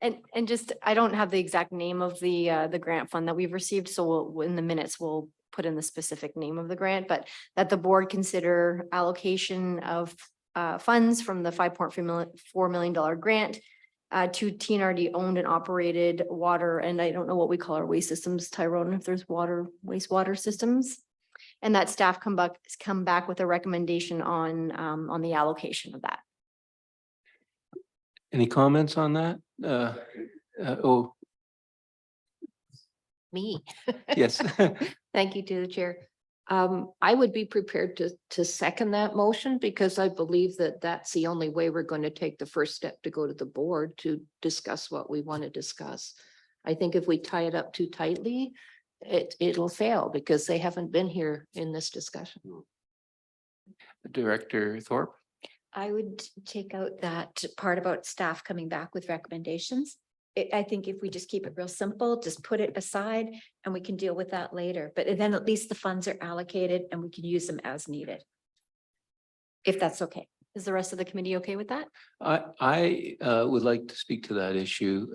And just, I don't have the exact name of the grant fund that we've received, so in the minutes, we'll put in the specific name of the grant, but that the board consider allocation of funds from the $5.4 million grant to TNRD owned and operated water, and I don't know what we call our waste systems, Tyrone, if there's wastewater systems. And that staff come back with a recommendation on the allocation of that. Any comments on that? Oh, Me. yes. Thank you to the chair. I would be prepared to second that motion because I believe that that's the only way we're going to take the first step to go to the board to discuss what we want to discuss. I think if we tie it up too tightly, it'll fail because they haven't been here in this discussion. Director Thorpe. I would take out that part about staff coming back with recommendations. I think if we just keep it real simple, just put it aside and we can deal with that later. But then at least the funds are allocated and we can use them as needed. If that's okay. Is the rest of the committee okay with that? I would like to speak to that issue.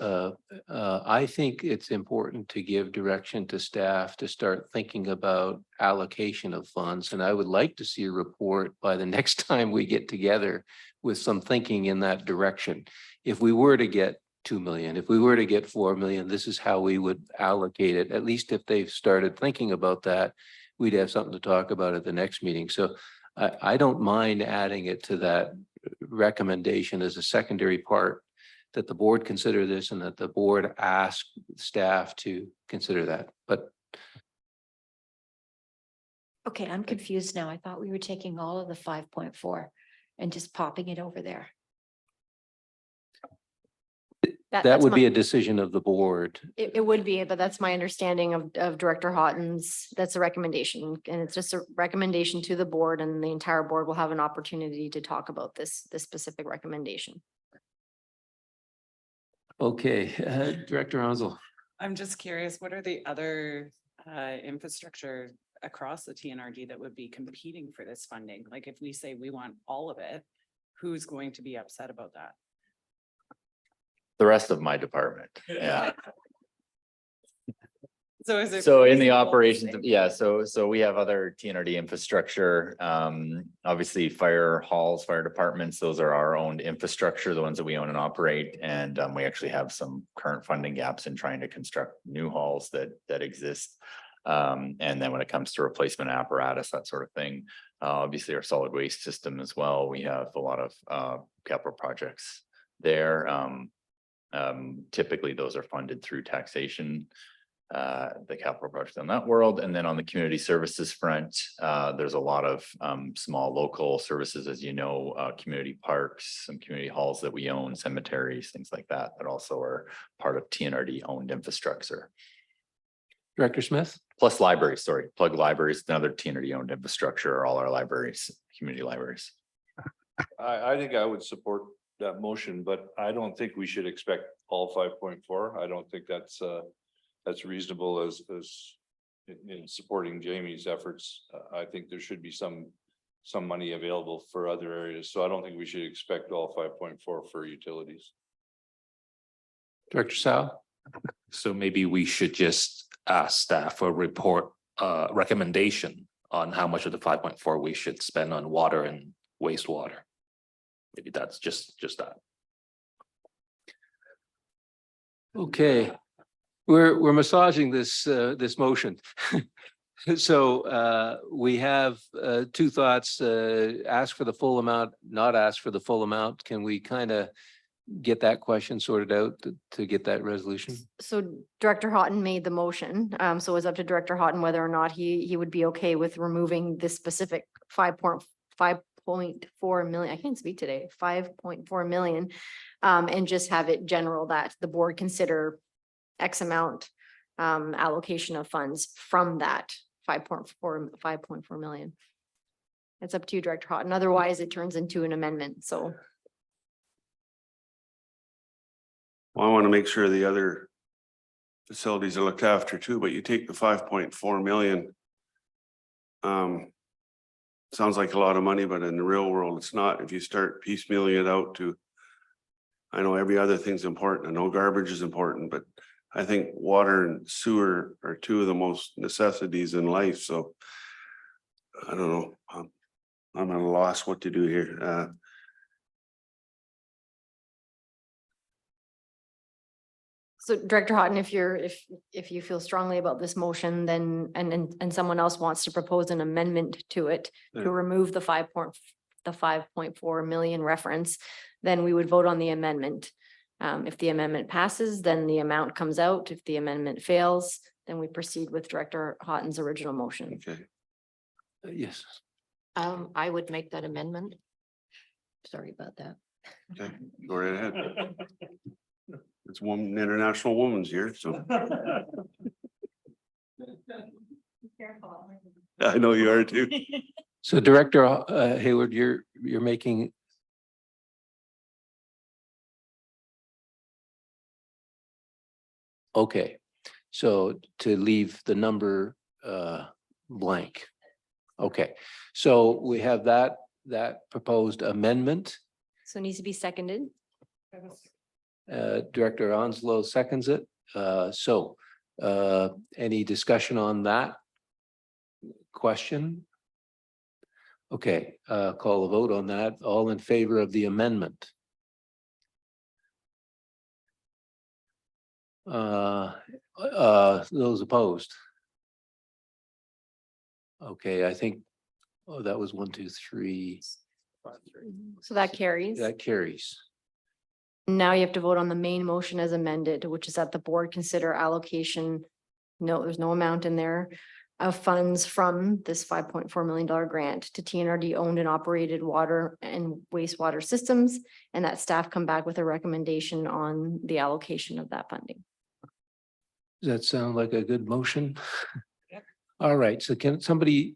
I think it's important to give direction to staff to start thinking about allocation of funds. And I would like to see a report by the next time we get together with some thinking in that direction. If we were to get 2 million, if we were to get 4 million, this is how we would allocate it. At least if they've started thinking about that, we'd have something to talk about at the next meeting. So I don't mind adding it to that recommendation as a secondary part, that the board consider this and that the board ask staff to consider that. But Okay, I'm confused now. I thought we were taking all of the 5.4 and just popping it over there. that that's would be my- a decision of the board. It would be, but that's my understanding of Director Houghton's, that's a recommendation. And it's just a recommendation to the board, and the entire board will have an opportunity to talk about this specific recommendation. Okay, Director Ansel. I'm just curious, what are the other infrastructure across the TNRD that would be competing for this funding? Like if we say we want all of it, who's going to be upset about that? The rest of my department, yeah. So is it? So in the reasonable to operations, say- yeah, so we have other TNRD infrastructure, obviously fire halls, fire departments, those are our owned infrastructure, the ones that we own and operate. And we actually have some current funding gaps in trying to construct new halls that exist. And then when it comes to replacement apparatus, that sort of thing, obviously our solid waste system as well, we have a lot of capital projects there. Typically, those are funded through taxation. The capital projects on that world. And then on the community services front, there's a lot of small local services, as you know, community parks, some community halls that we own, cemeteries, things like that, that also are part of TNRD owned infrastructure. Director Smith? Plus libraries, sorry, plug libraries, another TNRD owned infrastructure, all our libraries, community libraries. I think I would support that motion, but I don't think we should expect all 5.4. I don't think that's reasonable as in supporting Jamie's efforts. I think there should be some money available for other areas. So I don't think we should expect all 5.4 for utilities. Director Sal? So maybe we should just ask staff for a report, recommendation on how much of the 5.4 we should spend on water and wastewater. Maybe that's just that. Okay, we're massaging this motion. So we have two thoughts, ask for the full amount, not ask for the full amount. Can we kind of get that question sorted out to get that resolution? So Director Houghton made the motion. So it's up to Director Houghton whether or not he would be okay with removing this specific 5.4 million. I can't speak today, 5.4 million. And just have it general that the board consider X amount allocation of funds from that 5.4 million. It's up to you, Director Houghton. Otherwise, it turns into an amendment. So Well, I want to make sure the other facilities are looked after too, but you take the 5.4 million. Sounds like a lot of money, but in the real world, it's not. If you start piecemealing it out to, I know every other thing's important. I know garbage is important, but I think water and sewer are two of the most necessities in life. So I don't know. I'm at a loss what to do here. So Director Houghton, if you feel strongly about this motion, then and someone else wants to propose an amendment to it to Yeah. remove the 5.4 million reference, then we would vote on the amendment. If the amendment passes, then the amount comes out. If the amendment fails, then we proceed with Director Houghton's original motion. Okay. Yes. I would make that amendment. Sorry about that. Okay, go right ahead. It's International Women's Year, so. I know you are too. So Director Hayward, you're making. Okay, so to leave the number blank. Okay, so we have that proposed amendment. So it needs to be seconded. Director Onslow seconds it. Any discussion on that question? Okay, call a vote on that. All in favor of the amendment? Those opposed? Okay, I think, that was 1, 2, 3. So that carries. That carries. Now you have to vote on the main motion as amended, which is that the board consider allocation. No, there's no amount in there of funds from this $5.4 million grant to TNRD owned and operated water and wastewater systems, and that staff come back with a recommendation on the allocation of that funding. Does that sound like a good motion? All right, so can somebody,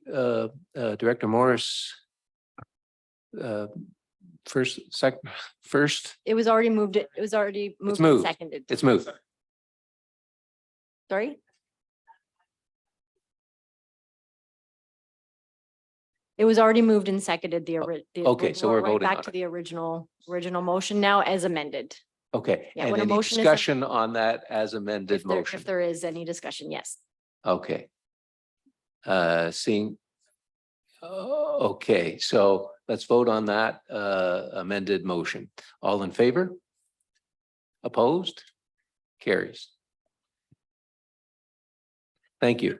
Director Morris, first. It was already moved. It was already moved and moved. seconded. It's moved. Sorry? It was already moved and seconded the. Okay, so we're voting back on to it. the original motion now as amended. Okay, Yeah, and when a any motion is- discussion on that as amended motion? If there is any discussion, yes. Okay. Seeing. Okay, so let's vote on that amended motion. All in favor? Opposed? Carries. Thank you.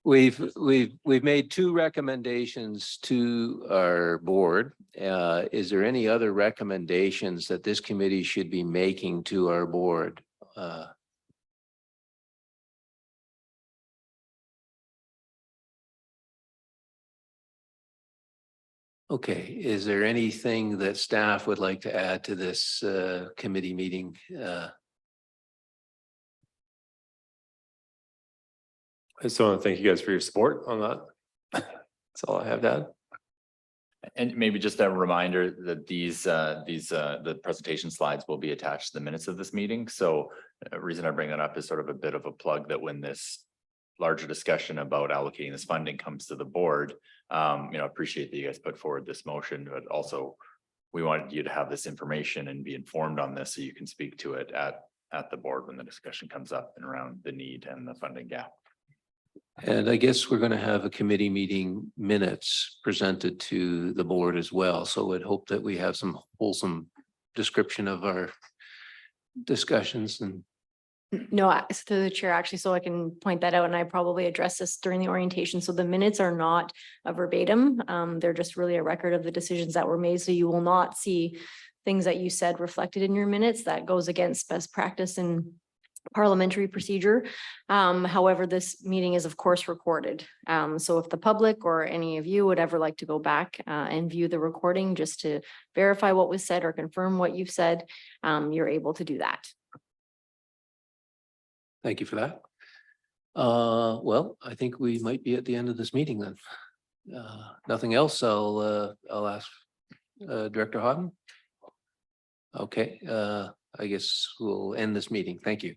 We've made two recommendations to our board. Is there any other recommendations that this committee should be making to our board? Okay, is there anything that staff would like to add to this committee meeting? I just want to thank you guys for your support on that. That's all I have to add. And maybe just a reminder that the presentation slides will be attached to the minutes of this meeting. So a reason I bring that up is sort of a bit of a plug that when this larger discussion about allocating this funding comes to the board, appreciate that you guys put forward this motion, but also we wanted you to have this information and be informed on this so you can speak to it at the board when the discussion comes up and around the need and the funding gap. And I guess we're going to have a committee meeting minutes presented to the board as well. So I'd hope that we have some wholesome description of our discussions and. No, through the chair, actually, so I can point that out, and I probably addressed this during the orientation. So the minutes are not a verbatim. They're just really a record of the decisions that were made. So you will not see things that you said reflected in your minutes. That goes against best practice and parliamentary procedure. However, this meeting is of course recorded. So if the public or any of you would ever like to go back and view the recording just to verify what was said or confirm what you've said, you're able to do that. Thank you for that. Well, I think we might be at the end of this meeting then. Nothing else, I'll ask Director Hodden. Okay, I guess we'll end this meeting. Thank you.